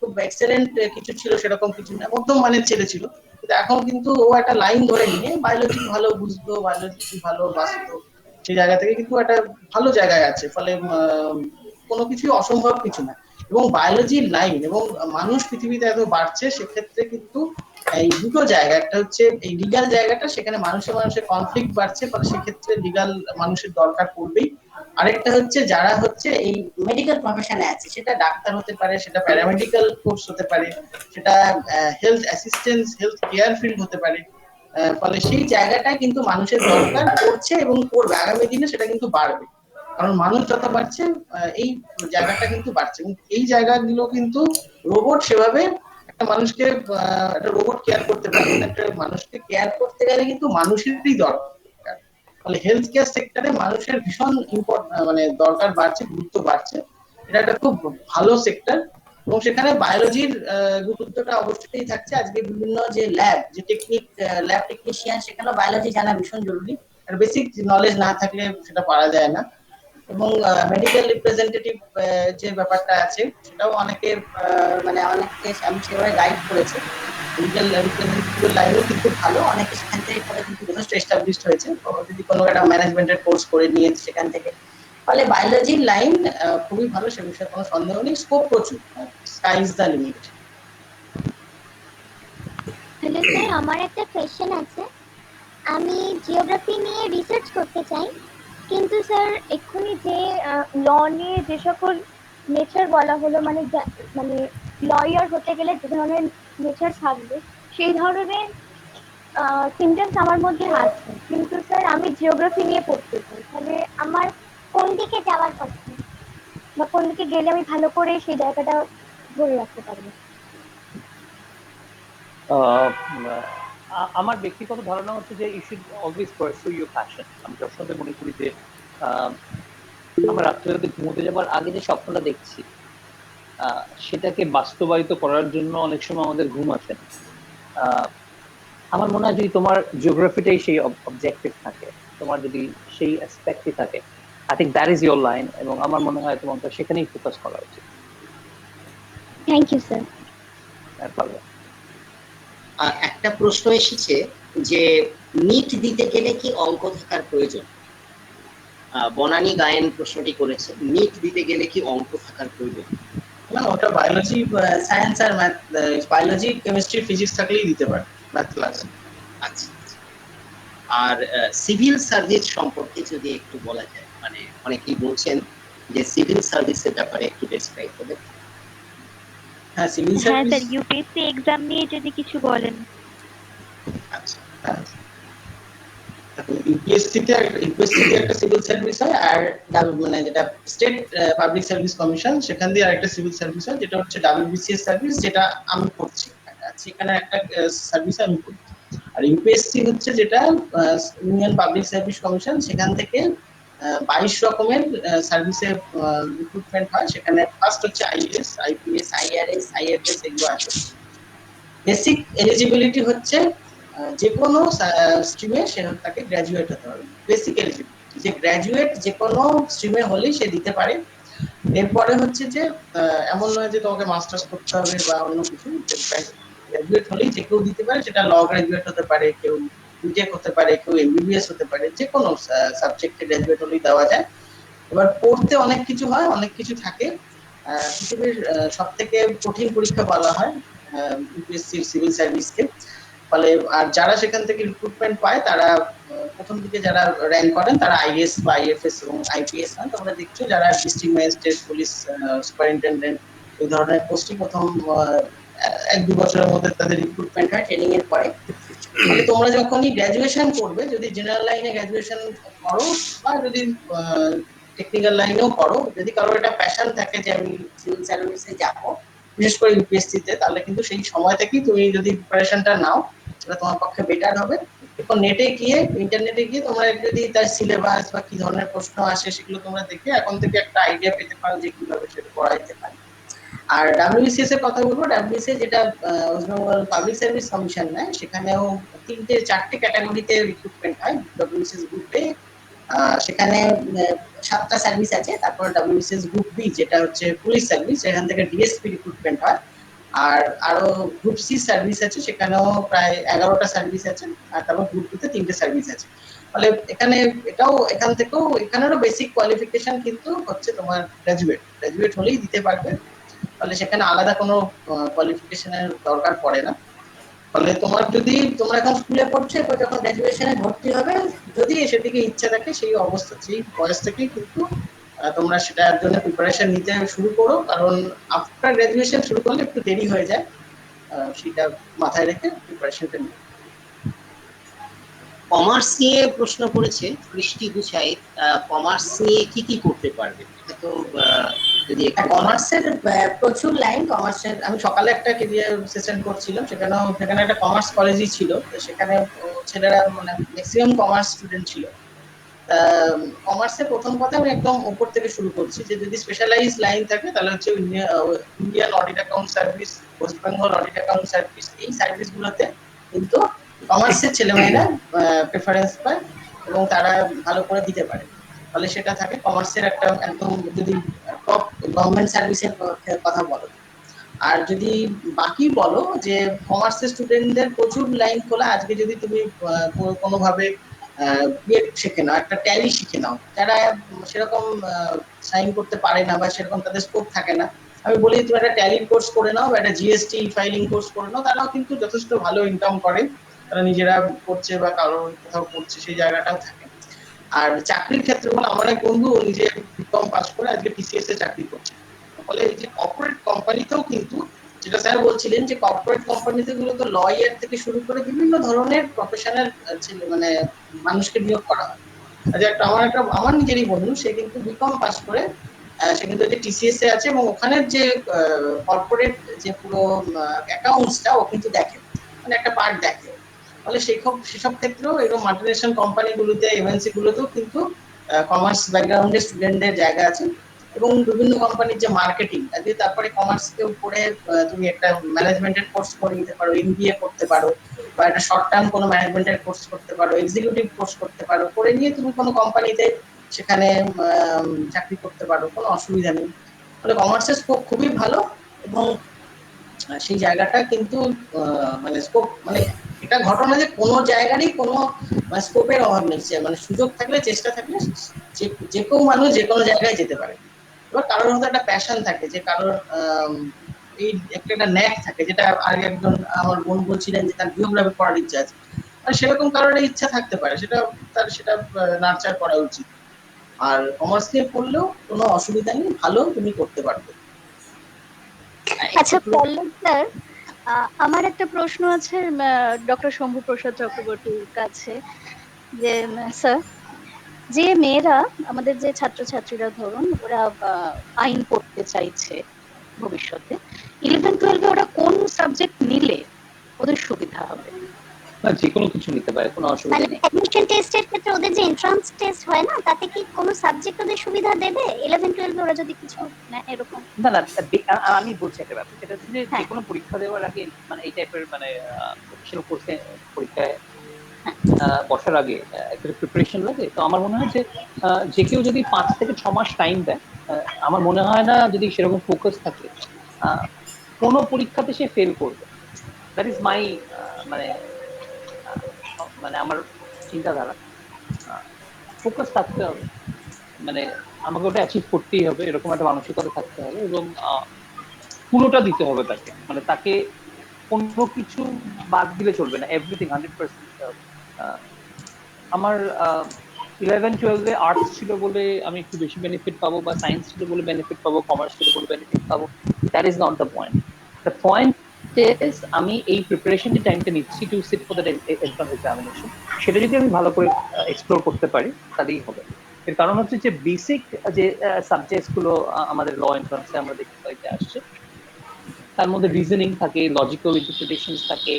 [SPEAKER 1] খুব এক্সেলেন্ট কিছু ছিল সেরকম কিছু না, মধ্যম মানের ছেলে ছিল, কিন্তু এখন কিন্তু ও একটা লাইন ধরে নিয়ে বায়োলজি ভালো বুঝতো, বায়োলজি ভালো বাঁচতো, সেই জায়গা থেকে কিন্তু একটা ভালো জায়গায় আছে। ফলে কোনো কিছুই অসম্ভব কিছু না। এবং বায়োলজির লাইন এবং মানুষ পৃথিবীতে এত বাড়ছে, সেক্ষেত্রে কিন্তু এই দুটো জায়গা, একটা হচ্ছে এই লিগাল জায়গাটা, সেখানে মানুষের মানুষের কনফ্লিক্ট বাড়ছে, ফলে সেক্ষেত্রে লিগাল মানুষের দরকার পড়বেই। আরেকটা হচ্ছে যারা হচ্ছে এই মেডিকেল প্রফেশনে আছে, সেটা ডাক্তার হতে পারে, সেটা প্যারামেডিক্যাল কোর্স হতে পারে, সেটা health assistance, health care field হতে পারে। ফলে সেই জায়গাটা কিন্তু মানুষের দরকার পড়ছে এবং পড়বে, আগামী দিনে সেটা কিন্তু বাড়বে, কারণ মানুষ যত বাড়ছে এই জায়গাটা কিন্তু বাড়ছে। এবং এই জায়গাগুলো কিন্তু রোবট সেভাবে একটা মানুষকে, একটা রোবট কেয়ার করতে পারে না, একটা মানুষকে কেয়ার করতে গেলে কিন্তু মানুষেরই দরকার। ফলে হেলথ কেয়ার সেক্টরে মানুষের ভীষণ মানে দরকার বাড়ছে, গুরুত্ব বাড়ছে। এটা একটা খুব ভালো সেক্টর, এবং সেখানে বায়োলজির গুরুত্বটা অবশ্যই থাকছে। আজকে বিভিন্ন যে ল্যাব, যে ল্যাব টেকনিশিয়ান, সেখানেও বায়োলজি জানা ভীষণ জরুরি, আর বেসিক নলেজ না থাকলে সেটা পারা যায় না। এবং মেডিকেল রিপ্রেজেন্টেটিভ যে ব্যাপারটা আছে, সেটাও অনেকে মানে অনেককে আমি সেভাবে গাইড করেছি। মেডিকেল রিপ্রেজেন্টেটিভ লাইনও কিন্তু ভালো, অনেকে সেখান থেকে করে কিন্তু যথেষ্ট এস্টাবলিশড হয়েছে, যদি কোনো একটা ম্যানেজমেন্টের কোর্স করে নিয়েছে সেখান থেকে। ফলে বায়োলজির লাইন খুবই ভালো, সে বিষয়ে কোনো সন্দেহ নেই, স্কোপ প্রচুর, sky is the limit.
[SPEAKER 8] Hello sir, আমার একটা কোয়েশ্চেন আছে। আমি জিওগ্রাফি নিয়ে রিসার্চ করতে চাই, কিন্তু স্যার এক্ষুনি যে ল নিয়ে যে সকল নেচার বলা হলো, মানে মানে লয়ার হতে গেলে যে ধরনের নেচার থাকবে, সেই ধরনের সিমটমস আমার মধ্যে আছে, কিন্তু স্যার আমি জিওগ্রাফি নিয়ে পড়তে চাই, তাহলে আমার কোন দিকে যাওয়ার কথা, বা কোন দিকে গেলে আমি ভালো করে সেই জায়গাটা ধরে রাখতে পারবো?
[SPEAKER 7] আমার ব্যক্তিগত ধারণা হচ্ছে যে you should always pursue your passion. আমি সবসময় মনে করি যে আমরা রাত্রে ঘুমোতে যাবার আগে যে স্বপ্নটা দেখছি, সেটাকে বাস্তবায়িত করার জন্য অনেক সময় আমাদের ঘুম আসে না। আমার মনে হয় যদি তোমার জিওগ্রাফিটাই সেই অবজেক্টিভ থাকে, তোমার যদি সেই অ্যাসপেক্টই থাকে, I think that is your line, এবং আমার মনে হয় তোমাকে সেখানেই ফোকাস করা উচিত।
[SPEAKER 8] Thank you sir.
[SPEAKER 5] একটা প্রশ্ন এসেছে যে নিট দিতে গেলে কি অঙ্ক থাকার প্রয়োজন? বনানী গায়েন প্রশ্নটি করেছে, নিট দিতে গেলে কি অঙ্ক থাকার প্রয়োজন?
[SPEAKER 1] না, ওটা বায়োলজি, সায়েন্স আর ম্যাথ, বায়োলজি, কেমিস্ট্রি, ফিজিক্স থাকলেই দিতে পারে ম্যাথ ক্লাস।
[SPEAKER 5] আচ্ছা, আর সিভিল সার্ভিস সম্পর্কে যদি একটু বলা যায়, মানে অনেকেই বলছেন যে সিভিল সার্ভিসের ব্যাপারে একটু ডেসক্রাইব করবেন।
[SPEAKER 1] হ্যাঁ সিভিল
[SPEAKER 9] হ্যাঁ
[SPEAKER 1] সার্ভিস।
[SPEAKER 9] স্যার, ইউপিএসসি এক্সাম নিয়ে যদি কিছু বলেন।
[SPEAKER 1] আচ্ছা হ্যাঁ, ইউপিএসসি তে একটা সিভিল সার্ভিস হয়, আর মানে যেটা স্টেট পাবলিক সার্ভিস কমিশন সেখান দিয়ে আরেকটা সিভিল সার্ভিস হয়, যেটা হচ্ছে ডাব্লিউবিসিএস সার্ভিস, যেটা আমি করছি সেখানে একটা সার্ভিস আমি করি। আর ইউপিএসসি হচ্ছে যেটা ইউনিয়ন পাবলিক সার্ভিস কমিশন, সেখান থেকে 22 রকমের সার্ভিসে রিক্রুটমেন্ট হয়। সেখানে ফার্স্ট হচ্ছে আইএএস, আইপিএস, আইআরএস, আইএফএস এগুলো আছে। বেসিক এলিজিবিলিটি হচ্ছে যে কোনো স্ট্রিমে সে তাকে গ্র্যাজুয়েট হতে হবে। বেসিক এলিজিবিলিটি যে গ্র্যাজুয়েট যে কোনো স্ট্রিমে হলেই সে দিতে পারে। এরপরে হচ্ছে যে এমন নয় যে তোমাকে মাস্টার্স করতে হবে বা অন্য কিছু, গ্র্যাজুয়েট হলেই যে কেউ দিতে পারে। সেটা ল গ্র্যাজুয়েট হতে পারে, কেউ বিটেক হতে পারে, কেউ এমবিবিএস হতে পারে, যে কোনো সাবজেক্টে গ্র্যাজুয়েট হলেই দেওয়া যায়। এবার পড়তে অনেক কিছু হয়, অনেক কিছু থাকে। পৃথিবীর সব থেকে কঠিন পরীক্ষা বলা হয় ইউপিএসসি সিভিল সার্ভিসকে। ফলে আর যারা সেখান থেকে রিক্রুটমেন্ট পায় তারা প্রথম দিকে যারা র্যাঙ্ক করেন তারা আইএস বা আইএফএস এবং আইপিএস হয়। তোমরা দেখছো যারা ডিস্ট্রিক্ট ম্যাজিস্ট্রেট, পুলিশ সুপারিনটেন্ডেন্ট এই ধরনের পোস্টে প্রথম 1-2 বছরের মধ্যে তাদের রিক্রুটমেন্ট হয় ট্রেনিং এর পরে। মানে তোমরা যখনই গ্র্যাজুয়েশন করবে, যদি জেনারেল লাইনে গ্র্যাজুয়েশন করো বা যদি টেকনিক্যাল লাইনেও করো, যদি কারোর একটা প্যাশন থাকে যে আমি সিভিল সার্ভিসে যাবো, বিশেষ করে ইউপিএসসি তে, তাহলে কিন্তু সেই সময় থেকেই তুমি যদি প্রিপারেশনটা নাও সেটা তোমার পক্ষে বেটার হবে। এখন নেটে গিয়ে, ইন্টারনেটে গিয়ে তোমরা যদি তার সিলেবাস বা কি ধরনের প্রশ্ন আসে সেগুলো তোমরা দেখে এখন থেকে একটা আইডিয়া পেতে পারো যে কিভাবে সেটা পড়া যেতে পারে। আর ডাব্লিউবিসিএস এর কথা বলবো, ডাব্লিউবিসিএস যেটা West Bengal public service commission নেয়, সেখানেও 3-4টে ক্যাটাগরিতে রিক্রুটমেন্ট হয় ডাব্লিউবিসিএস গ্রুপে। সেখানে 7টা সার্ভিস আছে। তারপর ডাব্লিউবিসিএস গ্রুপ বি যেটা হচ্ছে পুলিশ সার্ভিস, সেখান থেকে ডিএসপি রিক্রুটমেন্ট হয়। আর আরো গ্রুপ সি সার্ভিস আছে, সেখানেও প্রায় 11টা সার্ভিস আছে। আর তারপর গ্রুপ টু তে 3টে সার্ভিস আছে। ফলে এখানে এখান থেকেও এখানেরও বেসিক কোয়ালিফিকেশন কিন্তু হচ্ছে তোমার গ্র্যাজুয়েট হলেই দিতে পারবে। ফলে সেখানে আলাদা কোনো কোয়ালিফিকেশনের দরকার পড়ে না। ফলে তোমরা এখন স্কুলে পড়ছো, এরপর যখন গ্র্যাজুয়েশনে ভর্তি হবে, যদি সেদিকে ইচ্ছা থাকে সেই বয়স থেকেই কিন্তু তোমরা সেটার জন্য প্রিপারেশন নিতে শুরু করো। কারণ আফটার গ্র্যাজুয়েশন শুরু করলে একটু দেরি হয়ে যায়, সেটা মাথায় রেখে প্রিপারেশনটা নিতে।
[SPEAKER 5] কমার্স নিয়ে প্রশ্ন করেছে কৃষ্টি গুছাই, কমার্স নিয়ে কি করতে পারবে? তো যদি
[SPEAKER 1] কমার্সের প্রচুর লাইন। কমার্সের আমি সকালে একটা কেরিয়ার সেশন করছিলাম, সেখানে একটা কমার্স কলেজই ছিল। তো সেখানে ছেলেরা মানে ম্যাক্সিমাম কমার্স স্টুডেন্ট ছিল। কমার্সের প্রথম কথা আমি একদম উপর থেকে শুরু করছি, যে যদি স্পেশালাইজ লাইন থাকে তাহলে হচ্ছে Indian audit account service, West Bengal audit account service, এই সার্ভিসগুলোতে কিন্তু কমার্সের ছেলেমেয়েরা প্রেফারেন্স পায় এবং তারা ভালো করে দিতে পারে। ফলে সেটা থাকে কমার্সের একটা একদম, যদি টপ গভর্নমেন্ট সার্ভিসের কথা বলো। আর যদি বাকি বলো যে কমার্সের স্টুডেন্টদের প্রচুর লাইন খোলা। আজকে যদি তুমি কোনোভাবে বিএড শিখে নাও, একটা ট্যালি শিখে নাও, যারা সেরকম সাইন করতে পারে না বা সেরকম তাদের স্কোপ থাকে না, আমি বলি তুমি একটা ট্যালির কোর্স করে নাও বা একটা জিএসটি ফাইলিং কোর্স করে নাও, তারাও কিন্তু যথেষ্ট ভালো ইনকাম করে। তারা নিজেরা করছে বা কারোর কোথাও করছে, সেই জায়গাটাও থাকে। আর চাকরির ক্ষেত্রে আমার এক বন্ধু নিজে বিকম পাস করে আজকে টিসিএস এ চাকরি করছে। ফলে এই যে কর্পোরেট কোম্পানিতেও কিন্তু, যেটা স্যার বলছিলেন যে কর্পোরেট কোম্পানিতে গুলো তো লয়ার থেকে শুরু করে বিভিন্ন ধরনের প্রফেশনাল মানে মানুষকে নিয়োগ করা হয়। আমার নিজেরই বন্ধু, সে কিন্তু বিকম পাস করে সে কিন্তু টিসিএস এ আছে এবং ওখানে যে কর্পোরেট যে পুরো অ্যাকাউন্টসটা ও কিন্তু দেখে, মানে একটা পার্ট দেখে। ফলে সেসব ক্ষেত্রেও এরকম মাল্টিনেশনাল কোম্পানিগুলোতে, এমএনসি গুলোতেও কিন্তু কমার্স ব্যাকগ্রাউন্ডের স্টুডেন্টদের জায়গা আছে। এবং বিভিন্ন কোম্পানির যে মার্কেটিং, তারপরে কমার্সকে উপরে তুমি একটা ম্যানেজমেন্টের কোর্স করে নিতে পারো, এমবিএ করতে পারো, বা একটা শর্ট টার্ম কোনো ম্যানেজমেন্টের কোর্স করতে পারো, এক্সিকিউটিভ কোর্স করতে পারো, করে নিয়ে তুমি কোনো কোম্পানিতে সেখানে চাকরি করতে পারো, কোনো অসুবিধা নেই। ফলে কমার্সের স্কোপ খুবই ভালো এবং সেই জায়গাটা কিন্তু মানে স্কোপ, মানে এটা ঘটনা যে কোনো জায়গারই কোনো স্কোপের অভাব নেই। মানে সুযোগ থাকলে, চেষ্টা থাকলে যে কেউ মানুষ যে কোনো জায়গায় যেতে পারে। এবার কারোর মধ্যে একটা প্যাশন থাকে, যে কারোর এই একটা ন্যাক থাকে, যেটা আগে একজন আমার বোন বলছিলেন যে তার জিওগ্রাফি পড়ার ইচ্ছা আছে, আর সেরকম কারোর ইচ্ছা থাকতে পারে, সেটা নার্চার করা উচিত। আর কমার্স নিয়ে পড়লেও কোনো অসুবিধা নেই, ভালো তুমি করতে পারবে।
[SPEAKER 8] আচ্ছা পল্লব স্যার,
[SPEAKER 9] আমার একটা প্রশ্ন আছে ডক্টর শম্ভু প্রসাদ চক্রবর্তীর কাছে, যে স্যার, যে মেয়েরা আমাদের যে ছাত্রছাত্রীরা ধরুন ওরা আইন পড়তে চাইছে ভবিষ্যতে, 11-12 ওরা কোন সাবজেক্ট নিলে ওদের সুবিধা হবে?
[SPEAKER 7] না, যে কোনো কিছু নিতে পারে, কোনো অসুবিধা
[SPEAKER 8] মানে
[SPEAKER 7] নেই।
[SPEAKER 8] অ্যাডমিশন টেস্টের ক্ষেত্রে ওদের যে এন্ট্রান্স টেস্ট হয় না, তাতে কি কোনো সাবজেক্ট ওদের সুবিধা দেবে 11-12 ওরা যদি কিছু নেয় এরকম?
[SPEAKER 7] না না, আমি বলছি একটা ব্যাপার, সেটা হচ্ছে যে যে
[SPEAKER 8] হ্যাঁ।
[SPEAKER 7] কোনো পরীক্ষা দেওয়ার আগে, মানে এই টাইপের মানে প্রফেশনাল কোর্সে পরীক্ষায় বসার আগে একটা প্রিপারেশন লাগে। তো আমার মনে হয় যে যে কেউ যদি 5 থেকে 6 মাস টাইম দেয়, আমার মনে হয় না, যদি সেরকম ফোকাস থাকে, কোনো পরীক্ষাতে সে ফেল করবে। দ্যাট ইজ মাই মানে মানে আমার চিন্তাধারা। ফোকাস থাকতে হবে, মানে আমাকে ওটা অ্যাচিভ করতেই হবে, এরকম একটা মানসিকতা থাকতে হবে, এবং পুরোটা দিতে হবে তাকে, মানে তাকে কোনো কিছু বাদ দিলে চলবে না, এভরিথিং 100% দিতে হবে। আমার 11-12 আর্টস ছিল বলে আমি একটু বেশি বেনিফিট পাবো, বা সায়েন্স ছিল বলে বেনিফিট পাবো, কমার্স ছিল বলে বেনিফিট পাবো, that is not the point. The point is আমি এই প্রিপারেশন যে টাইমটা নিচ্ছি to sit for that entrance examination, সেটা যদি আমি ভালো করে এক্সপ্লোর করতে পারি তাহলেই হবে। এর কারণ হচ্ছে যে বেসিক যে সাবজেক্টস গুলো আমাদের ল এন্ট্রান্সে আমরা দেখতে পাইতে আসছে, তার মধ্যে রিজনিং থাকে, লজিক্যাল ইন্টারপ্রিটেশন থাকে,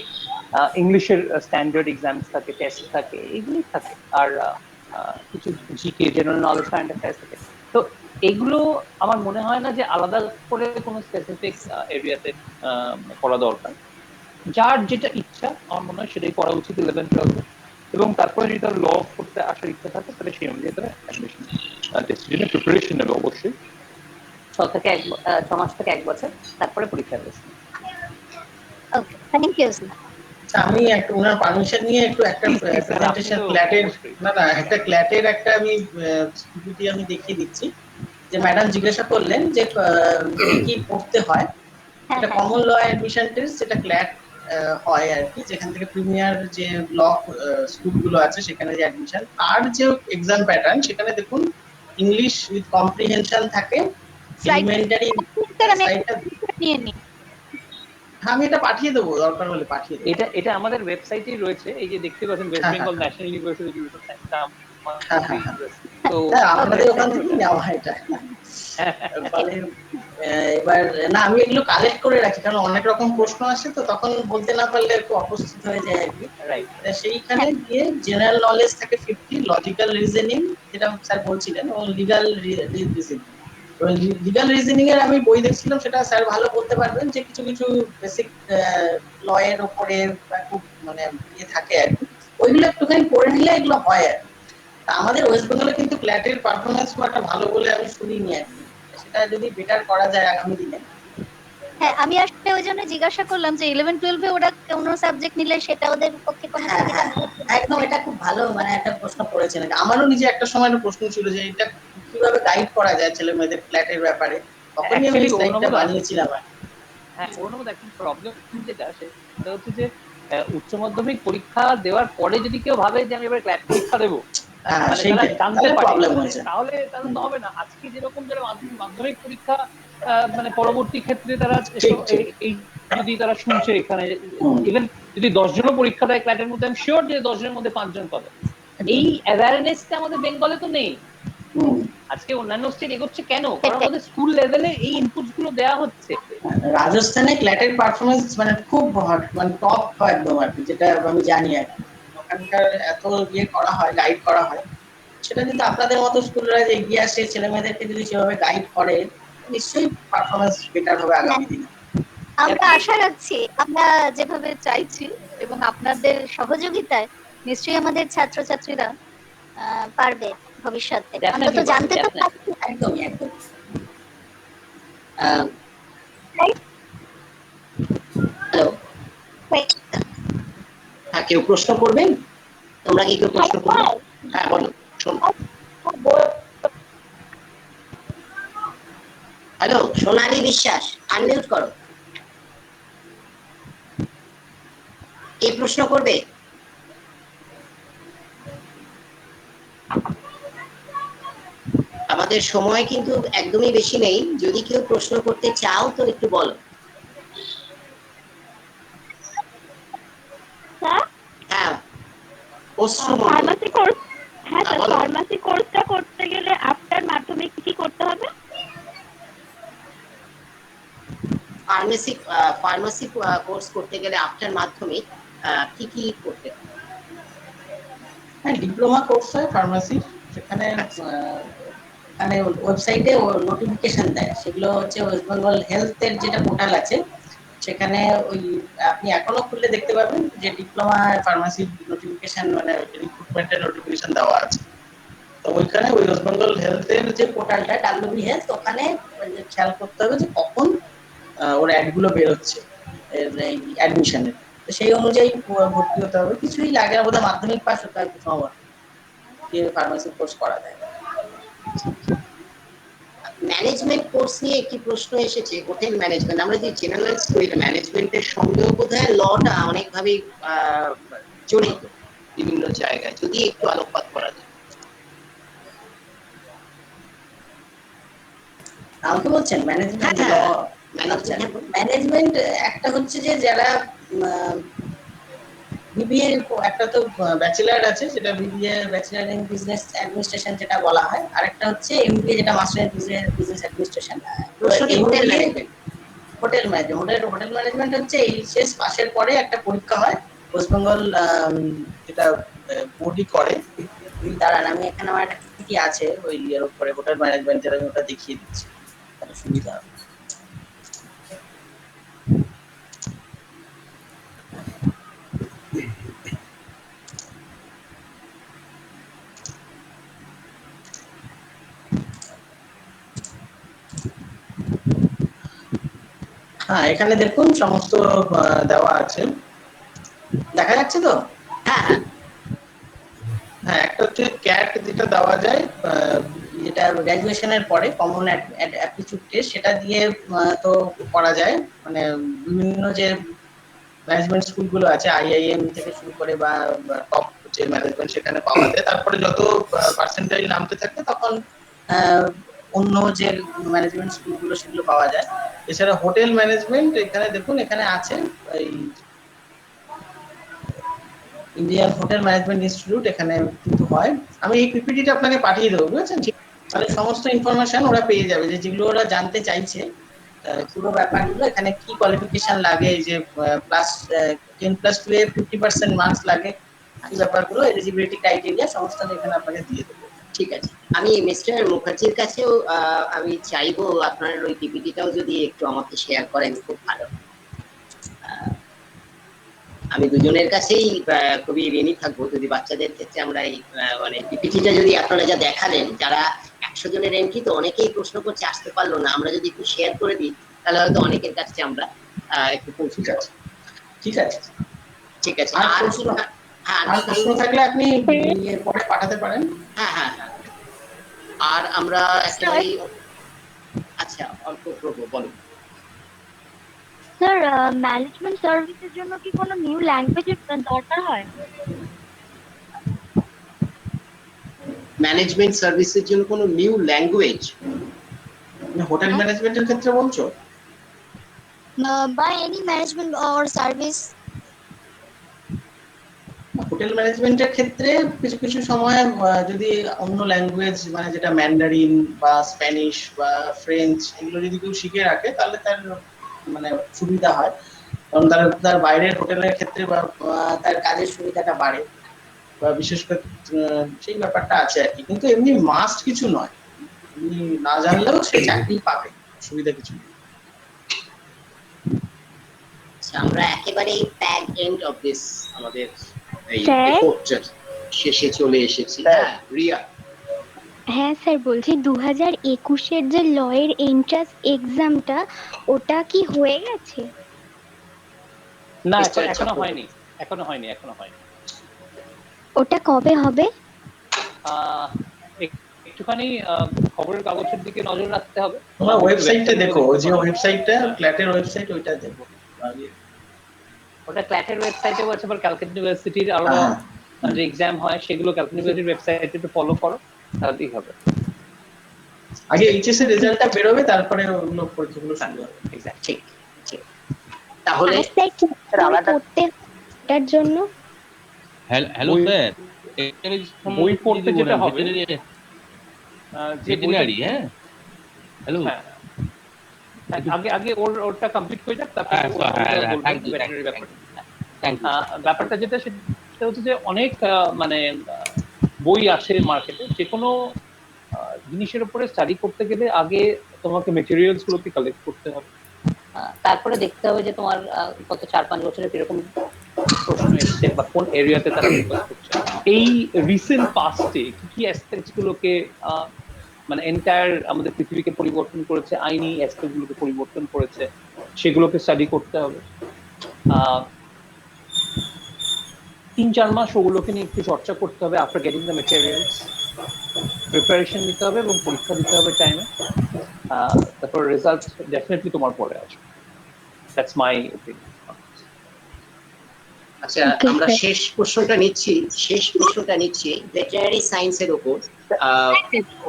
[SPEAKER 7] ইংলিশের স্ট্যান্ডার্ড এক্সামস থাকে, টেস্ট থাকে, এগুলি থাকে, আর কিছু GK, general knowledge, current affairs থাকে। তো এগুলো আমার মনে হয় না যে আলাদা করে কোনো স্পেসিফিক এরিয়াতে পড়া দরকার। যার যেটা ইচ্ছা আমার মনে হয় সেটাই পড়া উচিত 11-12, এবং তারপরে যদি তার ল করতে আসার ইচ্ছা থাকে তাহলে সেই অনুযায়ী তারা অ্যাডমিশন টেস্টের প্রিপারেশন নেবে অবশ্যই 6 মাস থেকে 1 বছর, তারপরে পরীক্ষা দেবে।
[SPEAKER 8] ওকে, থ্যাংক ইউ স্যার।
[SPEAKER 1] আমি একটু ওনার পারমিশন নিয়ে একটু একটা প্রেজেন্টেশন ক্ল্যাটের, না একটা ক্ল্যাটের একটা আমি পিপিটি আমি দেখিয়ে দিচ্ছি। যে ম্যাডাম জিজ্ঞাসা করলেন যে কি পড়তে হয়, এটা কমন ল অ্যাডমিশন টেস্ট, যেটা ক্ল্যাট হয় আর কি, যেখান থেকে প্রিমিয়ার যে ল স্কুলগুলো আছে সেখানে যে অ্যাডমিশন, আর যে এক্সাম প্যাটার্ন সেখানে দেখুন ইংলিশ উইথ কম্প্রিহেনশন থাকে, এলিমেন্টারি সাইডটা
[SPEAKER 9] নিয়ে নিই।
[SPEAKER 1] আমি এটা পাঠিয়ে দেবো, দরকার হলে পাঠিয়ে দেবো।
[SPEAKER 7] এটা আমাদের ওয়েবসাইটেই রয়েছে, এই যে দেখতে পাচ্ছেন ওয়েস্ট বেঙ্গল ন্যাশনাল ইউনিভার্সিটি
[SPEAKER 1] তো আপনাদের ওখান থেকে নেওয়া হয় এটা। এবার না, আমি এগুলো কালেক্ট করে রাখি, কারণ অনেক রকম প্রশ্ন আসে, তো তখন বলতে না পারলে একটু অপ্রস্তুত হয়ে যায় আর কি। সেইখানে গিয়ে জেনারেল নলেজ থাকে 50, লজিক্যাল রিজনিং যেটা স্যার বলছিলেন, এবং লিগাল রিজনিং। লিগাল রিজনিং এর আমি বই দেখছিলাম, সেটা স্যার ভালো বলতে পারবেন, যে কিছু কিছু বেসিক ল এর উপরে খুব মানে ইয়ে থাকে আর কি, ওইগুলো একটুখানি পড়ে নিলে এগুলো হয় আর কি। আমাদের ওয়েস্ট বেঙ্গলে কিন্তু ক্ল্যাটের পারফরমেন্স খুব ভালো বলে আমি শুনিনি আর কি, সেটা যদি বেটার করা যায় আগামী দিনে।
[SPEAKER 8] হ্যাঁ, আমি আসলে ওই জন্য জিজ্ঞাসা করলাম যে 11-12 ওরা কোন সাবজেক্ট নিলে সেটা ওদের পক্ষে কোনো সুবিধা হবে।
[SPEAKER 1] একদম, এটা খুব ভালো মানে একটা প্রশ্ন করেছেন। আমারও নিজে একটা সময় প্রশ্ন ছিল যে এটা কিভাবে গাইড করা যায় ছেলে মেয়েদের ফ্ল্যাটের ব্যাপারে, তখনই আমি স্লাইডটা বানিয়েছিলাম।
[SPEAKER 7] হ্যাঁ, ওর মধ্যে একটা প্রবলেম যেটা সেটা হচ্ছে যে উচ্চ মাধ্যমিক পরীক্ষা দেওয়ার পরে যদি কেউ ভাবে যে আমি এবার ক্ল্যাট পরীক্ষা দেবো, জানতে পারে, তাহলে তো হবে না। আজকে যেরকম যারা মাধ্যমিক পরীক্ষা মানে পরবর্তী ক্ষেত্রে তারা এই যদি তারা শুনছে এখানে, ইভেন যদি 10 জনও পরীক্ষা দেয় ক্ল্যাটের মধ্যে, আমি শিওর যে 10 জনের মধ্যে 5 জন পাবে। এই অ্যাওয়ারনেসটা আমাদের বেঙ্গলে তো নেই। আজকে অন্যান্য স্টেট এগোচ্ছে কেন? কারণ আমাদের স্কুল লেভেলে এই ইনপুটস গুলো দেওয়া হচ্ছে।
[SPEAKER 1] রাজস্থানে ক্ল্যাটের পারফরমেন্স মানে খুব মানে টপ হয় একদম আর কি, যেটা আমি জানি আর কি। ওখানকার এত ইয়ে করা হয়, গাইড করা হয়, সেটা কিন্তু আপনাদের মতো স্কুলরা যে এগিয়ে আসে ছেলে মেয়েদেরকে যদি সেভাবে গাইড করে, নিশ্চয়ই পারফরমেন্স বেটার হবে আগামী দিনে।
[SPEAKER 8] আমরা আশা রাখছি, আমরা যেভাবে চাইছি এবং আপনাদের সহযোগিতায় নিশ্চয়ই আমাদের ছাত্রছাত্রীরা পারবে ভবিষ্যতে, অন্তত জানতে তো পারছি।
[SPEAKER 1] একদমই একদম। হ্যালো, হ্যাঁ, কেউ প্রশ্ন করবেন? তোমরা কি কেউ প্রশ্ন করবে? হ্যাঁ বলো, শোনো। হ্যালো, সোনালী বিশ্বাস, আনমিউট করো। কে প্রশ্ন করবে? আমাদের সময় কিন্তু একদমই বেশি নেই, যদি কেউ প্রশ্ন করতে চাও তো একটু বলো।
[SPEAKER 4] ফার্মাসি কোর্স, হ্যাঁ স্যার,
[SPEAKER 5] বলো।
[SPEAKER 4] ফার্মাসি কোর্সটা করতে গেলে আফটার মাধ্যমিক কি করতে হবে?
[SPEAKER 5] ফার্মাসি কোর্স করতে গেলে আফটার মাধ্যমিক কি কি করতে হবে?
[SPEAKER 1] হ্যাঁ, ডিপ্লোমা কোর্স হয় ফার্মাসি, সেখানে মানে ওয়েবসাইটে নোটিফিকেশন দেয়, সেগুলো হচ্ছে ওয়েস্ট বেঙ্গল হেলথের যেটা পোর্টাল আছে সেখানে ওই আপনি এখনো খুললে দেখতে পাবেন যে ডিপ্লোমা ফার্মাসি নোটিফিকেশন মানে রিক্রুটমেন্টের নোটিফিকেশন দেওয়া আছে। তো ওইখানে ওই ওয়েস্ট বেঙ্গল হেলথের যে পোর্টালটা ডাব্লিউবি হেলথ, ওখানে খেয়াল করতে হবে যে কখন ওর অ্যাডগুলো বেরোচ্ছে অ্যাডমিশনের, তো সেই অনুযায়ী ভর্তি হতে হবে। কিছুই লাগে না, বোধহয় মাধ্যমিক পাস হতে হয় সম্ভবত, ফার্মাসি কোর্স করা যায়।
[SPEAKER 5] ম্যানেজমেন্ট কোর্স নিয়ে একটি প্রশ্ন এসেছে, হোটেল ম্যানেজমেন্ট। আমরা যে জেনারেল স্কুল ম্যানেজমেন্টের সঙ্গেও বোধহয় লটা অনেকভাবে জড়িত বিভিন্ন জায়গায়, যদি একটু আলোকপাত করা যায়।
[SPEAKER 1] আমাকে বলছেন ম্যানেজমেন্ট? ম্যানেজমেন্ট একটা হচ্ছে যে যারা বিবিএ, একটা তো ব্যাচেলার আছে যেটা BBA bachelor in business administration যেটা বলা হয়, আরেকটা হচ্ছে এমবিএ যেটা master in business administration. Hotel management হচ্ছে এইচএস পাশের পরে একটা পরীক্ষা হয় ওয়েস্ট বেঙ্গল, যেটা বোর্ডই করে। দাঁড়ান, আমি এখানে আমার একটা পিপিটি আছে ওই ইয়ের উপরে হোটেল ম্যানেজমেন্টের, আমি ওটা দেখিয়ে দিচ্ছি, তাহলে সুবিধা হবে। হ্যাঁ, এখানে দেখুন সমস্ত দেওয়া আছে, দেখা যাচ্ছে তো?
[SPEAKER 5] হ্যাঁ,
[SPEAKER 1] হ্যাঁ, একটা হচ্ছে ক্যাট যেটা দেওয়া যায়, যেটা গ্র্যাজুয়েশনের পরে কমন অ্যাপটিটিউড টেস্ট, সেটা দিয়ে তো করা যায়। মানে বিভিন্ন যে ম্যানেজমেন্ট স্কুলগুলো আছে আইআইএম থেকে শুরু করে বা টপ যে ম্যানেজমেন্ট, সেখানে পাওয়া যায়। তারপরে যত পার্সেন্টেজ নামতে থাকে তখন অন্য যে ম্যানেজমেন্ট স্কুলগুলো সেগুলো পাওয়া যায়। এছাড়া হোটেল ম্যানেজমেন্ট এখানে দেখুন, এখানে আছে এই ইন্ডিয়ান হোটেল ম্যানেজমেন্ট ইনস্টিটিউট, এখানে কিন্তু হয়। আমি এই পিপিটিটা আপনাকে পাঠিয়ে দেবো, বুঝেছেন? তাহলে সমস্ত ইনফরমেশন ওরা পেয়ে যাবে, যে যেগুলো ওরা জানতে চাইছে পুরো ব্যাপারগুলো, এখানে কি কোয়ালিফিকেশন লাগে, যে প্লাস 10+2 এ 50% মার্কস লাগে, এই ব্যাপারগুলো এলিজিবিলিটি ক্রাইটেরিয়া সমস্ত এখানে আপনাকে দিয়ে দেবো।
[SPEAKER 5] ঠিক আছে। আমি মিস্টার মুখার্জির কাছেও আমি চাইবো আপনার ওই পিপিটিটাও যদি একটু আমাকে শেয়ার করেন, খুব ভালো। আমি দুজনের কাছেই খুবই ঋণী থাকবো যদি বাচ্চাদের ক্ষেত্রে আমরা এই মানে পিপিটিটা যদি আপনারা যা দেখালেন, যারা 100 জনের এন্ট্রি, তো অনেকেই প্রশ্ন করছে আসতে পারলো না, আমরা যদি একটু শেয়ার করে দিই তাহলে হয়তো অনেকের কাছে আমরা একটু পৌঁছে যাচ্ছি।
[SPEAKER 1] ঠিক আছে,
[SPEAKER 5] ঠিক আছে।
[SPEAKER 1] আর প্রশ্ন থাকলে আপনি পরে পাঠাতে পারেন।
[SPEAKER 5] হ্যাঁ হ্যাঁ হ্যাঁ। আর আমরা একটা, আচ্ছা অল্প করবো, বলো।
[SPEAKER 8] স্যার, ম্যানেজমেন্ট সার্ভিসের জন্য কি কোনো নিউ ল্যাঙ্গুয়েজের দরকার হয়?
[SPEAKER 5] ম্যানেজমেন্ট সার্ভিসের জন্য কোনো নিউ ল্যাঙ্গুয়েজ?
[SPEAKER 1] হোটেল ম্যানেজমেন্টের ক্ষেত্রে বলছো?
[SPEAKER 8] বা any management or service?
[SPEAKER 1] Hotel ম্যানেজমেন্টের ক্ষেত্রে কিছু কিছু সময় যদি অন্য ল্যাঙ্গুয়েজ, মানে যেটা ম্যান্ডারিন বা স্প্যানিশ বা ফ্রেঞ্চ, এগুলো যদি কেউ শিখে রাখে তাহলে তার মানে সুবিধা হয়, কারণ তার বাইরের হোটেলের ক্ষেত্রে বা তার কাজের সুবিধাটা বাড়ে, বা বিশেষ করে সেই ব্যাপারটা আছে আর কি। কিন্তু এমনি মাস্ট কিছু নয়, এমনি না জানলেও সে চাকরি পাবে, সুবিধা কিছু নেই।
[SPEAKER 5] আমরা একেবারে প্যাক এন্ড অফ দিস আমাদের এই
[SPEAKER 8] স্যার?
[SPEAKER 5] রিপোর্টের শেষে চলে এসেছি। হ্যাঁ রিয়া।
[SPEAKER 8] হ্যাঁ স্যার, বলছি 2021-এর যে লয়ের এন্ট্রান্স এক্সামটা, ওটা কি হয়ে গেছে?
[SPEAKER 7] না, এখনো হয়নি।
[SPEAKER 8] ওটা কবে হবে?
[SPEAKER 7] একটুখানি খবরের কাগজের দিকে নজর রাখতে হবে।
[SPEAKER 1] তোমরা ওয়েবসাইটটা দেখো, যে ওয়েবসাইটটা ক্ল্যাটের ওয়েবসাইট, ওইটা দেখো।
[SPEAKER 7] ওটা ক্ল্যাটের ওয়েবসাইটেও আছে, আবার ক্যালকাটা ইউনিভার্সিটির আরো যে এক্সাম হয় সেগুলো ক্যালকাটা ইউনিভার্সিটির ওয়েবসাইটে একটু ফলো করো, তাহলেই হবে।
[SPEAKER 1] আগে এইচএস এর রেজাল্টটা বেরোবে, তারপরে ওগুলো পরীক্ষাগুলো শুরু হবে।
[SPEAKER 5] ঠিক ঠিক। তাহলে
[SPEAKER 8] স্যার কি করতে এটার জন্য?
[SPEAKER 10] হ্যালো স্যার,
[SPEAKER 7] বই পড়তে যেটা হবে যে বইটা
[SPEAKER 10] ভেটেরিনারি, হ্যাঁ, হ্যালো,
[SPEAKER 7] হ্যাঁ আগে আগে ওরটা কমপ্লিট হয়ে যাক, তারপরে
[SPEAKER 10] হ্যাঁ, হ্যাঁ, থ্যাংক ইউ,
[SPEAKER 7] ভেটেরিনারি ব্যাপারে।
[SPEAKER 10] Thank you.
[SPEAKER 7] ব্যাপারটা যেটা সেটা হচ্ছে যে অনেক মানে বই আছে মার্কেটে, যে কোনো জিনিসের উপরে স্টাডি করতে গেলে আগে তোমাকে মেটেরিয়ালস গুলোকে কালেক্ট করতে হবে, তারপরে দেখতে হবে যে তোমার গত 4-5 বছরে কিরকম প্রশ্ন এসছে বা কোন এরিয়াতে তারা ফোকাস করছে। এই রিসেন্ট পাস্টে কি কি অ্যাসপেক্টস গুলোকে মানে এন্টায়ার আমাদের পৃথিবীকে পরিবর্তন করেছে, আইনি অ্যাসপেক্ট গুলোকে পরিবর্তন করেছে, সেগুলোকে স্টাডি করতে হবে। 3-4 মাস ওগুলোকে নিয়ে একটু চর্চা করতে হবে। After getting the materials preparation নিতে হবে এবং পরীক্ষা দিতে হবে টাইমে, তারপর রেজাল্ট ডেফিনেটলি তোমার পরে আসবে। That's my opinion.
[SPEAKER 5] আচ্ছা, আমরা শেষ প্রশ্নটা নিচ্ছি ভেটেরিনারি সায়েন্সের উপর।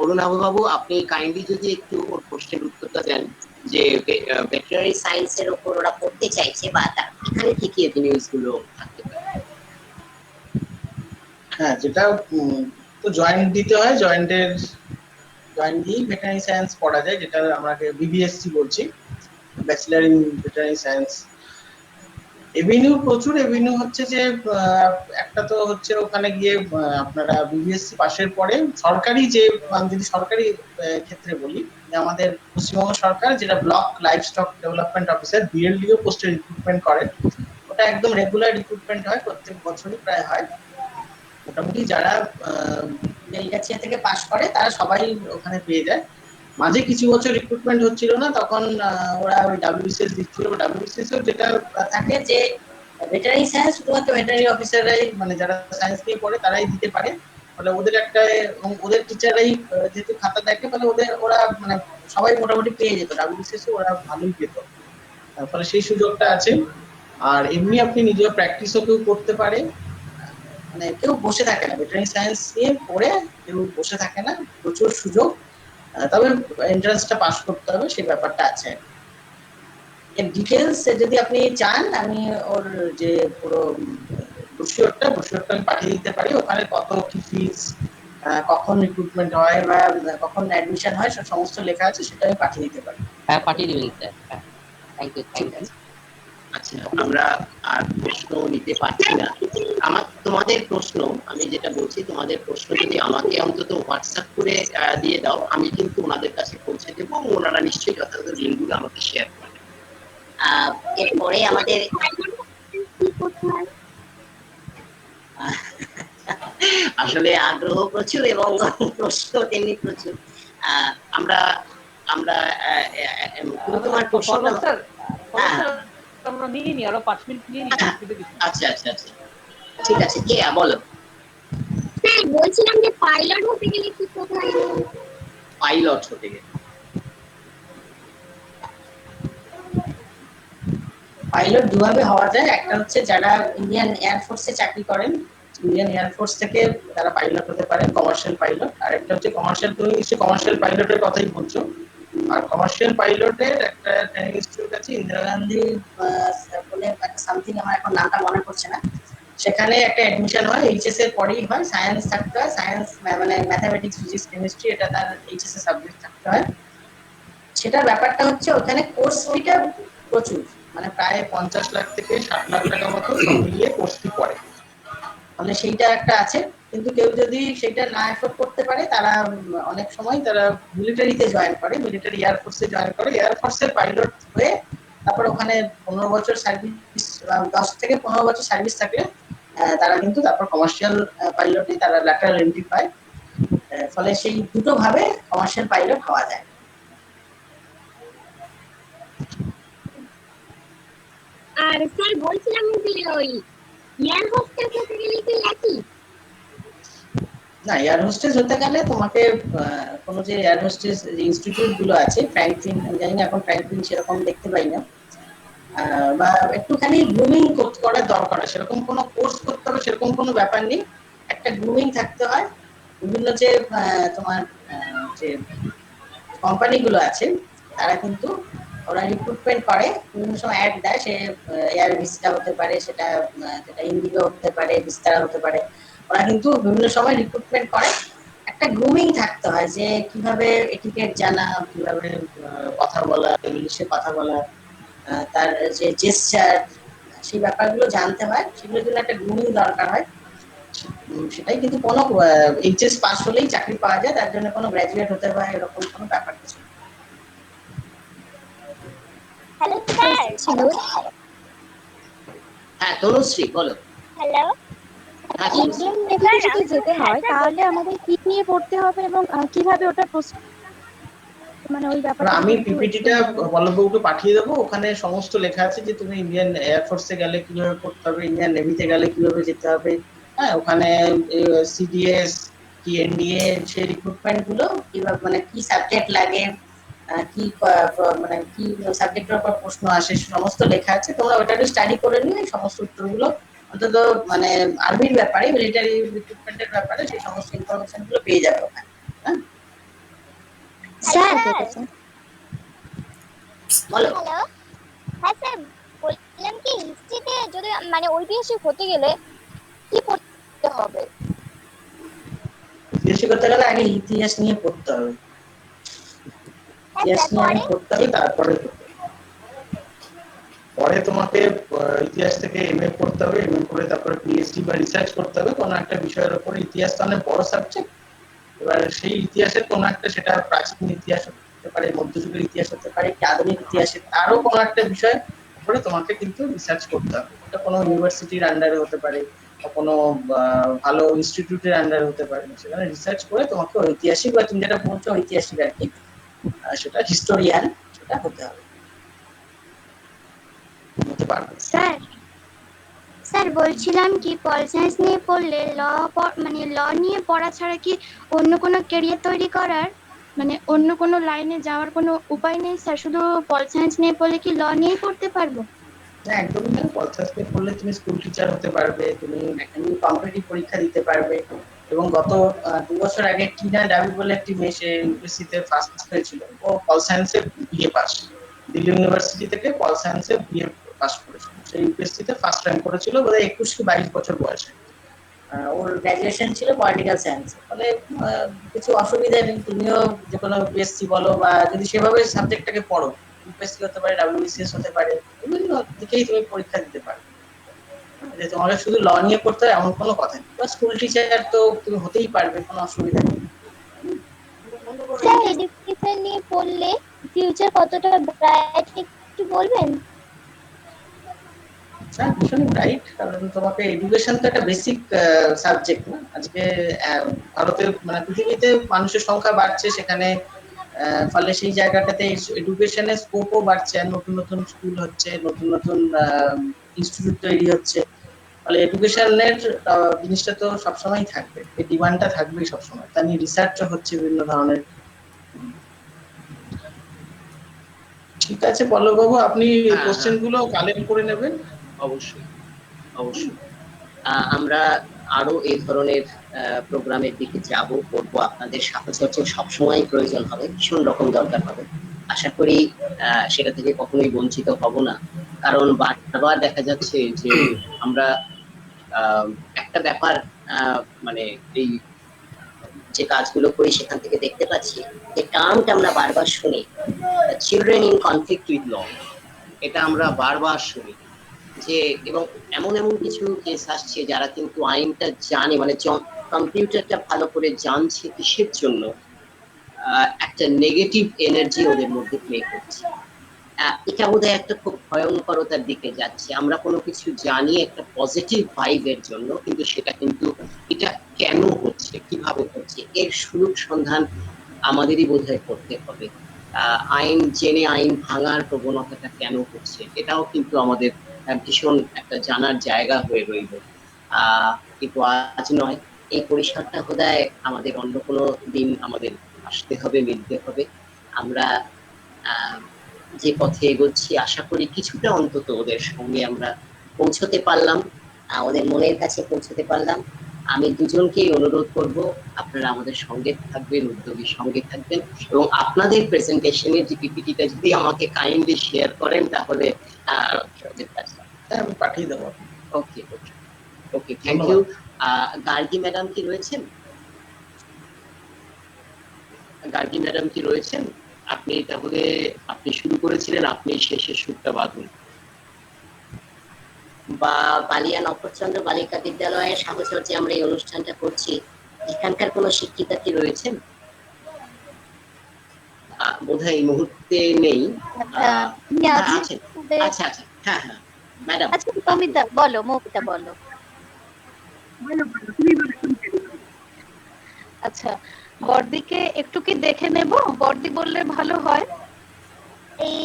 [SPEAKER 5] অরুণাভ বাবু, আপনি কাইন্ডলি যদি একটু ওর প্রশ্নের উত্তরটা দেন, যে ভেটেরিনারি সায়েন্সের উপর ওরা পড়তে চাইছে বা এখানে কি কি এভিনিউজ গুলো থাকতে পারে?
[SPEAKER 1] হ্যাঁ, যেটা তো জয়েন্ট দিতে হয়, জয়েন্ট দিয়ে ভেটেরিনারি সায়েন্স পড়া যায়, যেটা আমাকে বিবিএসসি বলছি, bachelor in veterinary science. Avenue প্রচুর এভিনিউ হচ্ছে, যে একটা তো হচ্ছে ওখানে গিয়ে আপনারা বিবিএসসি পাশের পরে সরকারি, যে আমি যদি সরকারি ক্ষেত্রে বলি, যে আমাদের পশ্চিমবঙ্গ সরকার যেটা block live stock development officer BLDO পোস্টে রিক্রুটমেন্ট করে, ওটা একদম রেগুলার রিক্রুটমেন্ট হয়, প্রত্যেক বছরই প্রায় হয়। মোটামুটি যারা বেলগাছিয়া থেকে পাশ করে তারা সবাই ওখানে পেয়ে যায়। মাঝে কিছু বছর রিক্রুটমেন্ট হচ্ছিল না, তখন ওরা ওই ডাব্লিউবিসিএস দিচ্ছিল। ডাব্লিউবিসিএস যেটা থাকে যে ভেটেরিনারি সায়েন্স শুধুমাত্র ভেটেরিনারি অফিসাররাই, মানে যারা সায়েন্স নিয়ে পড়ে তারাই দিতে পারে। ফলে ওদের একটা, ওদের টিচাররাই যেহেতু খাতা দেখে, ফলে ওরা মানে সবাই মোটামুটি পেয়ে যেত, ডাব্লিউবিসিএস ওরা ভালোই পেত। ফলে সেই সুযোগটা আছে। আর এমনি আপনি নিজের প্র্যাকটিসও কেউ করতে পারে, মানে কেউ বসে থাকে না, ভেটেরিনারি সায়েন্স নিয়ে পড়ে কেউ বসে থাকে না, প্রচুর সুযোগ। তবে এন্ট্রান্সটা পাস করতে হবে, সেই ব্যাপারটা আছে। এর ডিটেলস যদি আপনি চান, আমি ওর যে পুরো ব্রোশিওরটা আমি পাঠিয়ে দিতে পারি। ওখানে কত কি ফিস, কখন রিক্রুটমেন্ট হয় বা কখন অ্যাডমিশন হয়, সব সমস্ত লেখা আছে, সেটা আমি পাঠিয়ে দিতে পারি।
[SPEAKER 5] হ্যাঁ, পাঠিয়ে দিবেন স্যার। হ্যাঁ, থ্যাংক ইউ। আচ্ছা, আমরা আর প্রশ্ন নিতে পারছি না। তোমাদের প্রশ্ন, আমি যেটা বলছি, তোমাদের প্রশ্ন যদি আমাকে অন্তত হোয়াটসঅ্যাপ করে দিয়ে দাও, আমি কিন্তু ওনাদের কাছে পৌঁছে দেবো, এবং ওনারা নিশ্চয়ই যথাযথ লিঙ্কগুলো আমাকে শেয়ার করবেন। এরপরে আমাদের আসলে আগ্রহ প্রচুর এবং প্রশ্ন তেমনি প্রচুর। আমরা তোমার প্রশ্নটা
[SPEAKER 7] আমরা নিয়ে নি, আরো 5 মিনিট নিয়ে নি।
[SPEAKER 5] আচ্ছা আচ্ছা আচ্ছা, ঠিক আছে। কে বলো?
[SPEAKER 8] স্যার, বলছিলাম যে পাইলট হতে গেলে কি করতে হয়?
[SPEAKER 5] পাইলট হতে গেলে পাইলট দুভাবে হওয়া যায়। একটা হচ্ছে যারা ইন্ডিয়ান এয়ারফোর্সে চাকরি করেন, ইন্ডিয়ান এয়ারফোর্স থেকে তারা পাইলট হতে পারে, কমার্শিয়াল পাইলট। আর একটা হচ্ছে কমার্শিয়াল, তুমি নিশ্চয়ই কমার্শিয়াল পাইলটের কথাই বলছো। আর কমার্শিয়াল পাইলটের একটা ট্রেনিং ইনস্টিটিউট আছে, ইন্দিরা গান্ধী বলে একটা সামথিং, আমার এখন নামটা মনে পড়ছে না। সেখানে একটা অ্যাডমিশন হয়, এইচএস এর পরেই হয়। সায়েন্স থাকতে হয়, সায়েন্স মানে ম্যাথামেটিক্স, ফিজিক্স, কেমিস্ট্রি, এটা তার এইচএস এর সাবজেক্ট থাকতে হয়। সেটার ব্যাপারটা হচ্ছে ওখানে কোর্স ফিটা প্রচুর, মানে প্রায় 50 লাখ থেকে 60 লাখ টাকা মতো সব মিলিয়ে কোর্স ফি পড়ে। মানে সেইটা একটা আছে। কিন্তু কেউ যদি সেটা না এফোর্ড করতে পারে, তারা অনেক সময় তারা মিলিটারিতে জয়েন করে, মিলিটারি এয়ারফোর্সে জয়েন করে, এয়ারফোর্সের পাইলট হয়ে তারপর ওখানে 15 বছর সার্ভিস, 10 থেকে 15 বছর সার্ভিস থাকলে তারা কিন্তু তারপর কমার্শিয়াল পাইলটে তারা ল্যাটারাল এন্ট্রি পায়। ফলে সেই দুটো ভাবে কমার্শিয়াল পাইলট হওয়া যায়।
[SPEAKER 8] আর স্যার, বলছিলাম যে ওই এয়ার হোস্টেস হতে গেলে কি একই?
[SPEAKER 1] না, এয়ার হোস্টেস হতে গেলে তোমাকে কোনো যে এয়ার হোস্টেস ইনস্টিটিউট গুলো আছে, ফ্র্যাঙ্কলিন, আমি জানি না এখন ফ্র্যাঙ্কলিন সেরকম দেখতে পাই না, বা একটুখানি গ্রুমিং করার দরকার, সেরকম কোনো কোর্স করতে হবে সেরকম কোনো ব্যাপার নেই। একটা গ্রুমিং থাকতে হয়। বিভিন্ন যে তোমার যে কোম্পানিগুলো আছে, তারা কিন্তু ওরা রিক্রুটমেন্ট করে, বিভিন্ন সময় অ্যাড দেয়, সে এয়ার ভিস্টা হতে পারে, সেটা যেটা ইন্ডিগো হতে পারে, বিস্তারা হতে পারে। ওরা কিন্তু বিভিন্ন সময় রিক্রুটমেন্ট করে। একটা গ্রুমিং থাকতে হয় যে কিভাবে এটিকেট জানা, কিভাবে কথা বলা, ইংলিশে কথা বলা, তার যে জেস্টার, সেই ব্যাপারগুলো জানতে হয়। সেগুলোর জন্য একটা গ্রুমিং দরকার হয়। সেটাই, কিন্তু কোনো এইচএস পাস হলেই চাকরি পাওয়া যায়, তার জন্য কোনো গ্র্যাজুয়েট হতে হয় এরকম কোনো ব্যাপার কিছু।
[SPEAKER 8] Hello sir.
[SPEAKER 5] হ্যাঁ তনুশ্রী বলো।
[SPEAKER 8] হ্যালো।
[SPEAKER 5] হ্যাঁ
[SPEAKER 2] ইন্ডিয়ান নেভিতে যদি যেতে হয় তাহলে আমাদের কি নিয়ে পড়তে হবে এবং কিভাবে ওটা মানে ওই ব্যাপারটা
[SPEAKER 1] আমি পিপিটিটা বল্লভবাবুকে পাঠিয়ে দেবো, ওখানে সমস্ত লেখা আছে যে তুমি ইন্ডিয়ান এয়ারফোর্সে গেলে কিভাবে করতে হবে, ইন্ডিয়ান নেভিতে গেলে কিভাবে যেতে হবে। হ্যাঁ, ওখানে সিডিএস কি এনডিএ সেই রিক্রুটমেন্ট গুলো কিভাবে, মানে কি সাবজেক্ট লাগে, কি মানে কি সাবজেক্টের উপর প্রশ্ন আসে, সমস্ত লেখা আছে। তোমরা ওটা স্টাডি করে নিলে সমস্ত উত্তরগুলো, অন্তত মানে আর্মির ব্যাপারে, মিলিটারি রিক্রুটমেন্টের ব্যাপারে সেই সমস্ত ইনফরমেশন গুলো পেয়ে যাবে ওখানে। হ্যাঁ
[SPEAKER 8] স্যার
[SPEAKER 5] বলো।
[SPEAKER 8] হ্যালো। হ্যাঁ স্যার, বললাম কি হিস্ট্রিতে যদি মানে ঐতিহাসিক হতে গেলে কি পড়তে হবে?
[SPEAKER 1] ইতিহাস করতে গেলে আগে ইতিহাস নিয়ে পড়তে হবে, ইতিহাস নিয়ে আগে পড়তে হবে, তারপরে পরে তোমাকে ইতিহাস থেকে এমএ করতে হবে, এমএ করে তারপরে পিএইচডি বা রিসার্চ করতে হবে কোনো একটা বিষয়ের উপর। ইতিহাস তো অনেক বড় সাবজেক্ট। এবার সেই ইতিহাসের কোনো একটা, সেটা প্রাচীন ইতিহাস হতে পারে, মধ্যযুগের ইতিহাস হতে পারে, আধুনিক ইতিহাসের আরো কোনো একটা বিষয় উপরে তোমাকে কিন্তু রিসার্চ করতে হবে। এটা কোনো ইউনিভার্সিটির আন্ডারে হতে পারে বা কোনো ভালো ইনস্টিটিউটের আন্ডারে হতে পারে। সেখানে রিসার্চ করে তোমাকে ঐতিহাসিক, বা তুমি যেটা বলছো ঐতিহাসিক আর কি, সেটা হিস্টোরিয়ান, সেটা হতে হবে, হতে পারবে।
[SPEAKER 8] স্যার বলছিলাম কি পল সায়েন্স নিয়ে পড়লে মানে ল নিয়ে পড়া ছাড়া কি অন্য কোনো ক্যারিয়ার তৈরি করার, মানে অন্য কোনো লাইনে যাওয়ার কোনো উপায় নেই স্যার? শুধু পল সায়েন্স নিয়ে পড়লে কি ল নিয়েই পড়তে পারবো?
[SPEAKER 1] একদমই না। পল সায়েন্স নিয়ে পড়লে তুমি স্কুল টিচার হতে পারবে, তুমি কম্পিটিটিভ পরীক্ষা দিতে পারবে। এবং গত 2 বছর আগে টিনা ডাবি বলে একটি মেয়ে, সে ইউপিএসসিতে ফার্স্ট হয়েছিল। ও পল সায়েন্সে বিএ পাস, দিল্লি ইউনিভার্সিটি থেকে পল সায়েন্সে বিএ পাস করেছিল। সে ইউপিএসসিতে ফার্স্ট র্যাঙ্ক করেছিল বোধহয় 21 কি 22 বছর বয়সে। ওর গ্র্যাজুয়েশন ছিল পলিটিক্যাল সায়েন্স। ফলে কিছু অসুবিধা নেই, তুমিও যে কোনো বিএসসি বলো বা যদি সেভাবে সাবজেক্টটাকে পড়ো, ইউপিএসসি হতে পারে, ডাব্লিউবিসিএস হতে পারে, বিভিন্ন দিকেই তুমি পরীক্ষা দিতে পারো। যে তোমাকে শুধু ল নিয়ে পড়তে হয় এমন কোনো কথা নেই। বা স্কুল টিচার তো তুমি হতেই পারবে, কোনো অসুবিধা নেই।
[SPEAKER 8] স্যার এডুকেশন নিয়ে পড়লে ফিউচার কতটা ব্রাইট একটু বলবেন?
[SPEAKER 1] হ্যাঁ, ভীষণই ব্রাইট, কারণ তোমাকে এডুকেশন তো একটা বেসিক সাবজেক্ট না। আজকে ভারতে, মানে পৃথিবীতে মানুষের সংখ্যা বাড়ছে, সেখানে ফলে সেই জায়গাটাতে এডুকেশনের স্কোপও বাড়ছে, আর নতুন নতুন স্কুল হচ্ছে, নতুন নতুন ইনস্টিটিউট তৈরি হচ্ছে। ফলে এডুকেশনের জিনিসটা তো সবসময় থাকবে, এই ডিমান্ডটা থাকবেই সবসময়। তা নিয়ে রিসার্চও হচ্ছে বিভিন্ন ধরনের। ঠিক আছে পল্লববাবু, আপনি কোশ্চেন গুলো কালেক্ট করে নেবেন।
[SPEAKER 5] অবশ্যই অবশ্যই আমরা আরো এই ধরনের প্রোগ্রামের দিকে যাব, করব। আপনাদের সাহায্য সবসময় প্রয়োজন হবে, ভীষণ রকম দরকার হবে। আশা করি সেটা থেকে কখনোই বঞ্চিত হব না। কারণ বারবার দেখা যাচ্ছে যে আমরা একটা ব্যাপার, মানে এই যে কাজগুলো করি সেখান থেকে দেখতে পাচ্ছি যে টার্মটা আমরা বারবার শুনি, children in conflict with law. এটা আমরা বারবার শুনি যে, এবং এমন এমন কিছু কেস আসছে যারা কিন্তু আইনটা জানে, মানে কম্পিউটারটা ভালো করে জানছে কিসের জন্য, একটা নেগেটিভ এনার্জি ওদের মধ্যে প্লে করছে। এটা বোধহয় একটা খুব ভয়ঙ্করতার দিকে যাচ্ছে। আমরা কোনো কিছু জানি একটা পজিটিভ ভাইবের জন্য, কিন্তু সেটা কিন্তু এটা কেন হচ্ছে, কিভাবে হচ্ছে, এর সুলুক সন্ধান আমাদেরই বোধহয় করতে হবে। আইন জেনে আইন ভাঙার প্রবণতাটা কেন হচ্ছে, এটাও কিন্তু আমাদের ভীষণ একটা জানার জায়গা হয়ে রইল। কিন্তু আজ নয়, এই পরিসরটা বোধহয় আমাদের অন্য কোনো দিন আমাদের আসতে হবে, মিলতে হবে। আমরা যে পথে এগোচ্ছি, আশা করি কিছুটা অন্তত ওদের সঙ্গে আমরা পৌঁছতে পারলাম, ওদের মনের কাছে পৌঁছতে পারলাম। আমি দুজনকেই অনুরোধ করব, আপনারা আমাদের সঙ্গে থাকবেন, উদ্যোগীর সঙ্গে থাকবেন, এবং আপনাদের প্রেজেন্টেশনের যে পিপিটিটা যদি আমাকে কাইন্ডলি শেয়ার করেন তাহলে
[SPEAKER 1] আমি পাঠিয়ে দেবো।
[SPEAKER 5] ওকে ওকে ওকে, থ্যাংক ইউ। গার্গী ম্যাডাম কি রয়েছেন? গার্গী ম্যাডাম কি রয়েছেন? আপনি তাহলে আপনি শুরু করেছিলেন, আপনি শেষের সুরটা বাঁধুন। বা বালিয়া নফরচন্দ্র বালিকা বিদ্যালয়ের সাহচর্যে আমরা এই অনুষ্ঠানটা করছি, এখানকার কোনো শিক্ষিকা কি রয়েছেন? বোধহয় এই মুহূর্তে নেই। আছেন? আচ্ছা আচ্ছা, হ্যাঁ হ্যাঁ ম্যাডাম।
[SPEAKER 9] আচ্ছা মৌমিতা বলো, মৌমিতা বলো। আচ্ছা বর্দিকে একটু কি দেখে নেব? বর্দি বললে ভালো হয়।
[SPEAKER 8] এই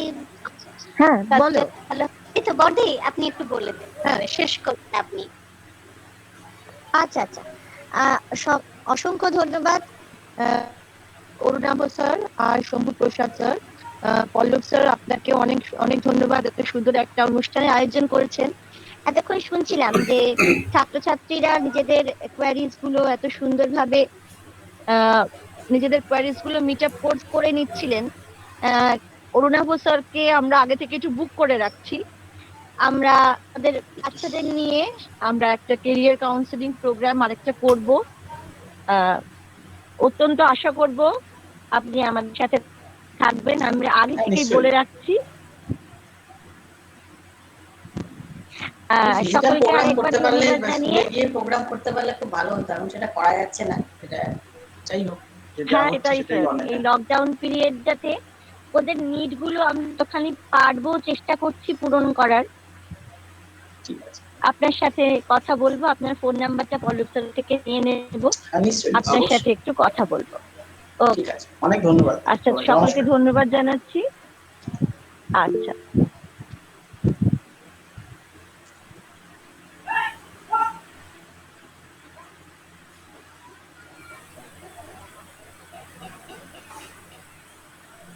[SPEAKER 2] হ্যাঁ বলো।
[SPEAKER 8] হ্যালো, এই তো বর্দি, আপনি একটু বলে দেন।
[SPEAKER 9] হ্যাঁ শেষ করুন
[SPEAKER 8] আপনি। আচ্ছা আচ্ছা, অসংখ্য ধন্যবাদ
[SPEAKER 2] অরুণাভ স্যার আর শম্ভু প্রসাদ স্যার। পল্লব স্যার আপনাকে অনেক অনেক ধন্যবাদ, এত সুন্দর একটা অনুষ্ঠানের আয়োজন করেছেন।
[SPEAKER 8] এতক্ষণ শুনছিলাম যে ছাত্রছাত্রীরা নিজেদের কোয়ারিজ গুলো এত সুন্দরভাবে
[SPEAKER 2] নিজেদের কোয়ারিজ গুলো মিট আপ করে নিচ্ছিলেন। অরুণাভ স্যারকে আমরা আগে থেকে একটু বুক করে রাখছি। আমরা আমাদের বাচ্চাদের নিয়ে আমরা একটা কেরিয়ার কাউন্সিলিং প্রোগ্রাম আরেকটা করব। অত্যন্ত আশা করব আপনি আমাদের সাথে থাকবেন, আমরা আগে থেকেই বলে রাখছি।
[SPEAKER 1] সকলকে আরেকবার ধন্যবাদ জানিয়ে গিয়ে প্রোগ্রাম করতে পারলে খুব ভালো হতো, কারণ সেটা করা যাচ্ছে না। এটা যাই হোক,
[SPEAKER 2] হ্যাঁ এটাই এই লকডাউন পিরিয়ডটাতে ওদের নিড গুলো আমি যতখানি পারবো চেষ্টা করছি পূরণ করার।
[SPEAKER 1] ঠিক আছে,
[SPEAKER 2] আপনার সাথে কথা বলবো, আপনার ফোন নাম্বারটা পল্লব স্যার থেকে নিয়ে নেব, আপনার সাথে একটু কথা বলবো।
[SPEAKER 1] ঠিক আছে, অনেক ধন্যবাদ।
[SPEAKER 2] আচ্ছা সকলকে ধন্যবাদ জানাচ্ছি। আচ্ছা।